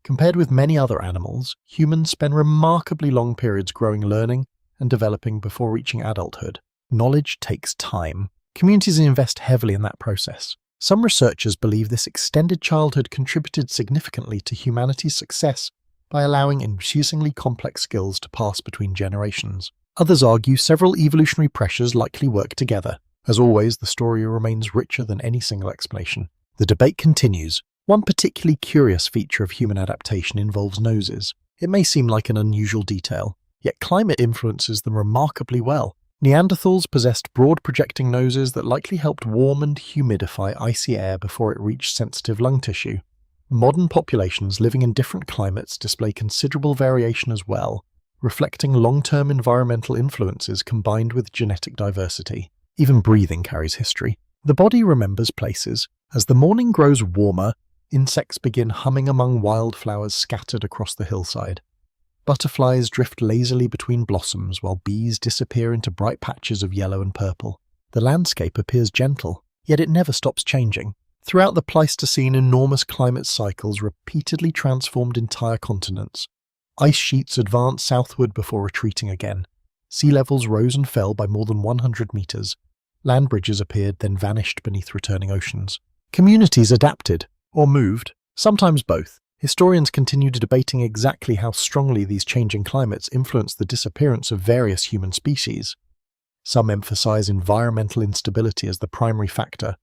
Compared with many other animals, humans spend remarkably long periods growing, learning, and developing before reaching adulthood. Knowledge takes time. Communities invest heavily in that process. Some researchers believe this extended childhood contributed significantly to humanity's success by allowing increasingly complex skills to pass between generations. Others argue several evolutionary pressures likely work together. As always, the story remains richer than any single explanation. The debate continues. One particularly curious feature of human adaptation involves noses. It may seem like an unusual detail, yet climate influences them remarkably well. Neanderthals possessed broad projecting noses that likely helped warm and humidify icy air before it reached sensitive lung tissue. Modern populations living in different climates display considerable variation as well, reflecting long-term environmental influences combined with genetic diversity. Even breathing carries history. The body remembers places. As the morning grows warmer, insects begin humming among wildflowers scattered across the hillside. Butterflies drift lazily between blossoms while bees disappear into bright patches of yellow and purple. The landscape appears gentle, yet it never stops changing. Throughout the Pleistocene, enormous climate cycles repeatedly transformed entire continents. Ice sheets advanced southward before retreating again. Sea levels rose and fell by more than 100 meters. Land bridges appeared, then vanished beneath returning oceans. Communities adapted, or moved, sometimes both. Historians continue debating exactly how strongly these changing climates influenced the disappearance of various human species. Some emphasize environmental instability as the primary factor.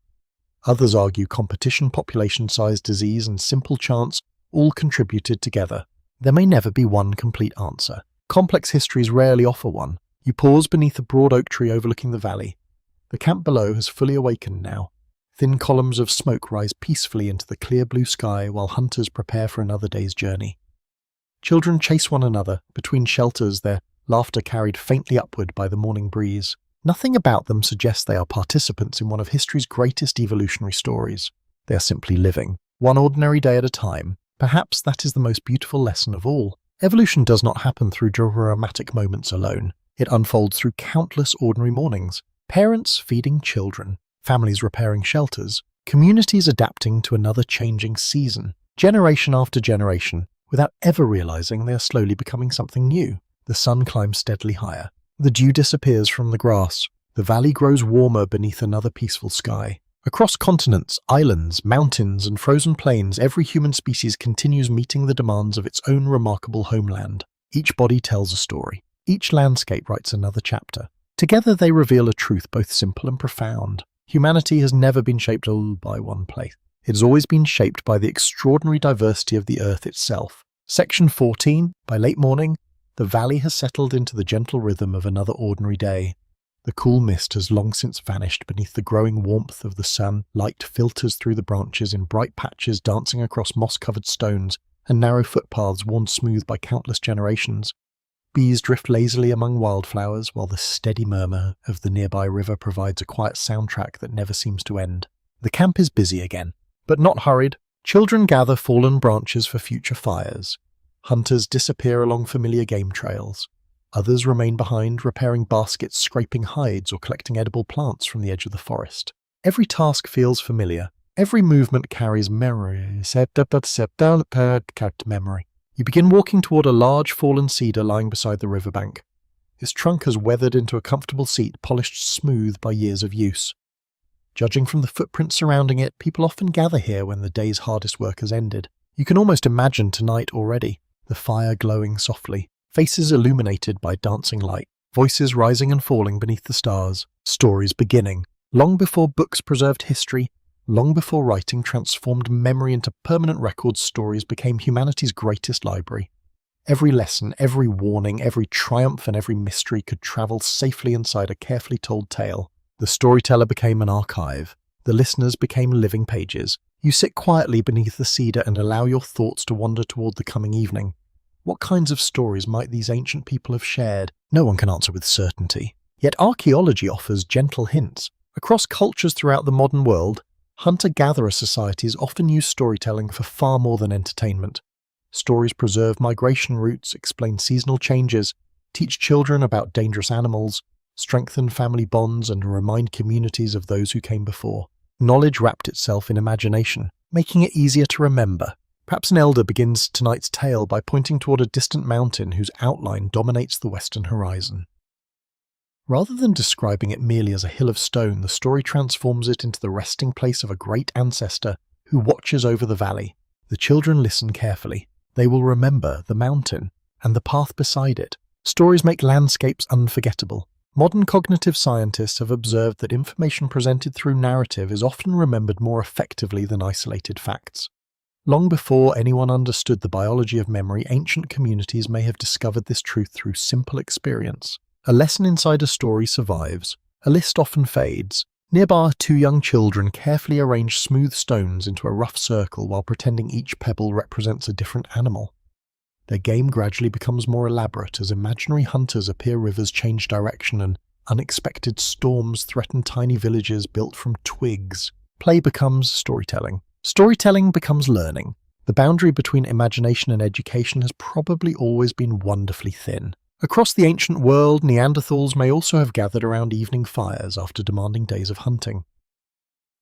Others argue competition, population size, disease, and simple chance all contributed together. There may never be one complete answer. Complex histories rarely offer one. You pause beneath a broad oak tree overlooking the valley. The camp below has fully awakened now. Thin columns of smoke rise peacefully into the clear blue sky while hunters prepare for another day's journey. Children chase one another between shelters, their laughter carried faintly upward by the morning breeze. Nothing about them suggests they are participants in one of history's greatest evolutionary stories. They are simply living, one ordinary day at a time. Perhaps that is the most beautiful lesson of all. Evolution does not happen through dramatic moments alone. It unfolds through countless ordinary mornings. Parents feeding children, families repairing shelters, communities adapting to another changing season, generation after generation, without ever realizing they are slowly becoming something new. The sun climbs steadily higher. The dew disappears from the grass. The valley grows warmer beneath another peaceful sky. Across continents, islands, mountains, and frozen plains, every human species continues meeting the demands of its own remarkable homeland. Each body tells a story. Each landscape writes another chapter. Together they reveal a truth both simple and profound. Humanity has never been shaped all by one place. It has always been shaped by the extraordinary diversity of the earth itself. Section 14. By late morning, the valley has settled into the gentle rhythm of another ordinary day. The cool mist has long since vanished beneath the growing warmth of the sun. Light filters through the branches in bright patches dancing across moss-covered stones and narrow footpaths worn smooth by countless generations. Bees drift lazily among wildflowers, while the steady murmur of the nearby river provides a quiet soundtrack that never seems to end. The camp is busy again, but not hurried. Children gather fallen branches for future fires. Hunters disappear along familiar game trails. Others remain behind, repairing baskets, scraping hides, or collecting edible plants from the edge of the forest. Every task feels familiar. Every movement carries memory. You begin walking toward a large fallen cedar lying beside the riverbank. Its trunk has weathered into a comfortable seat, polished smooth by years of use. Judging from the footprints surrounding it, people often gather here when the day's hardest work has ended. You can almost imagine tonight already, the fire glowing softly, faces illuminated by dancing light, voices rising and falling beneath the stars, stories beginning. Long before books preserved history, Long before writing transformed memory into permanent records, stories became humanity's greatest library. Every lesson, every warning, every triumph, and every mystery could travel safely inside a carefully told tale. The storyteller became an archive. The listeners became living pages. You sit quietly beneath the cedar and allow your thoughts to wander toward the coming evening. What kinds of stories might these ancient people have shared? No one can answer with certainty. Yet archaeology offers gentle hints. Across cultures throughout the modern world, hunter-gatherer societies often use storytelling for far more than entertainment. Stories preserve migration routes, explain seasonal changes, teach children about dangerous animals, strengthen family bonds, and remind communities of those who came before. Knowledge wrapped itself in imagination, making it easier to remember. Perhaps an elder begins tonight's tale by pointing toward a distant mountain whose outline dominates the western horizon. Rather than describing it merely as a hill of stone, the story transforms it into the resting place of a great ancestor who watches over the valley. The children listen carefully. They will remember the mountain and the path beside it. Stories make landscapes unforgettable. Modern cognitive scientists have observed that information presented through narrative is often remembered more effectively than isolated facts. Long before anyone understood the biology of memory, ancient communities may have discovered this truth through simple experience. A lesson inside a story survives. A list often fades. Nearby, two young children carefully arrange smooth stones into a rough circle while pretending each pebble represents a different animal. Their game gradually becomes more elaborate as imaginary hunters appear, rivers change direction, and unexpected storms threaten tiny villages built from twigs. Play becomes storytelling. Storytelling becomes learning. The boundary between imagination and education has probably always been wonderfully thin. Across the ancient world, Neanderthals may also have gathered around evening fires after demanding days of hunting.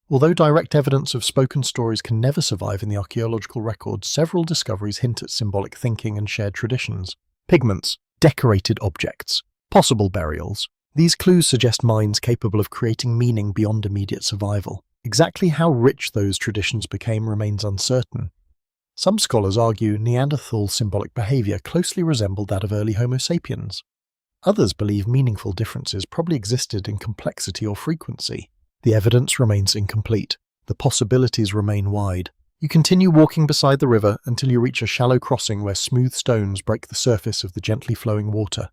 Although direct evidence of spoken stories can never survive in the archaeological record, several discoveries hint at symbolic thinking and shared traditions. Pigments, decorated objects, possible burials. These clues suggest minds capable of creating meaning beyond immediate survival. Exactly how rich those traditions became remains uncertain. Some scholars argue Neanderthal symbolic behavior closely resembled that of early Homo sapiens. Others believe meaningful differences probably existed in complexity or frequency. The evidence remains incomplete. The possibilities remain wide. You continue walking beside the river until you reach a shallow crossing where smooth stones break the surface of the gently flowing water.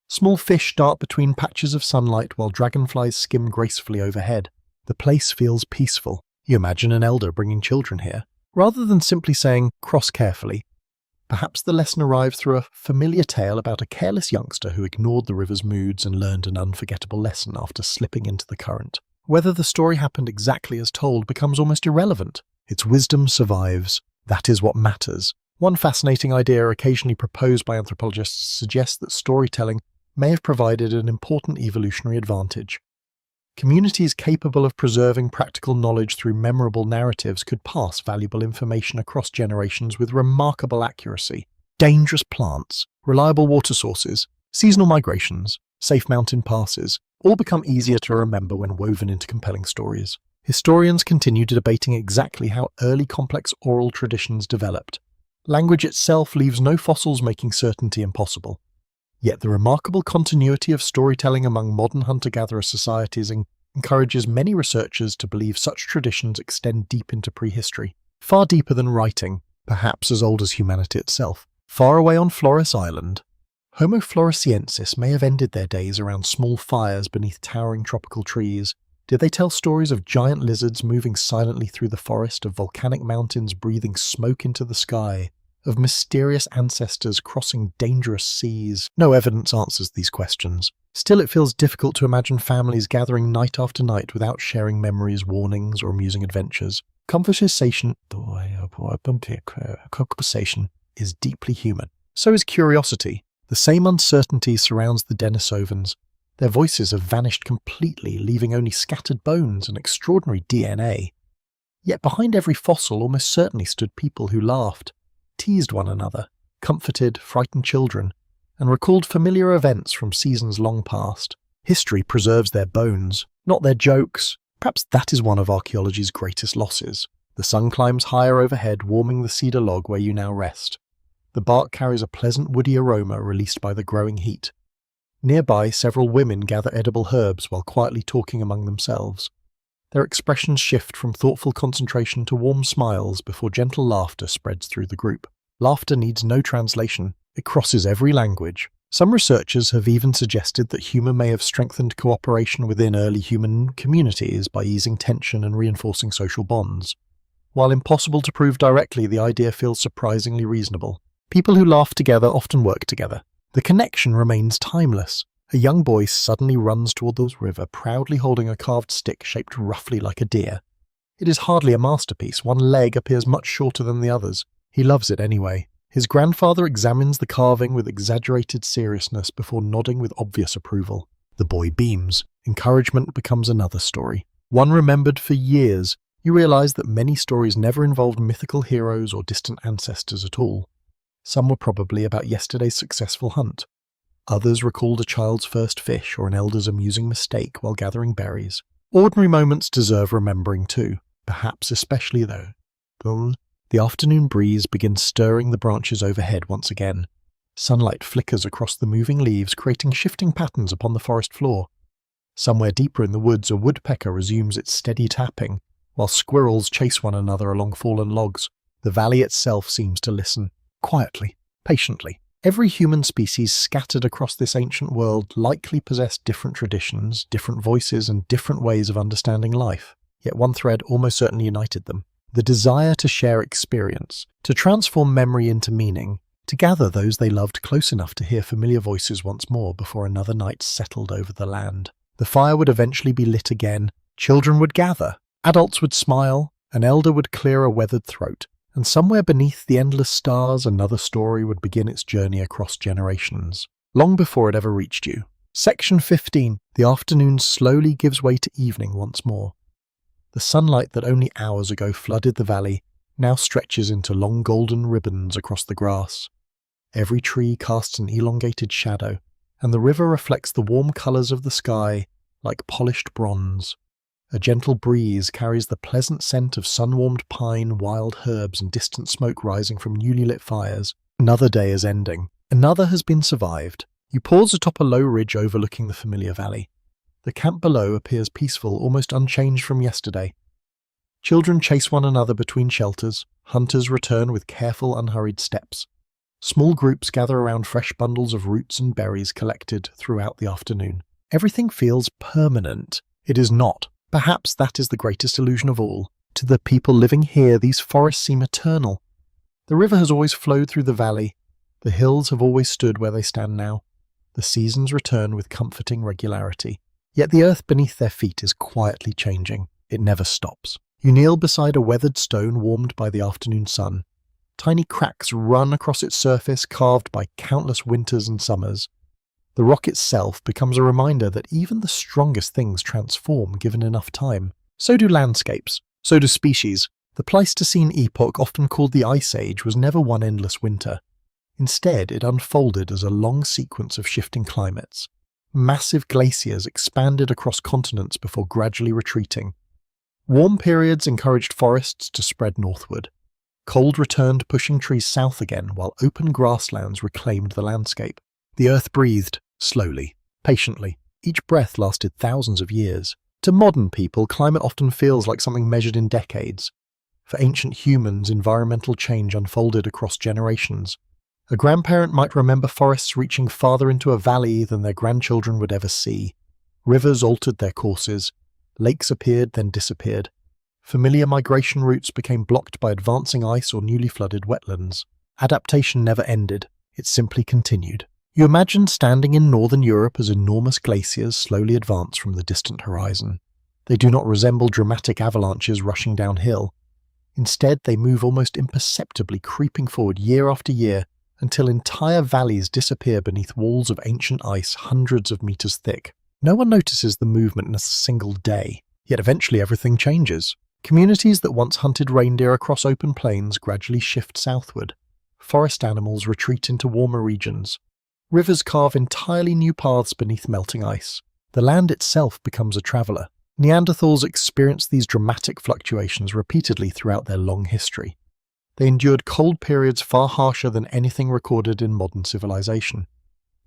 Small fish dart between patches of sunlight while dragonflies skim gracefully overhead. The place feels peaceful. You imagine an elder bringing children here. Rather than simply saying, "cross carefully," perhaps the lesson arrives through a familiar tale about a careless youngster who ignored the river's moods and learned an unforgettable lesson after slipping into the current. Whether the story happened exactly as told becomes almost irrelevant. Its wisdom survives. That is what matters. One fascinating idea occasionally proposed by anthropologists suggests that storytelling may have provided an important evolutionary advantage. Communities capable of preserving practical knowledge through memorable narratives could pass valuable information across generations with remarkable accuracy. Dangerous plants, reliable water sources, seasonal migrations, safe mountain passes, all become easier to remember when woven into compelling stories. Historians continue debating exactly how early complex oral traditions developed. Language itself leaves no fossils, making certainty impossible. Yet the remarkable continuity of storytelling among modern hunter-gatherer societies encourages many researchers to believe such traditions extend deep into prehistory, far deeper than writing, perhaps as old as humanity itself. Far away on Flores Island, Homo floresiensis may have ended their days around small fires beneath towering tropical trees. Did they tell stories of giant lizards moving silently through the forest, of volcanic mountains breathing smoke into the sky, of mysterious ancestors crossing dangerous seas? No evidence answers these questions. Still, it feels difficult to imagine families gathering night after night without sharing memories, warnings, or amusing adventures. Conversation is deeply human. So is curiosity. The same uncertainty surrounds the Denisovans. Their voices have vanished completely, leaving only scattered bones and extraordinary DNA. Yet behind every fossil almost certainly stood people who laughed, teased one another, comforted frightened children, and recalled familiar events from seasons long past. History preserves their bones, not their jokes. Perhaps that is one of archaeology's greatest losses. The sun climbs higher overhead, warming the cedar log where you now rest. The bark carries a pleasant woody aroma released by the growing heat. Nearby, several women gather edible herbs while quietly talking among themselves. Their expressions shift from thoughtful concentration to warm smiles before gentle laughter spreads through the group. Laughter needs no translation. It crosses every language. Some researchers have even suggested that humour may have strengthened cooperation within early human communities by easing tension and reinforcing social bonds. While impossible to prove directly, the idea feels surprisingly reasonable. People who laugh together often work together. The connection remains timeless. A young boy suddenly runs toward the river, proudly holding a carved stick shaped roughly like a deer. It is hardly a masterpiece. One leg appears much shorter than the others. He loves it anyway. His grandfather examines the carving with exaggerated seriousness before nodding with obvious approval. The boy beams. Encouragement becomes another story. One remembered for years. You realize that many stories never involved mythical heroes or distant ancestors at all. Some were probably about yesterday's successful hunt. Others recalled a child's first fish or an elder's amusing mistake while gathering berries. Ordinary moments deserve remembering too, perhaps especially though. The afternoon breeze begins stirring the branches overhead once again. Sunlight flickers across the moving leaves, creating shifting patterns upon the forest floor. Somewhere deeper in the woods, a woodpecker resumes its steady tapping, while squirrels chase one another along fallen logs. The valley itself seems to listen, quietly, patiently. Every human species scattered across this ancient world likely possessed different traditions, different voices, and different ways of understanding life. Yet one thread almost certainly united them. The desire to share experience, to transform memory into meaning, to gather those they loved close enough to hear familiar voices once more before another night settled over the land. The fire would eventually be lit again, children would gather, adults would smile, an elder would clear a weathered throat, and somewhere beneath the endless stars another story would begin its journey across generations, long before it ever reached you. Section 15. The afternoon slowly gives way to evening once more. The sunlight that only hours ago flooded the valley now stretches into long golden ribbons across the grass. Every tree casts an elongated shadow, and the river reflects the warm colours of the sky like polished bronze. A gentle breeze carries the pleasant scent of sun-warmed pine, wild herbs, and distant smoke rising from newly lit fires. Another day is ending. Another has been survived. You pause atop a low ridge overlooking the familiar valley. The camp below appears peaceful, almost unchanged from yesterday. Children chase one another between shelters. Hunters return with careful, unhurried steps. Small groups gather around fresh bundles of roots and berries collected throughout the afternoon. Everything feels permanent. It is not. Perhaps that is the greatest illusion of all. To the people living here, these forests seem eternal. The river has always flowed through the valley. The hills have always stood where they stand now. The seasons return with comforting regularity. Yet the earth beneath their feet is quietly changing. It never stops. You kneel beside a weathered stone warmed by the afternoon sun. Tiny cracks run across its surface, carved by countless winters and summers. The rock itself becomes a reminder that even the strongest things transform given enough time. So do landscapes. So do species. The Pleistocene epoch, often called the Ice Age, was never one endless winter. Instead, it unfolded as a long sequence of shifting climates. Massive glaciers expanded across continents before gradually retreating. Warm periods encouraged forests to spread northward. Cold returned, pushing trees south again, while open grasslands reclaimed the landscape. The earth breathed, slowly, patiently. Each breath lasted thousands of years. To modern people, climate often feels like something measured in decades. For ancient humans, environmental change unfolded across generations. A grandparent might remember forests reaching farther into a valley than their grandchildren would ever see. Rivers altered their courses. Lakes appeared, then disappeared. Familiar migration routes became blocked by advancing ice or newly flooded wetlands. Adaptation never ended. It simply continued. You imagine standing in northern Europe as enormous glaciers slowly advance from the distant horizon. They do not resemble dramatic avalanches rushing downhill. Instead, they move almost imperceptibly, creeping forward year after year, until entire valleys disappear beneath walls of ancient ice hundreds of meters thick. No one notices the movement in a single day, yet eventually everything changes. Communities that once hunted reindeer across open plains gradually shift southward. Forest animals retreat into warmer regions. Rivers carve entirely new paths beneath melting ice. The land itself becomes a traveller. Neanderthals experienced these dramatic fluctuations repeatedly throughout their long history. They endured cold periods far harsher than anything recorded in modern civilization.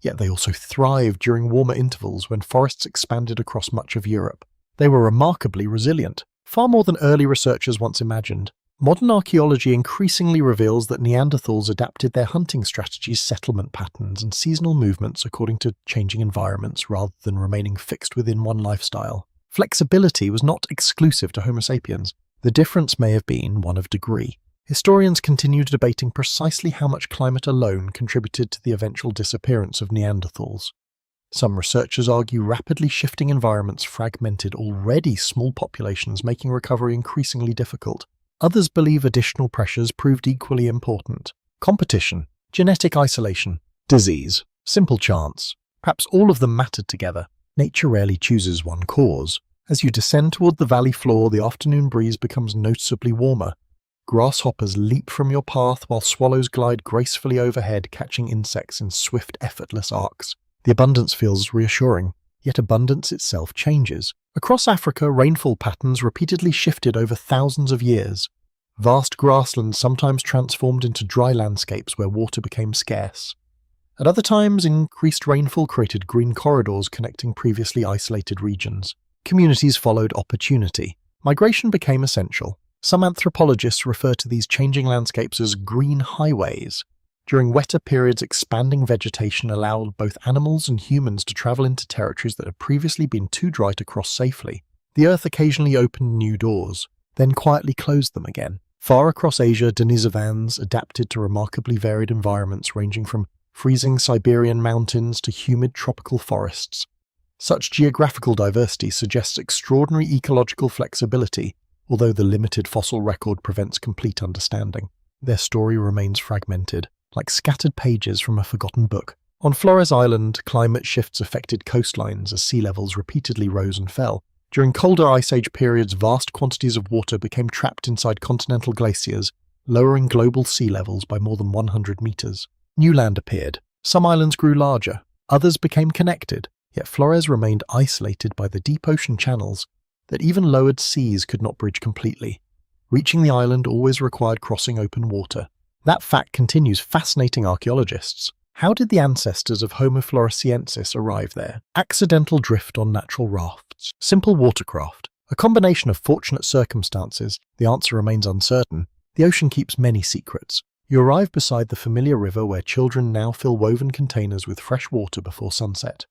Yet they also thrived during warmer intervals when forests expanded across much of Europe. They were remarkably resilient, far more than early researchers once imagined. Modern archaeology increasingly reveals that Neanderthals adapted their hunting strategies, settlement patterns, and seasonal movements according to changing environments rather than remaining fixed within one lifestyle. Flexibility was not exclusive to Homo sapiens. The difference may have been one of degree. Historians continue debating precisely how much climate alone contributed to the eventual disappearance of Neanderthals. Some researchers argue rapidly shifting environments fragmented already small populations, making recovery increasingly difficult. Others believe additional pressures proved equally important. Competition, genetic isolation, disease, simple chance. Perhaps all of them mattered together. Nature rarely chooses one cause. As you descend toward the valley floor, the afternoon breeze becomes noticeably warmer. Grasshoppers leap from your path while swallows glide gracefully overhead, catching insects in swift, effortless arcs. The abundance feels reassuring, yet abundance itself changes. Across Africa, rainfall patterns repeatedly shifted over thousands of years. Vast grasslands sometimes transformed into dry landscapes where water became scarce. At other times, increased rainfall created green corridors connecting previously isolated regions. Communities followed opportunity. Migration became essential. Some anthropologists refer to these changing landscapes as green highways. During wetter periods, expanding vegetation allowed both animals and humans to travel into territories that had previously been too dry to cross safely. The earth occasionally opened new doors, then quietly closed them again. Far across Asia, Denisovans adapted to remarkably varied environments ranging from freezing Siberian mountains to humid tropical forests. Such geographical diversity suggests extraordinary ecological flexibility, although the limited fossil record prevents complete understanding. Their story remains fragmented, like scattered pages from a forgotten book. On Flores Island, climate shifts affected coastlines as sea levels repeatedly rose and fell. During colder Ice Age periods, vast quantities of water became trapped inside continental glaciers, lowering global sea levels by more than 100 meters. New land appeared. Some islands grew larger, others became connected, yet Flores remained isolated by the deep ocean channels that even lowered seas could not bridge completely. Reaching the island always required crossing open water. That fact continues fascinating archaeologists. How did the ancestors of Homo floresiensis arrive there? Accidental drift on natural rafts, simple watercraft, a combination of fortunate circumstances? The answer remains uncertain. The ocean keeps many secrets. You arrive beside the familiar river where children now fill woven containers with fresh water before sunset.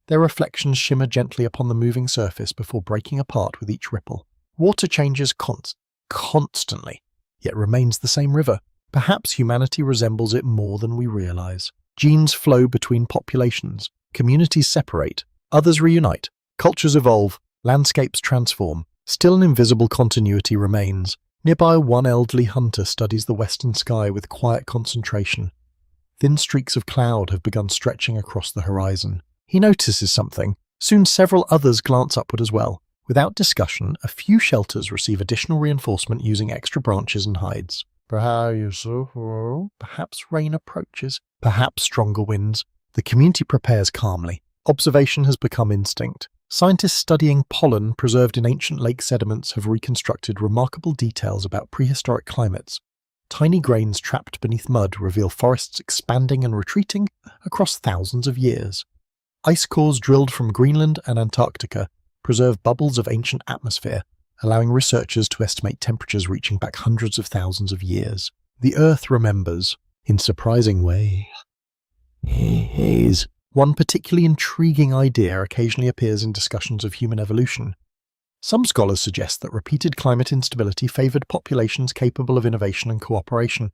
Their reflections shimmer gently upon the moving surface before breaking apart with each ripple. Water changes constantly, yet remains the same river. Perhaps humanity resembles it more than we realize. Genes flow between populations, communities separate, others reunite, cultures evolve, landscapes transform. Still an invisible continuity remains. Nearby, one elderly hunter studies the western sky with quiet concentration. Thin streaks of cloud have begun stretching across the horizon. He notices something. Soon several others glance upward as well. Without discussion, a few shelters receive additional reinforcement using extra branches and hides. Perhaps rain approaches, perhaps stronger winds. The community prepares calmly. Observation has become instinct. Scientists studying pollen preserved in ancient lake sediments have reconstructed remarkable details about prehistoric climates. Tiny grains trapped beneath mud reveal forests expanding and retreating across thousands of years. Ice cores drilled from Greenland and Antarctica preserve bubbles of ancient atmosphere, allowing researchers to estimate temperatures reaching back hundreds of thousands of years. The Earth remembers, in surprising ways. One particularly intriguing idea occasionally appears in discussions of human evolution. Some scholars suggest that repeated climate instability favored populations capable of innovation and cooperation.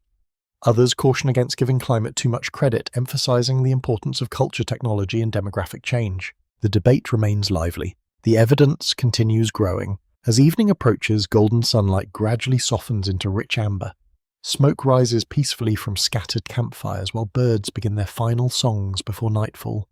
Others caution against giving climate too much credit, emphasizing the importance of culture, technology, and demographic change. The debate remains lively. The evidence continues growing. As evening approaches, golden sunlight gradually softens into rich amber. Smoke rises peacefully from scattered campfires while birds begin their final songs before nightfall.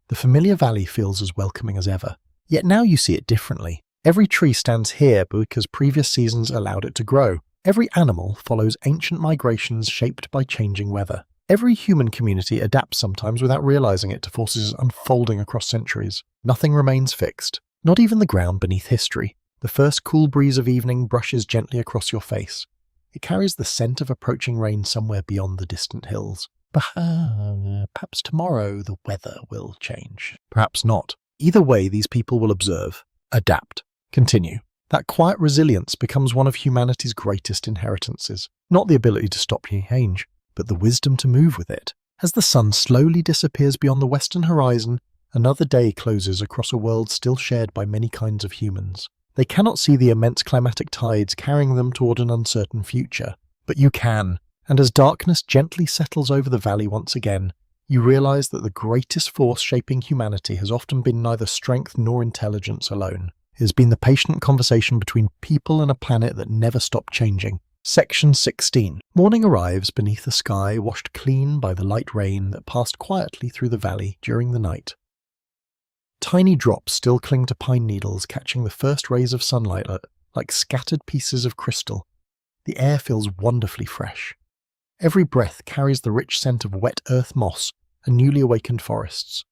The familiar valley feels as welcoming as ever. Yet now you see it differently. Every tree stands here because previous seasons allowed it to grow. Every animal follows ancient migrations shaped by changing weather. Every human community adapts sometimes without realizing it to forces unfolding across centuries. Nothing remains fixed, not even the ground beneath history. The first cool breeze of evening brushes gently across your face. It carries the scent of approaching rain somewhere beyond the distant hills. Perhaps tomorrow the weather will change. Perhaps not. Either way, these people will observe. adapt, continue. That quiet resilience becomes one of humanity's greatest inheritances. Not the ability to stop change, but the wisdom to move with it. As the sun slowly disappears beyond the western horizon, another day closes across a world still shared by many kinds of humans. They cannot see the immense climatic tides carrying them toward an uncertain future, but you can. And as darkness gently settles over the valley once again, you realize that the greatest force shaping humanity has often been neither strength nor intelligence alone. It has been the patient conversation between people and a planet that never stopped changing. Section 16. Morning arrives beneath a sky washed clean by the light rain that passed quietly through the valley during the night. Tiny drops still cling to pine needles, catching the first rays of sunlight like scattered pieces of crystal. The air feels wonderfully fresh. Every breath carries the rich scent of wet earth moss and newly awakened forests.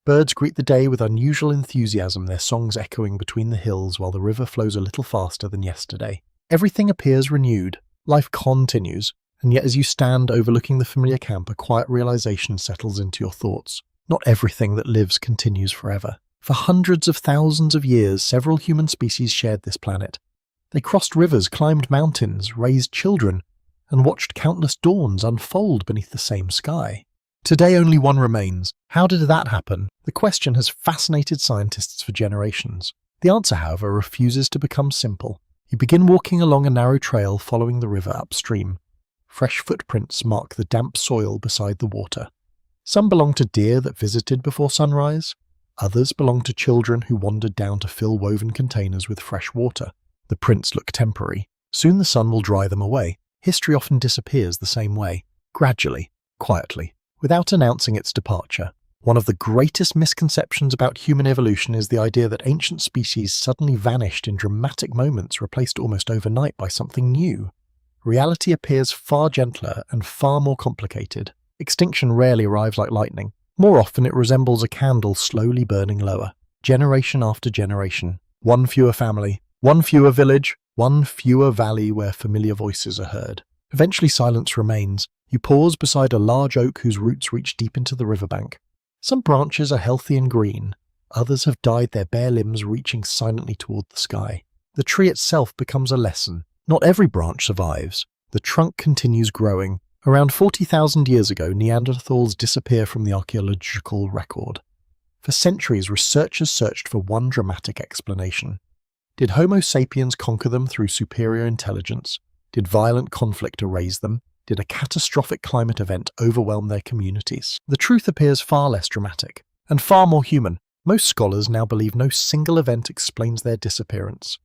Birds greet the day with unusual enthusiasm, their songs echoing between the hills while the river flows a little faster than yesterday. Everything appears renewed. Life continues, and yet as you stand overlooking the familiar camp, a quiet realization settles into your thoughts. Not everything that lives continues forever. For hundreds of thousands of years, several human species shared this planet. They crossed rivers, climbed mountains, raised children, and watched countless dawns unfold beneath the same sky. Today only one remains. How did that happen? The question has fascinated scientists for generations. The answer, however, refuses to become simple. You begin walking along a narrow trail following the river upstream. Fresh footprints mark the damp soil beside the water. Some belong to deer that visited before sunrise. Others belong to children who wandered down to fill woven containers with fresh water. The prints look temporary. Soon the sun will dry them away. History often disappears the same way, gradually, quietly, without announcing its departure. One of the greatest misconceptions about human evolution is the idea that ancient species suddenly vanished in dramatic moments, replaced almost overnight by something new. Reality appears far gentler and far more complicated. Extinction rarely arrives like lightning. More often it resembles a candle slowly burning lower, generation after generation. One fewer family, one fewer village, one fewer valley where familiar voices are heard. Eventually silence remains. You pause beside a large oak whose roots reach deep into the riverbank. Some branches are healthy and green. Others have died, their bare limbs reaching silently toward the sky. The tree itself becomes a lesson. Not every branch survives. The trunk continues growing. Around 40,000 years ago, Neanderthals disappear from the archaeological record. For centuries, researchers searched for one dramatic explanation. Did Homo sapiens conquer them through superior intelligence? Did violent conflict erase them? Did a catastrophic climate event overwhelm their communities? The truth appears far less dramatic, and far more human. Most scholars now believe no single event explains their disappearance.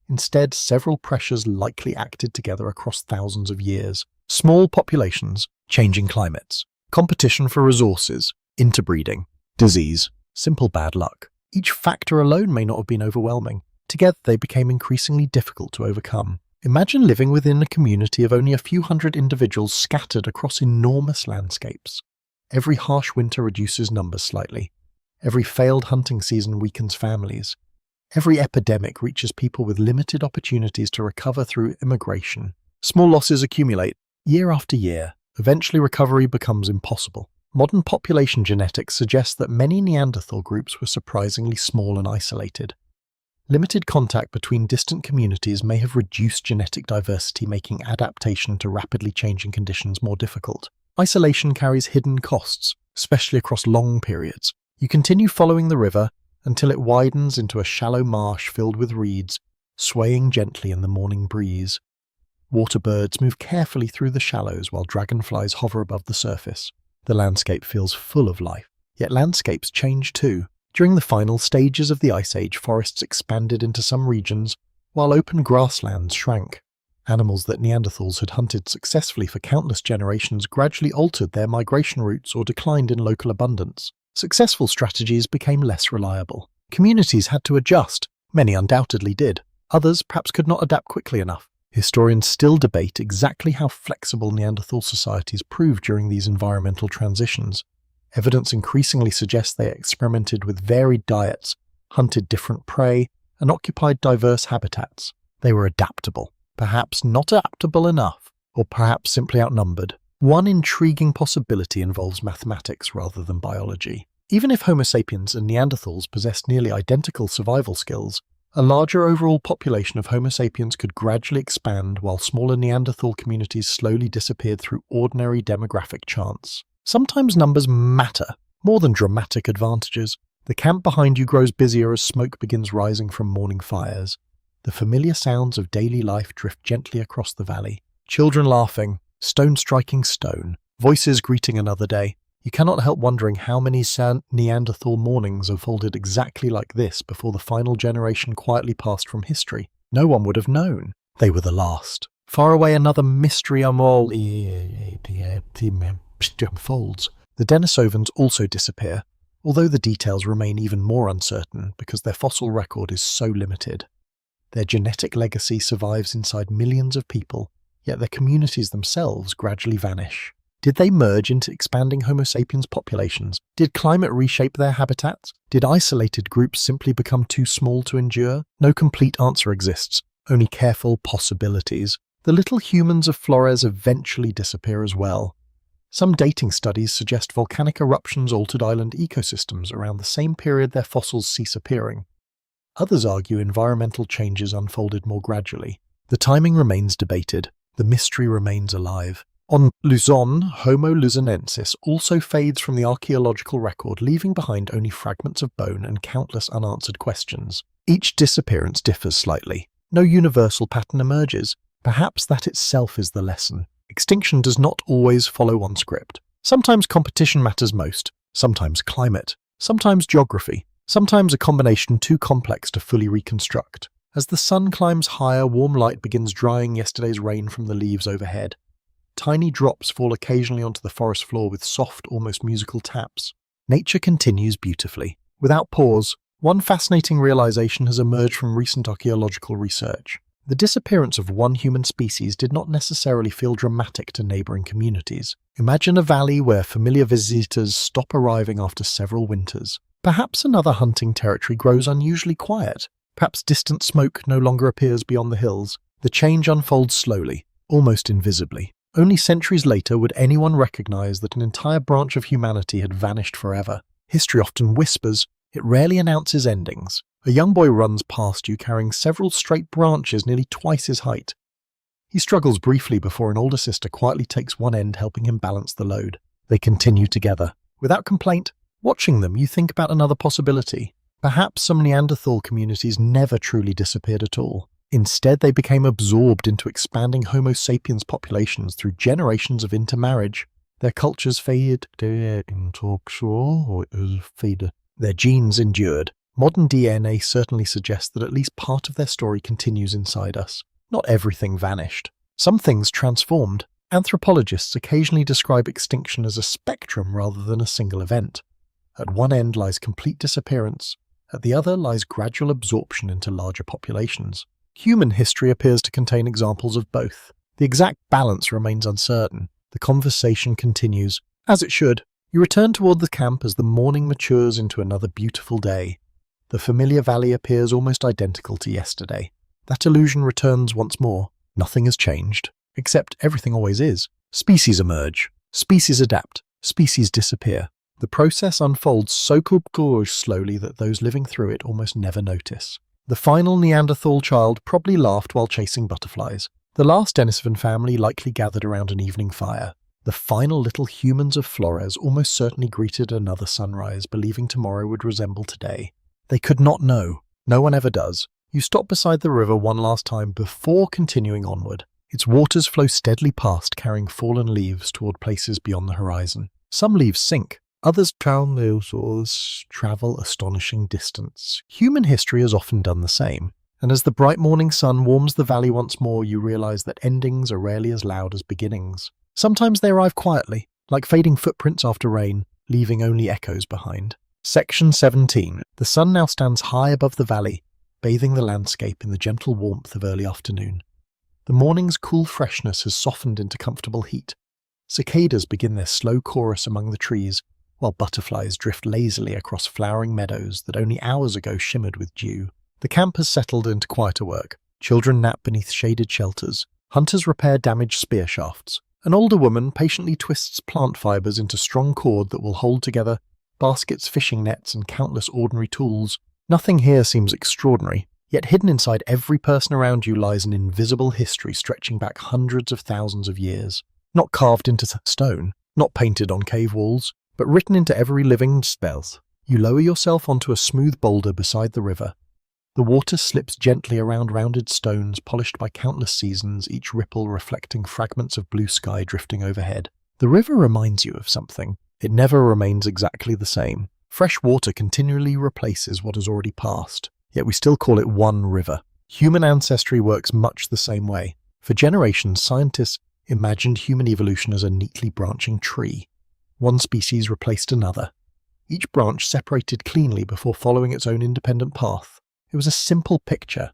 Instead, several pressures likely acted together across thousands of years. Small populations, changing climates, competition for resources, interbreeding, disease, simple bad luck. Each factor alone may not have been overwhelming. Together they became increasingly difficult to overcome. Imagine living within a community of only a few hundred individuals scattered across enormous landscapes. Every harsh winter reduces numbers slightly. Every failed hunting season weakens families. Every epidemic reaches people with limited opportunities to recover through immigration. Small losses accumulate, year after year. Eventually recovery becomes impossible. Modern population genetics suggests that many Neanderthal groups were surprisingly small and isolated. Limited contact between distant communities may have reduced genetic diversity, making adaptation to rapidly changing conditions more difficult. Isolation carries hidden costs, especially across long periods. You continue following the river until it widens into a shallow marsh filled with reeds, swaying gently in the morning breeze. Water birds move carefully through the shallows while dragonflies hover above the surface. The landscape feels full of life, yet landscapes change too. During the final stages of the Ice Age, forests expanded into some regions, while open grasslands shrank. Animals that Neanderthals had hunted successfully for countless generations gradually altered their migration routes or declined in local abundance. Successful strategies became less reliable. Communities had to adjust. Many undoubtedly did. Others perhaps could not adapt quickly enough. Historians still debate exactly how flexible Neanderthal societies proved during these environmental transitions. Evidence increasingly suggests they experimented with varied diets, hunted different prey, and occupied diverse habitats. They were adaptable, perhaps not adaptable enough, or perhaps simply outnumbered. One intriguing possibility involves mathematics rather than biology. Even if Homo sapiens and Neanderthals possessed nearly identical survival skills, A larger overall population of Homo sapiens could gradually expand while smaller Neanderthal communities slowly disappeared through ordinary demographic chance. Sometimes numbers matter, more than dramatic advantages. The camp behind you grows busier as smoke begins rising from morning fires. The familiar sounds of daily life drift gently across the valley. Children laughing, stone striking stone, voices greeting another day. You cannot help wondering how many Neanderthal mornings unfolded exactly like this before the final generation quietly passed from history. No one would have known. They were the last. Far away, another mystery unfolds. The Denisovans also disappear, although the details remain even more uncertain because their fossil record is so limited. Their genetic legacy survives inside millions of people, yet their communities themselves gradually vanish. Did they merge into expanding Homo sapiens populations? Did climate reshape their habitats? Did isolated groups simply become too small to endure? No complete answer exists, only careful possibilities. The little humans of Flores eventually disappear as well. Some dating studies suggest volcanic eruptions altered island ecosystems around the same period their fossils cease appearing. Others argue environmental changes unfolded more gradually. The timing remains debated. The mystery remains alive. On Luzon, Homo luzonensis also fades from the archaeological record, leaving behind only fragments of bone and countless unanswered questions. Each disappearance differs slightly. No universal pattern emerges. Perhaps that itself is the lesson. Extinction does not always follow one script. Sometimes competition matters most, sometimes climate, sometimes geography, sometimes a combination too complex to fully reconstruct. As the sun climbs higher, warm light begins drying yesterday's rain from the leaves overhead. Tiny drops fall occasionally onto the forest floor with soft, almost musical taps. Nature continues beautifully. Without pause, one fascinating realization has emerged from recent archaeological research. The disappearance of one human species did not necessarily feel dramatic to neighboring communities. Imagine a valley where familiar visitors stop arriving after several winters. Perhaps another hunting territory grows unusually quiet. Perhaps distant smoke no longer appears beyond the hills. The change unfolds slowly, almost invisibly. Only centuries later would anyone recognize that an entire branch of humanity had vanished forever. History often whispers, it rarely announces endings. A young boy runs past you carrying several straight branches nearly twice his height. He struggles briefly before an older sister quietly takes one end, helping him balance the load. They continue together. Without complaint, watching them, you think about another possibility. Perhaps some Neanderthal communities never truly disappeared at all. Instead, they became absorbed into expanding Homo sapiens populations through generations of intermarriage. Their cultures faded, their genes endured. Modern DNA certainly suggests that at least part of their story continues inside us. Not everything vanished. Some things transformed. Anthropologists occasionally describe extinction as a spectrum rather than a single event. At one end lies complete disappearance. At the other lies gradual absorption into larger populations. Human history appears to contain examples of both. The exact balance remains uncertain. The conversation continues. As it should. You return toward the camp as the morning matures into another beautiful day. The familiar valley appears almost identical to yesterday. That illusion returns once more. Nothing has changed, except everything always is. Species emerge. Species adapt. Species disappear. The process unfolds so slowly that those living through it almost never notice. The final Neanderthal child probably laughed while chasing butterflies. The last Denisovan family likely gathered around an evening fire. The final little humans of Flores almost certainly greeted another sunrise, believing tomorrow would resemble today. They could not know. No one ever does. You stop beside the river one last time before continuing onward. Its waters flow steadily past, carrying fallen leaves toward places beyond the horizon. Some leaves sink. Others travel astonishing distance. Human history has often done the same. And as the bright morning sun warms the valley once more, you realize that endings are rarely as loud as beginnings. Sometimes they arrive quietly, like fading footprints after rain, leaving only echoes behind. Section 17. The sun now stands high above the valley, bathing the landscape in the gentle warmth of early afternoon. The morning's cool freshness has softened into comfortable heat. Cicadas begin their slow chorus among the trees, while butterflies drift lazily across flowering meadows that only hours ago shimmered with dew. The camp has settled into quieter work. Children nap beneath shaded shelters. Hunters repair damaged spear shafts. An older woman patiently twists plant fibers into strong cord that will hold together baskets, fishing nets, and countless ordinary tools. Nothing here seems extraordinary, Yet hidden inside every person around you lies an invisible history stretching back hundreds of thousands of years. Not carved into stone, not painted on cave walls, but written into every living spell. You lower yourself onto a smooth boulder beside the river. The water slips gently around rounded stones polished by countless seasons, each ripple reflecting fragments of blue sky drifting overhead. The river reminds you of something. It never remains exactly the same. Fresh water continually replaces what has already passed, yet we still call it one river. Human ancestry works much the same way. For generations, scientists imagined human evolution as a neatly branching tree. One species replaced another. Each branch separated cleanly before following its own independent path. It was a simple picture.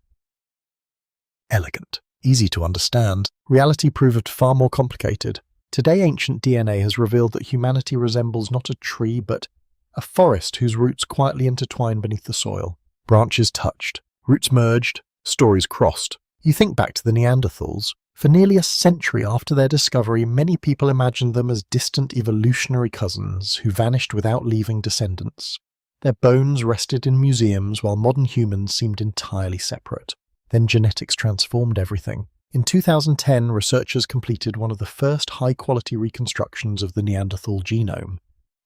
Elegant, easy to understand. Reality proved far more complicated. Today, ancient DNA has revealed that humanity resembles not a tree, but a forest whose roots quietly intertwine beneath the soil. Branches touched, roots merged, stories crossed. You think back to the Neanderthals. For nearly a century after their discovery, many people imagined them as distant evolutionary cousins who vanished without leaving descendants. Their bones rested in museums while modern humans seemed entirely separate. Then genetics transformed everything. In 2010, researchers completed one of the first high-quality reconstructions of the Neanderthal genome.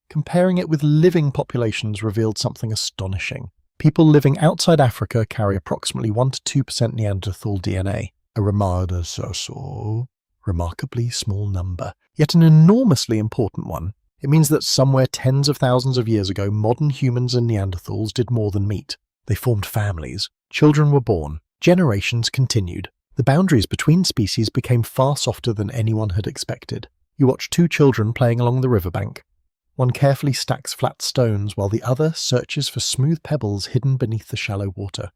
Comparing it with living populations revealed something astonishing. People living outside Africa carry approximately 1 to 2% Neanderthal DNA, a remarkably small number, yet an enormously important one. It means that somewhere tens of thousands of years ago, modern humans and Neanderthals did more than meet. They formed families. Children were born. Generations continued. The boundaries between species became far softer than anyone had expected. You watch two children playing along the riverbank. One carefully stacks flat stones while the other searches for smooth pebbles hidden beneath the shallow water.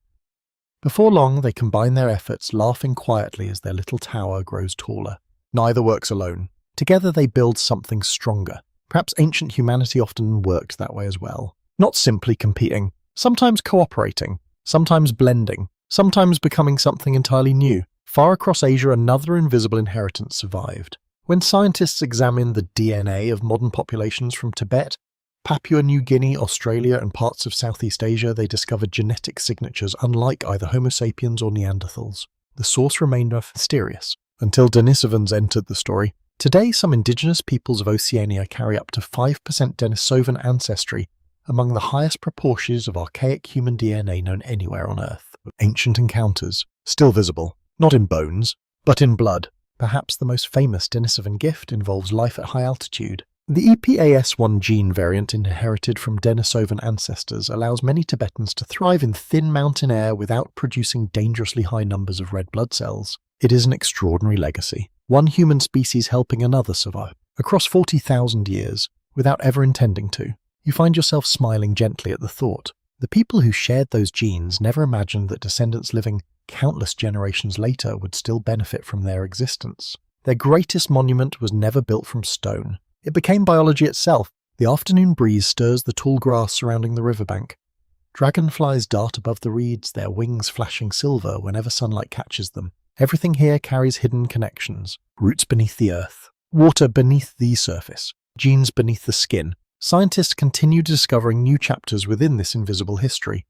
Before long, they combine their efforts, laughing quietly as their little tower grows taller. Neither works alone. Together they build something stronger. Perhaps ancient humanity often worked that way as well. Not simply competing, sometimes cooperating, sometimes blending, sometimes becoming something entirely new. Far across Asia, another invisible inheritance survived. When scientists examined the DNA of modern populations from Tibet, Papua New Guinea, Australia, and parts of Southeast Asia, they discovered genetic signatures unlike either Homo sapiens or Neanderthals. The source remained mysterious, until Denisovans entered the story. Today, some indigenous peoples of Oceania carry up to 5% Denisovan ancestry, among the highest proportions of archaic human DNA known anywhere on Earth. Ancient encounters, still visible, not in bones, but in blood. Perhaps the most famous Denisovan gift involves life at high altitude. The EPAS1 gene variant inherited from Denisovan ancestors allows many Tibetans to thrive in thin mountain air without producing dangerously high numbers of red blood cells. It is an extraordinary legacy. One human species helping another survive, across 40,000 years, without ever intending to. You find yourself smiling gently at the thought. The people who shared those genes never imagined that descendants living countless generations later would still benefit from their existence. Their greatest monument was never built from stone. It became biology itself. The afternoon breeze stirs the tall grass surrounding the riverbank. Dragonflies dart above the reeds, their wings flashing silver whenever sunlight catches them. Everything here carries hidden connections. Roots beneath the earth, water beneath the surface, genes beneath the skin. Scientists continue discovering new chapters within this invisible history.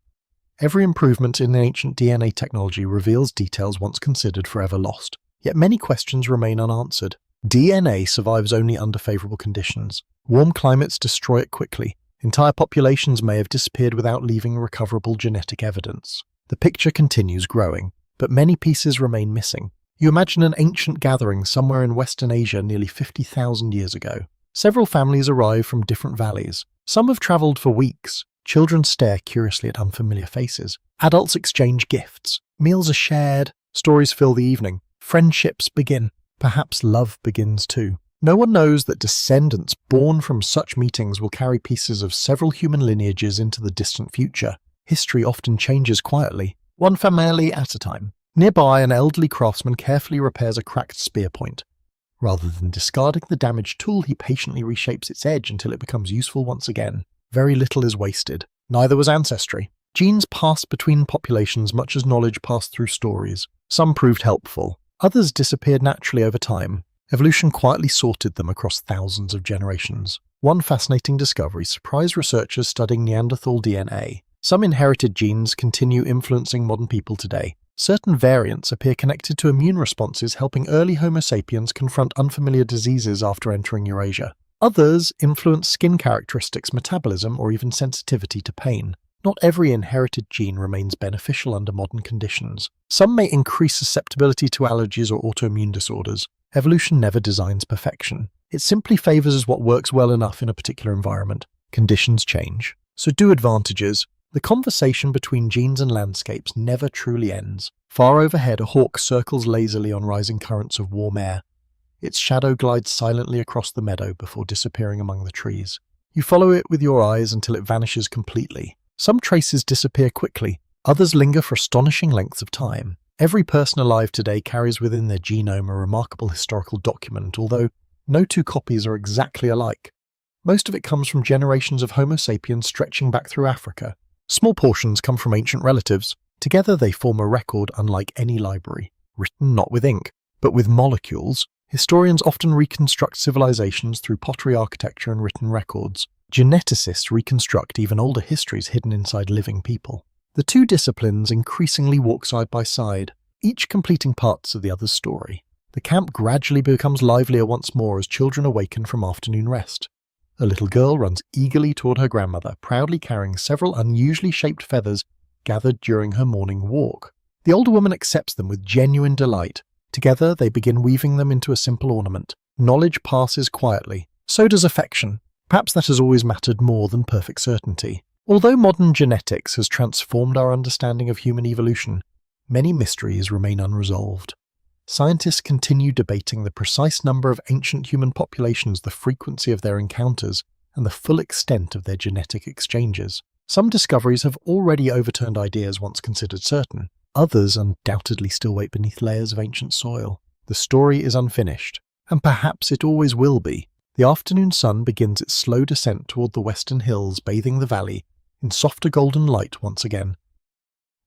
Every improvement in ancient DNA technology reveals details once considered forever lost. Yet many questions remain unanswered. DNA survives only under favorable conditions. Warm climates destroy it quickly. Entire populations may have disappeared without leaving recoverable genetic evidence. The picture continues growing, but many pieces remain missing. You imagine an ancient gathering somewhere in Western Asia nearly 50,000 years ago. Several families arrive from different valleys. Some have traveled for weeks. Children stare curiously at unfamiliar faces. Adults exchange gifts. Meals are shared. Stories fill the evening. Friendships begin. Perhaps love begins too. No one knows that descendants born from such meetings will carry pieces of several human lineages into the distant future. History often changes quietly, one family at a time. Nearby, an elderly craftsman carefully repairs a cracked spear point. Rather than discarding the damaged tool, he patiently reshapes its edge until it becomes useful once again. Very little is wasted. Neither was ancestry. Genes passed between populations much as knowledge passed through stories. Some proved helpful. Others disappeared naturally over time. Evolution quietly sorted them across thousands of generations. One fascinating discovery surprised researchers studying Neanderthal DNA. Some inherited genes continue influencing modern people today. Certain variants appear connected to immune responses, helping early Homo sapiens confront unfamiliar diseases after entering Eurasia. Others influence skin characteristics, metabolism, or even sensitivity to pain. Not every inherited gene remains beneficial under modern conditions. Some may increase susceptibility to allergies or autoimmune disorders. Evolution never designs perfection. It simply favors what works well enough in a particular environment. Conditions change. So do advantages. The conversation between genes and landscapes never truly ends. Far overhead, a hawk circles lazily on rising currents of warm air. Its shadow glides silently across the meadow before disappearing among the trees. You follow it with your eyes until it vanishes completely. Some traces disappear quickly, others linger for astonishing lengths of time. Every person alive today carries within their genome a remarkable historical document, although no two copies are exactly alike. Most of it comes from generations of Homo sapiens stretching back through Africa. Small portions come from ancient relatives. Together they form a record unlike any library, written not with ink, but with molecules. Historians often reconstruct civilizations through pottery architecture and written records. Geneticists reconstruct even older histories hidden inside living people. The two disciplines increasingly walk side by side, each completing parts of the other's story. The camp gradually becomes livelier once more as children awaken from afternoon rest. A little girl runs eagerly toward her grandmother, proudly carrying several unusually shaped feathers gathered during her morning walk. The older woman accepts them with genuine delight. Together they begin weaving them into a simple ornament. Knowledge passes quietly. So does affection. Perhaps that has always mattered more than perfect certainty. Although modern genetics has transformed our understanding of human evolution, many mysteries remain unresolved. Scientists continue debating the precise number of ancient human populations, the frequency of their encounters, and the full extent of their genetic exchanges. Some discoveries have already overturned ideas once considered certain. Others undoubtedly still wait beneath layers of ancient soil. The story is unfinished, and perhaps it always will be. The afternoon sun begins its slow descent toward the western hills, bathing the valley in softer golden light once again.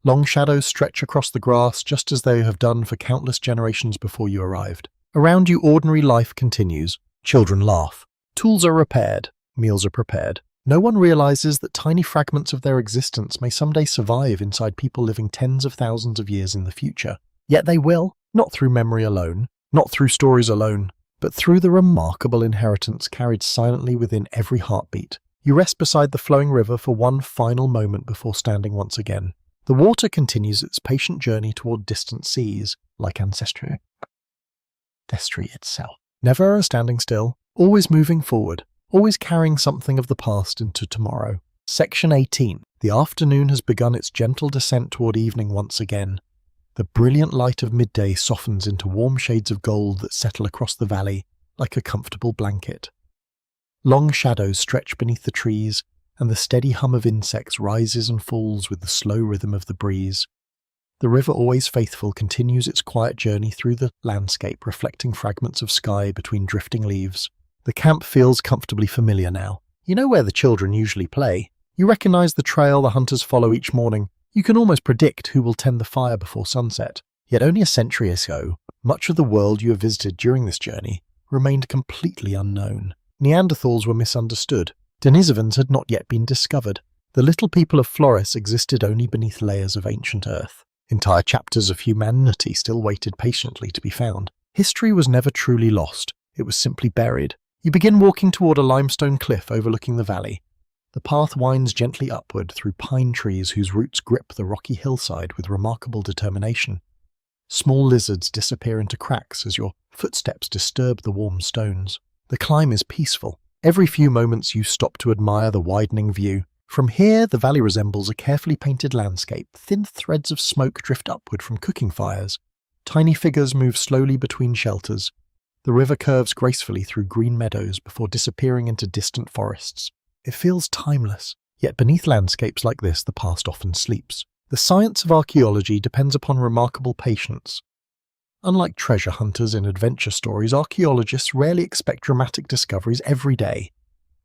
Long shadows stretch across the grass just as they have done for countless generations before you arrived. Around you, ordinary life continues. Children laugh. Tools are repaired. Meals are prepared. No one realizes that tiny fragments of their existence may someday survive inside people living tens of thousands of years in the future. Yet they will, not through memory alone, not through stories alone, but through the remarkable inheritance carried silently within every heartbeat. You rest beside the flowing river for one final moment before standing once again. The water continues its patient journey toward distant seas, like ancestry itself. Never standing still, always moving forward, always carrying something of the past into tomorrow. Section 18. The afternoon has begun its gentle descent toward evening once again. The brilliant light of midday softens into warm shades of gold that settle across the valley like a comfortable blanket. Long shadows stretch beneath the trees, and the steady hum of insects rises and falls with the slow rhythm of the breeze. The river, always faithful, continues its quiet journey through the landscape, reflecting fragments of sky between drifting leaves. The camp feels comfortably familiar now. You know where the children usually play. You recognize the trail the hunters follow each morning. You can almost predict who will tend the fire before sunset. Yet only a century ago, much of the world you have visited during this journey remained completely unknown. Neanderthals were misunderstood. Denisovans had not yet been discovered. The little people of Flores existed only beneath layers of ancient earth. Entire chapters of humanity still waited patiently to be found. History was never truly lost. It was simply buried. You begin walking toward a limestone cliff overlooking the valley. The path winds gently upward through pine trees whose roots grip the rocky hillside with remarkable determination. Small lizards disappear into cracks as your footsteps disturb the warm stones. The climb is peaceful. Every few moments you stop to admire the widening view. From here, the valley resembles a carefully painted landscape. Thin threads of smoke drift upward from cooking fires. Tiny figures move slowly between shelters. The river curves gracefully through green meadows before disappearing into distant forests. It feels timeless, yet beneath landscapes like this the past often sleeps. The science of archaeology depends upon remarkable patience. Unlike treasure hunters in adventure stories, archaeologists rarely expect dramatic discoveries every day.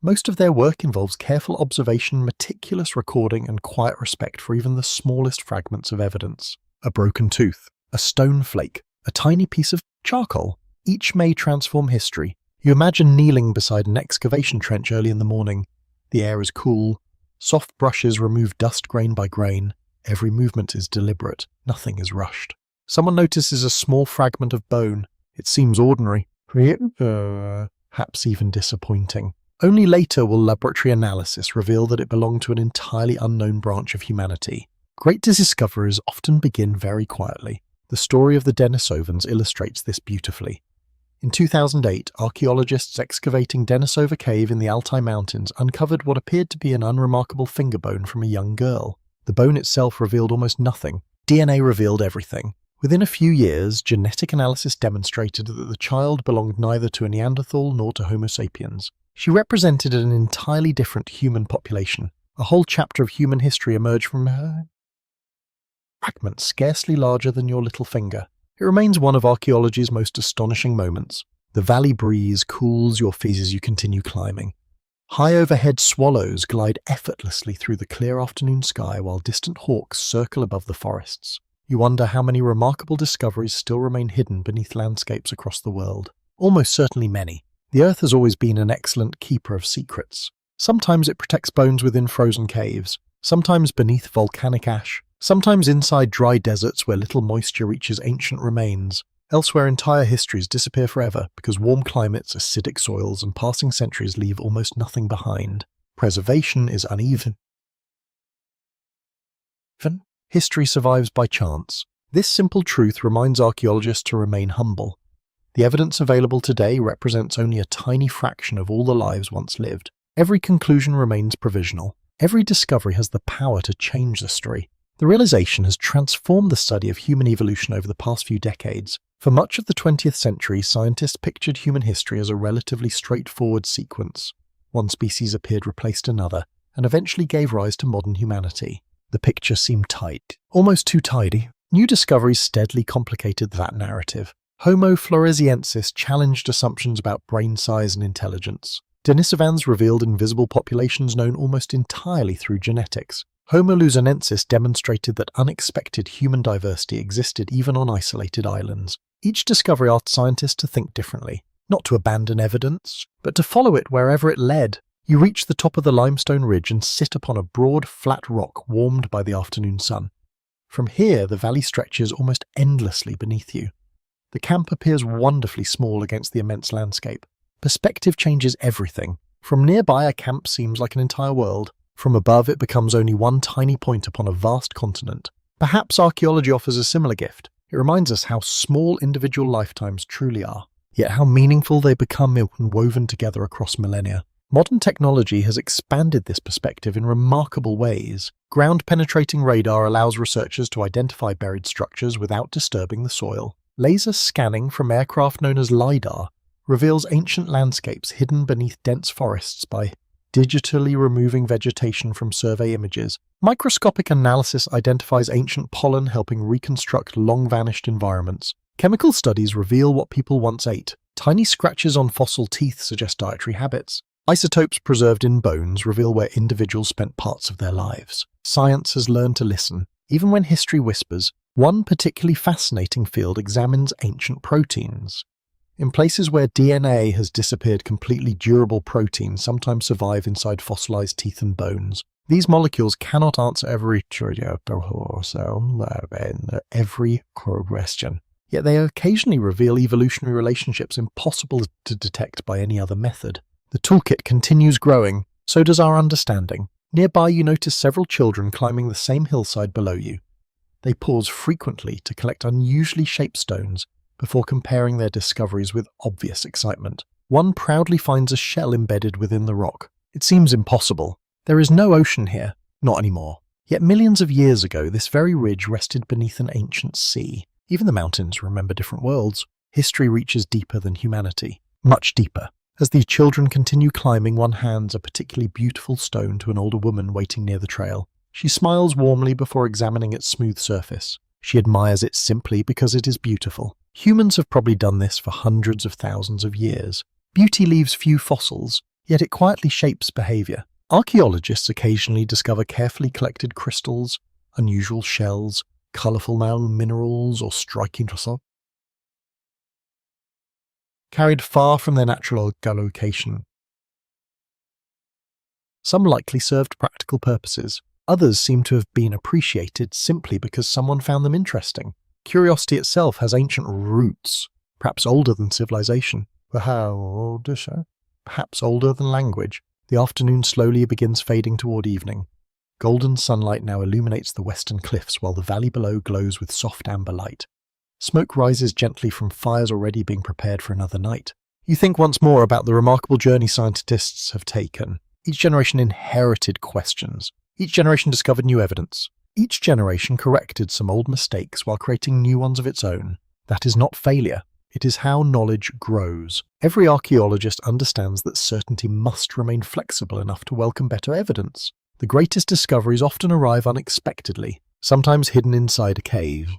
Most of their work involves careful observation, meticulous recording, and quiet respect for even the smallest fragments of evidence. A broken tooth, a stone flake, a tiny piece of charcoal, each may transform history. You imagine kneeling beside an excavation trench early in the morning. The air is cool, Soft brushes remove dust grain by grain. Every movement is deliberate. Nothing is rushed. Someone notices a small fragment of bone. It seems ordinary, perhaps even disappointing. Only later will laboratory analysis reveal that it belonged to an entirely unknown branch of humanity. Great discoveries often begin very quietly. The story of the Denisovans illustrates this beautifully. In 2008, archaeologists excavating Denisova Cave in the Altai Mountains uncovered what appeared to be an unremarkable finger bone from a young girl. The bone itself revealed almost nothing. DNA revealed everything. Within a few years, genetic analysis demonstrated that the child belonged neither to a Neanderthal nor to Homo sapiens. She represented an entirely different human population. A whole chapter of human history emerged from her fragment scarcely larger than your little finger. It remains one of archaeology's most astonishing moments. The valley breeze cools your feet as you continue climbing. High overhead swallows glide effortlessly through the clear afternoon sky while distant hawks circle above the forests. You wonder how many remarkable discoveries still remain hidden beneath landscapes across the world. Almost certainly many. The Earth has always been an excellent keeper of secrets. Sometimes it protects bones within frozen caves, sometimes beneath volcanic ash, sometimes inside dry deserts where little moisture reaches ancient remains. Elsewhere, entire histories disappear forever because warm climates, acidic soils, and passing centuries leave almost nothing behind. Preservation is uneven. History survives by chance. This simple truth reminds archaeologists to remain humble. The evidence available today represents only a tiny fraction of all the lives once lived. Every conclusion remains provisional. Every discovery has the power to change the story. The realization has transformed the study of human evolution over the past few decades. For much of the 20th century, scientists pictured human history as a relatively straightforward sequence. One species appeared, replaced another, and eventually gave rise to modern humanity. The picture seemed tight, almost too tidy. New discoveries steadily complicated that narrative. Homo floresiensis challenged assumptions about brain size and intelligence. Denisovans revealed invisible populations known almost entirely through genetics. Homo luzonensis demonstrated that unexpected human diversity existed even on isolated islands. Each discovery asked scientists to think differently, not to abandon evidence, but to follow it wherever it led. You reach the top of the limestone ridge and sit upon a broad, flat rock warmed by the afternoon sun. From here, the valley stretches almost endlessly beneath you. The camp appears wonderfully small against the immense landscape. Perspective changes everything. From nearby, a camp seems like an entire world. From above, it becomes only one tiny point upon a vast continent. Perhaps archaeology offers a similar gift. It reminds us how small individual lifetimes truly are, yet how meaningful they become when woven together across millennia. Modern technology has expanded this perspective in remarkable ways. Ground-penetrating radar allows researchers to identify buried structures without disturbing the soil. Laser scanning from aircraft known as LiDAR reveals ancient landscapes hidden beneath dense forests by digitally removing vegetation from survey images. Microscopic analysis identifies ancient pollen, helping reconstruct long-vanished environments. Chemical studies reveal what people once ate. Tiny scratches on fossil teeth suggest dietary habits. Isotopes preserved in bones reveal where individuals spent parts of their lives. Science has learned to listen, even when history whispers. One particularly fascinating field examines ancient proteins. In places where DNA has disappeared completely, durable proteins sometimes survive inside fossilized teeth and bones. These molecules cannot answer every question, yet they occasionally reveal evolutionary relationships impossible to detect by any other method. The toolkit continues growing, so does our understanding. Nearby, you notice several children climbing the same hillside below you. They pause frequently to collect unusually shaped stones before comparing their discoveries with obvious excitement. One proudly finds a shell embedded within the rock. It seems impossible. There is no ocean here, not anymore. Yet millions of years ago, this very ridge rested beneath an ancient sea. Even the mountains remember different worlds. History reaches deeper than humanity, much deeper. As the children continue climbing, one hands a particularly beautiful stone to an older woman waiting near the trail. She smiles warmly before examining its smooth surface. She admires it simply because it is beautiful. Humans have probably done this for hundreds of thousands of years. Beauty leaves few fossils, yet it quietly shapes behavior. Archaeologists occasionally discover carefully collected crystals, unusual shells, colorful minerals, or striking carried far from their natural location. Some likely served practical purposes. Others seem to have been appreciated simply because someone found them interesting. Curiosity itself has ancient roots, perhaps older than civilization. Perhaps older than language. The afternoon slowly begins fading toward evening. Golden sunlight now illuminates the western cliffs while the valley below glows with soft amber light. Smoke rises gently from fires already being prepared for another night. You think once more about the remarkable journey scientists have taken. Each generation inherited questions. Each generation discovered new evidence. Each generation corrected some old mistakes while creating new ones of its own. That is not failure. It is how knowledge grows. Every archaeologist understands that certainty must remain flexible enough to welcome better evidence. The greatest discoveries often arrive unexpectedly, sometimes hidden inside a cave.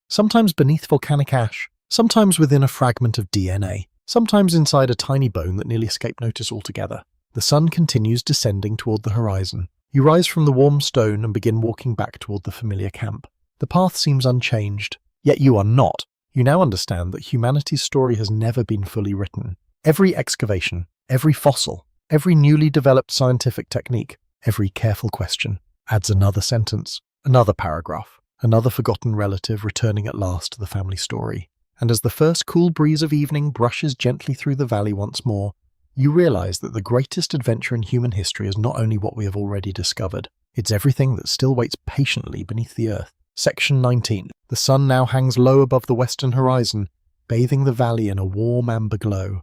Sometimes beneath volcanic ash, sometimes within a fragment of DNA, sometimes inside a tiny bone that nearly escaped notice altogether. The sun continues descending toward the horizon. You rise from the warm stone and begin walking back toward the familiar camp. The path seems unchanged, yet you are not. You now understand that humanity's story has never been fully written. Every excavation, every fossil, every newly developed scientific technique, every careful question adds another sentence, another paragraph, another forgotten relative returning at last to the family story. And as the first cool breeze of evening brushes gently through the valley once more, you realize that the greatest adventure in human history is not only what we have already discovered, it's everything that still waits patiently beneath the earth. Section 19. The sun now hangs low above the western horizon, bathing the valley in a warm amber glow.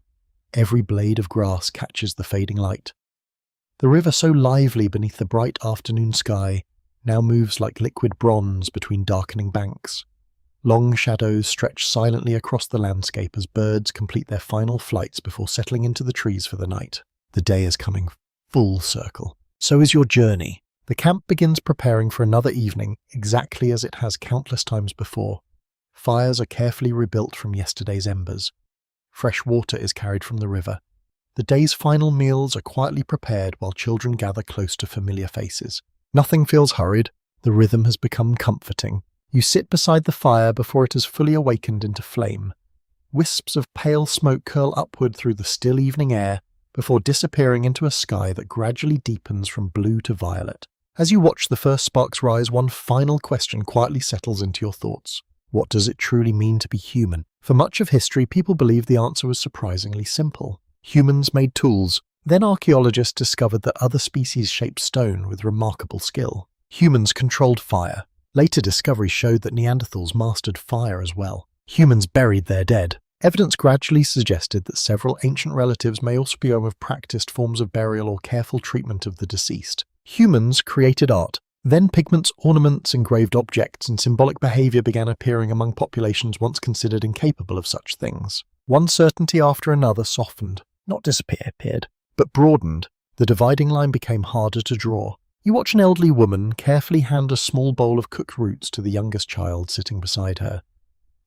Every blade of grass catches the fading light. The river, so lively beneath the bright afternoon sky, now moves like liquid bronze between darkening banks. Long shadows stretch silently across the landscape as birds complete their final flights before settling into the trees for the night. The day is coming full circle. So is your journey. The camp begins preparing for another evening, exactly as it has countless times before. Fires are carefully rebuilt from yesterday's embers. Fresh water is carried from the river. The day's final meals are quietly prepared while children gather close to familiar faces. Nothing feels hurried. The rhythm has become comforting. You sit beside the fire before it has fully awakened into flame. Wisps of pale smoke curl upward through the still evening air before disappearing into a sky that gradually deepens from blue to violet. As you watch the first sparks rise, one final question quietly settles into your thoughts. What does it truly mean to be human? For much of history, people believed the answer was surprisingly simple. Humans made tools. Then archaeologists discovered that other species shaped stone with remarkable skill. Humans controlled fire. Later discoveries showed that Neanderthals mastered fire as well. Humans buried their dead. Evidence gradually suggested that several ancient relatives may also be have practiced forms of burial or careful treatment of the deceased. Humans created art. Then pigments, ornaments, engraved objects, and symbolic behavior began appearing among populations once considered incapable of such things. One certainty after another softened, not disappeared, but broadened. The dividing line became harder to draw. You watch an elderly woman carefully hand a small bowl of cooked roots to the youngest child sitting beside her.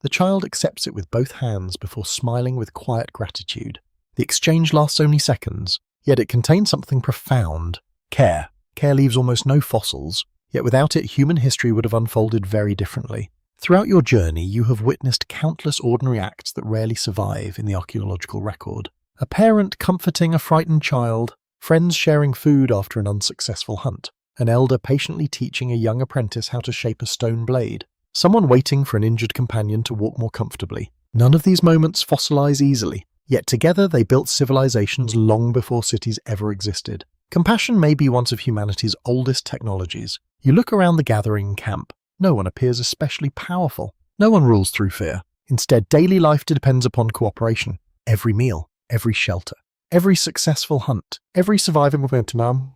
The child accepts it with both hands before smiling with quiet gratitude. The exchange lasts only seconds, yet it contains something profound. Care. Care leaves almost no fossils, yet without it human history would have unfolded very differently. Throughout your journey, you have witnessed countless ordinary acts that rarely survive in the archaeological record. A parent comforting a frightened child, friends sharing food after an unsuccessful hunt, an elder patiently teaching a young apprentice how to shape a stone blade, someone waiting for an injured companion to walk more comfortably. None of these moments fossilize easily, yet together they built civilizations long before cities ever existed. Compassion may be one of humanity's oldest technologies. You look around the gathering camp. No one appears especially powerful. No one rules through fear. Instead, daily life depends upon cooperation. Every meal, every shelter, every successful hunt, every surviving Vietnam.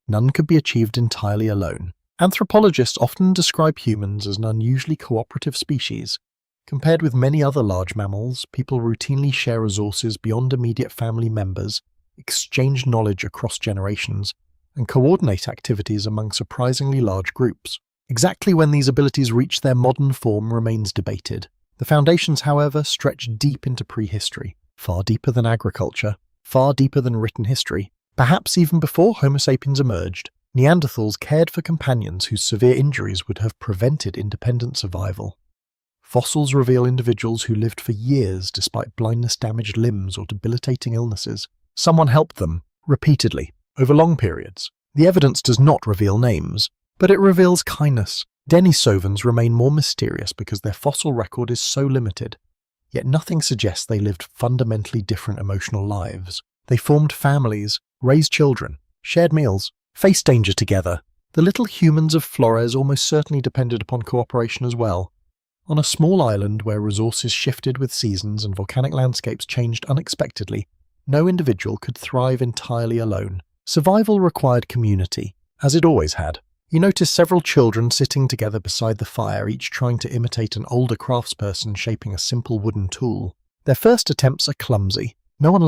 None could be achieved entirely alone. Anthropologists often describe humans as an unusually cooperative species. Compared with many other large mammals, people routinely share resources beyond immediate family members, exchange knowledge across generations, and coordinate activities among surprisingly large groups. Exactly when these abilities reach their modern form remains debated. The foundations, however, stretch deep into prehistory, far deeper than agriculture, far deeper than written history. Perhaps even before Homo sapiens emerged, Neanderthals cared for companions whose severe injuries would have prevented independent survival. Fossils reveal individuals who lived for years despite blindness, damaged limbs, or debilitating illnesses. Someone helped them, repeatedly, over long periods. The evidence does not reveal names, but it reveals kindness. Denisovans remain more mysterious because their fossil record is so limited. Yet nothing suggests they lived fundamentally different emotional lives. They formed families, raised children, shared meals, faced danger together. The little humans of Flores almost certainly depended upon cooperation as well. On a small island where resources shifted with seasons and volcanic landscapes changed unexpectedly, no individual could thrive entirely alone. Survival required community, as it always had. You notice several children sitting together beside the fire, each trying to imitate an older craftsperson shaping a simple wooden tool. Their first attempts are clumsy. No one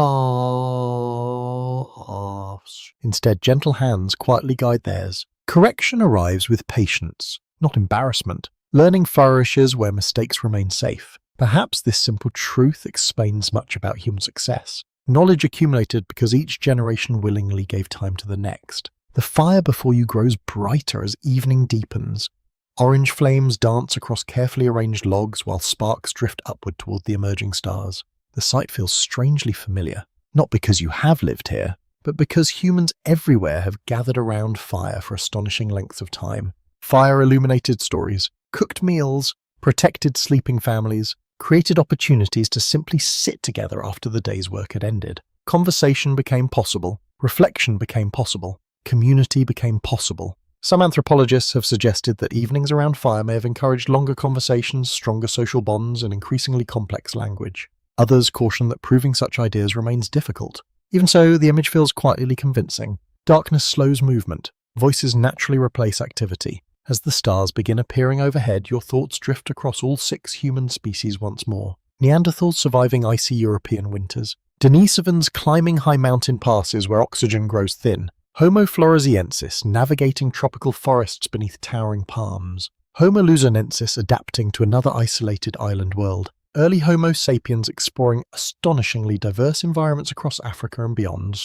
laughs. Instead, gentle hands quietly guide theirs. Correction arrives with patience, not embarrassment. Learning flourishes where mistakes remain safe. Perhaps this simple truth explains much about human success. Knowledge accumulated because each generation willingly gave time to the next. The fire before you grows brighter as evening deepens. Orange flames dance across carefully arranged logs while sparks drift upward toward the emerging stars. The sight feels strangely familiar, not because you have lived here, but because humans everywhere have gathered around fire for astonishing lengths of time. Fire-illuminated stories, cooked meals, protected sleeping families, created opportunities to simply sit together after the day's work had ended. Conversation became possible, reflection became possible, community became possible. Some anthropologists have suggested that evenings around fire may have encouraged longer conversations, stronger social bonds, and increasingly complex language. Others caution that proving such ideas remains difficult. Even so, the image feels quietly convincing. Darkness slows movement. Voices naturally replace activity. As the stars begin appearing overhead, your thoughts drift across all 6 human species once more. Neanderthals surviving icy European winters. Denisovans climbing high mountain passes where oxygen grows thin. Homo floresiensis navigating tropical forests beneath towering palms. Homo luzonensis adapting to another isolated island world. Early Homo sapiens exploring astonishingly diverse environments across Africa and beyond.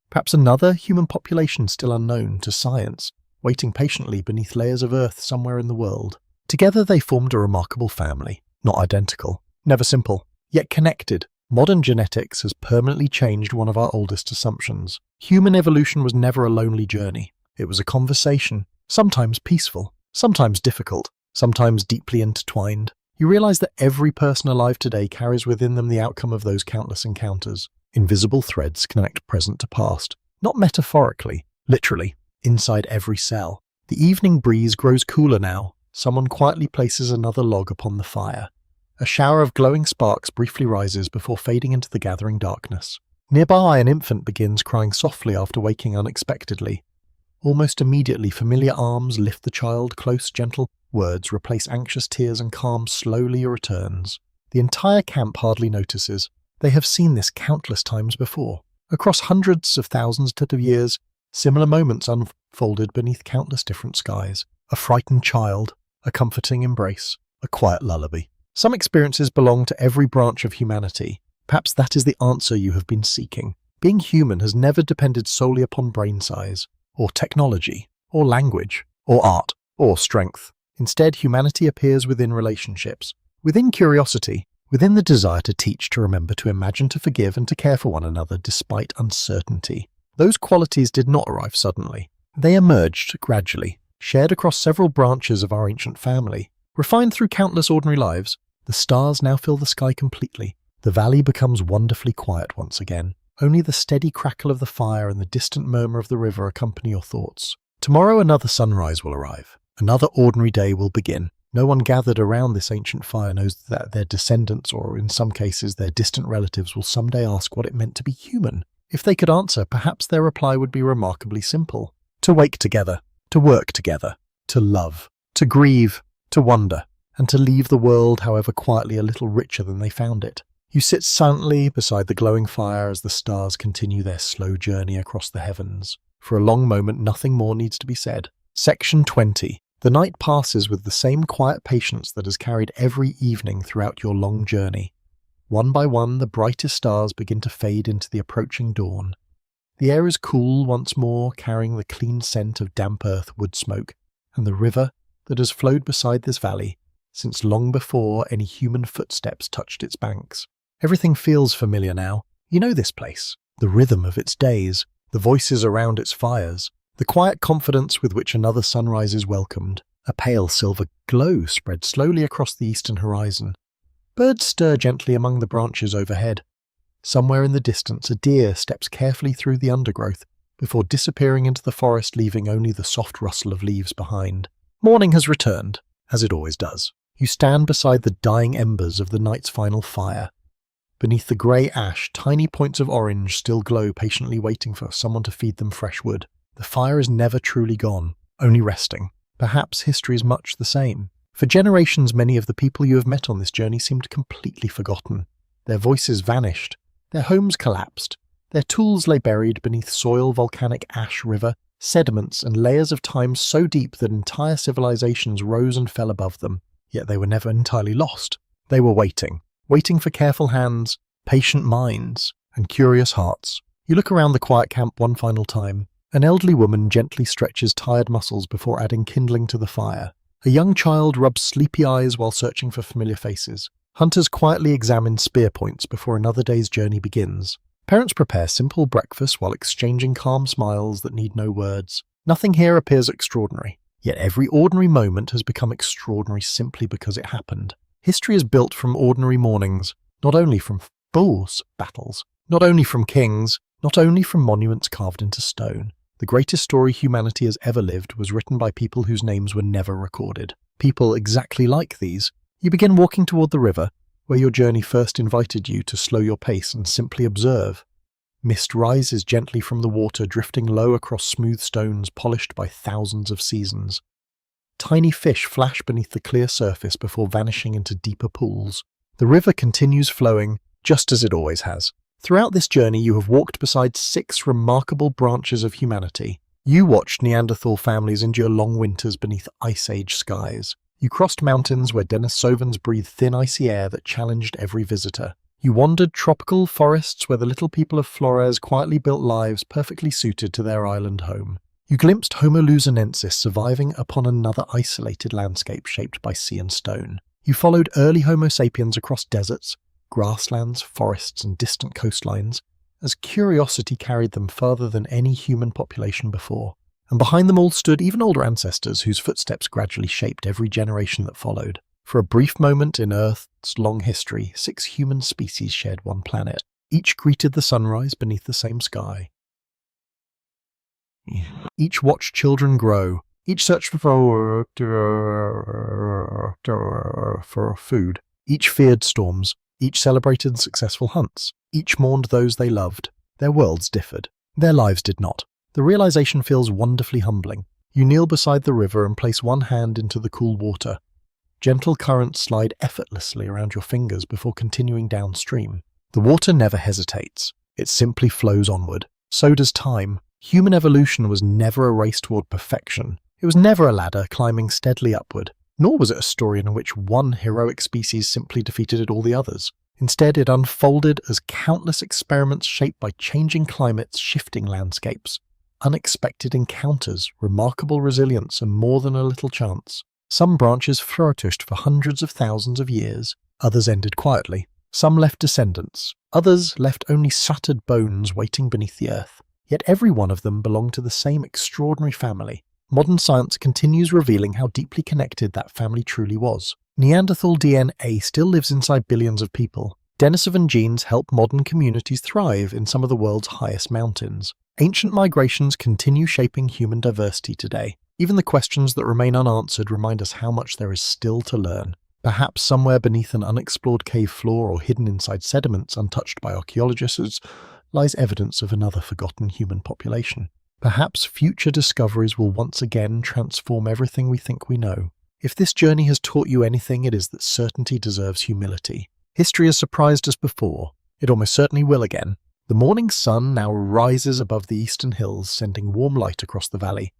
Perhaps another human population still unknown to science, waiting patiently beneath layers of earth somewhere in the world. Together they formed a remarkable family, not identical, never simple, yet connected. Modern genetics has permanently changed one of our oldest assumptions. Human evolution was never a lonely journey. It was a conversation, sometimes peaceful, sometimes difficult, sometimes deeply intertwined. You realize that every person alive today carries within them the outcome of those countless encounters. Invisible threads connect present to past, not metaphorically, literally, inside every cell. The evening breeze grows cooler now. Someone quietly places another log upon the fire. A shower of glowing sparks briefly rises before fading into the gathering darkness. Nearby, an infant begins crying softly after waking unexpectedly. Almost immediately, familiar arms lift the child, close, gentle words replace anxious tears and calm slowly returns. The entire camp hardly notices. They have seen this countless times before. Across hundreds of thousands of years, similar moments unfolded beneath countless different skies. A frightened child, a comforting embrace, a quiet lullaby. Some experiences belong to every branch of humanity. Perhaps that is the answer you have been seeking. Being human has never depended solely upon brain size, or technology, or language, or art, or strength. Instead, humanity appears within relationships, within curiosity, within the desire to teach, to remember, to imagine, to forgive, and to care for one another despite uncertainty. Those qualities did not arrive suddenly. They emerged gradually, shared across several branches of our ancient family. Refined through countless ordinary lives, the stars now fill the sky completely. The valley becomes wonderfully quiet once again. Only the steady crackle of the fire and the distant murmur of the river accompany your thoughts. Tomorrow another sunrise will arrive. Another ordinary day will begin. No one gathered around this ancient fire knows that their descendants, or in some cases their distant relatives, will someday ask what it meant to be human. If they could answer, perhaps their reply would be remarkably simple. To wake together, to work together, to love, to grieve, to wonder, and to leave the world, however quietly, a little richer than they found it. You sit silently beside the glowing fire as the stars continue their slow journey across the heavens. For a long moment, nothing more needs to be said. Section 20. The night passes with the same quiet patience that has carried every evening throughout your long journey. One by one, the brightest stars begin to fade into the approaching dawn. The air is cool once more, carrying the clean scent of damp earth, wood smoke, and the river that has flowed beside this valley since long before any human footsteps touched its banks. Everything feels familiar now. You know this place, the rhythm of its days, the voices around its fires, the quiet confidence with which another sunrise is welcomed. A pale silver glow spreads slowly across the eastern horizon. Birds stir gently among the branches overhead. Somewhere in the distance, a deer steps carefully through the undergrowth before disappearing into the forest, leaving only the soft rustle of leaves behind. Morning has returned, as it always does. You stand beside the dying embers of the night's final fire. Beneath the grey ash, tiny points of orange still glow, patiently waiting for someone to feed them fresh wood. The fire is never truly gone, only resting. Perhaps history is much the same. For generations, many of the people you have met on this journey seemed completely forgotten. Their voices vanished. Their homes collapsed. Their tools lay buried beneath soil, volcanic ash, river, sediments, and layers of time so deep that entire civilizations rose and fell above them. Yet they were never entirely lost. They were waiting for careful hands, patient minds, and curious hearts. You look around the quiet camp one final time. An elderly woman gently stretches tired muscles before adding kindling to the fire. A young child rubs sleepy eyes while searching for familiar faces. Hunters quietly examine spear points before another day's journey begins. Parents prepare simple breakfast while exchanging calm smiles that need no words. Nothing here appears extraordinary, yet every ordinary moment has become extraordinary simply because it happened. History is built from ordinary mornings, not only from bulls battles, not only from kings, not only from monuments carved into stone. The greatest story humanity has ever lived was written by people whose names were never recorded. People exactly like these. You begin walking toward the river, where your journey first invited you to slow your pace and simply observe. Mist rises gently from the water, drifting low across smooth stones polished by thousands of seasons. Tiny fish flash beneath the clear surface before vanishing into deeper pools. The river continues flowing, just as it always has. Throughout this journey, you have walked beside 6 remarkable branches of humanity. You watched Neanderthal families endure long winters beneath Ice Age skies. You crossed mountains where Denisovans breathed thin icy air that challenged every visitor. You wandered tropical forests where the little people of Flores quietly built lives perfectly suited to their island home. You glimpsed Homo luzonensis surviving upon another isolated landscape shaped by sea and stone. You followed early Homo sapiens across deserts, grasslands, forests, and distant coastlines, as curiosity carried them further than any human population before. And behind them all stood even older ancestors whose footsteps gradually shaped every generation that followed. For a brief moment in Earth's long history, 6 human species shared one planet. Each greeted the sunrise beneath the same sky. Each watched children grow. Each searched for food. Each feared storms. Each celebrated successful hunts. Each mourned those they loved. Their worlds differed. Their lives did not. The realization feels wonderfully humbling. You kneel beside the river and place one hand into the cool water. Gentle currents slide effortlessly around your fingers before continuing downstream. The water never hesitates. It simply flows onward. So does time. Human evolution was never a race toward perfection. It was never a ladder climbing steadily upward. Nor was it a story in which one heroic species simply defeated all the others. Instead, it unfolded as countless experiments shaped by changing climates, shifting landscapes, unexpected encounters, remarkable resilience, and more than a little chance. Some branches flourished for hundreds of thousands of years, others ended quietly. Some left descendants, others left only shattered bones waiting beneath the earth. Yet every one of them belonged to the same extraordinary family. Modern science continues revealing how deeply connected that family truly was. Neanderthal DNA still lives inside billions of people. Denisovan genes help modern communities thrive in some of the world's highest mountains. Ancient migrations continue shaping human diversity today. Even the questions that remain unanswered remind us how much there is still to learn. Perhaps somewhere beneath an unexplored cave floor or hidden inside sediments untouched by archaeologists lies evidence of another forgotten human population. Perhaps future discoveries will once again transform everything we think we know. If this journey has taught you anything, it is that certainty deserves humility. History has surprised us before. It almost certainly will again. The morning sun now rises above the eastern hills, sending warm light across the valley.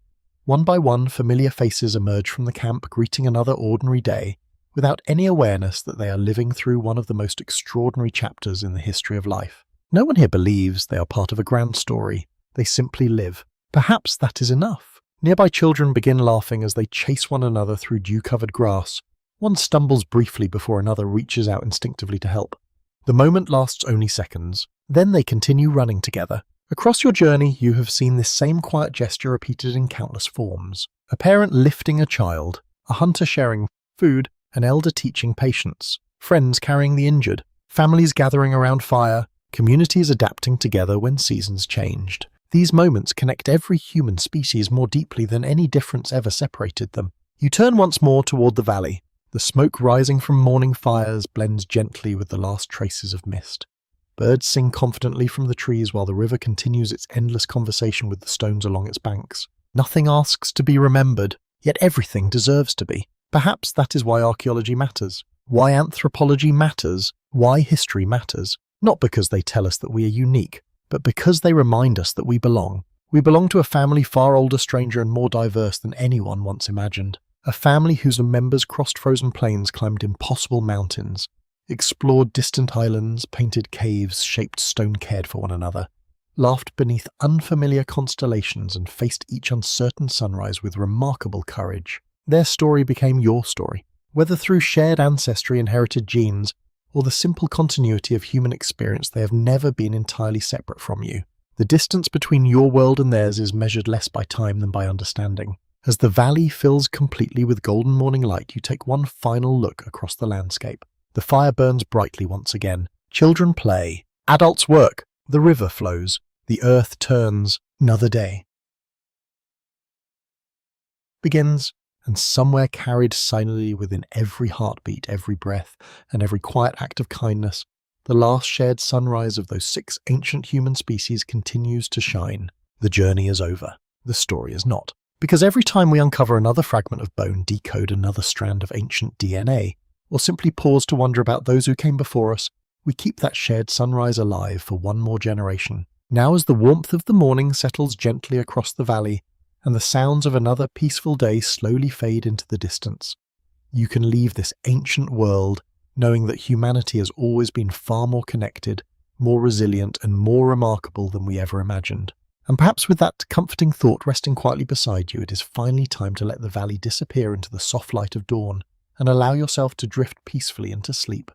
One by one, familiar faces emerge from the camp, greeting another ordinary day, without any awareness that they are living through one of the most extraordinary chapters in the history of life. No one here believes they are part of a grand story. They simply live. Perhaps that is enough. Nearby children begin laughing as they chase one another through dew-covered grass. One stumbles briefly before another reaches out instinctively to help. The moment lasts only seconds. Then they continue running together. Across your journey, you have seen this same quiet gesture repeated in countless forms. A parent lifting a child, a hunter sharing food, an elder teaching patience, friends carrying the injured, families gathering around fire, communities adapting together when seasons changed. These moments connect every human species more deeply than any difference ever separated them. You turn once more toward the valley. The smoke rising from morning fires blends gently with the last traces of mist. Birds sing confidently from the trees while the river continues its endless conversation with the stones along its banks. Nothing asks to be remembered, yet everything deserves to be. Perhaps that is why archaeology matters, why anthropology matters, why history matters. Not because they tell us that we are unique, but because they remind us that we belong. We belong to a family far older, stranger, and more diverse than anyone once imagined. A family whose members crossed frozen plains, climbed impossible mountains, explored distant islands, painted caves, shaped stone, cared for one another, laughed beneath unfamiliar constellations, and faced each uncertain sunrise with remarkable courage. Their story became your story, whether through shared ancestry, inherited genes, or the simple continuity of human experience. They have never been entirely separate from you. The distance between your world and theirs is measured less by time than by understanding. As the valley fills completely with golden morning light, you take one final look across the landscape. The fire burns brightly once again. Children play. Adults work. The river flows. The earth turns. Another day begins, and somewhere carried silently within every heartbeat, every breath, and every quiet act of kindness, the last shared sunrise of those 6 ancient human species continues to shine. The journey is over. The story is not. Because every time we uncover another fragment of bone, decode another strand of ancient DNA, or simply pause to wonder about those who came before us, we keep that shared sunrise alive for one more generation. Now, as the warmth of the morning settles gently across the valley, and the sounds of another peaceful day slowly fade into the distance, you can leave this ancient world knowing that humanity has always been far more connected, more resilient, and more remarkable than we ever imagined. And perhaps with that comforting thought resting quietly beside you, it is finally time to let the valley disappear into the soft light of dawn, and allow yourself to drift peacefully into sleep.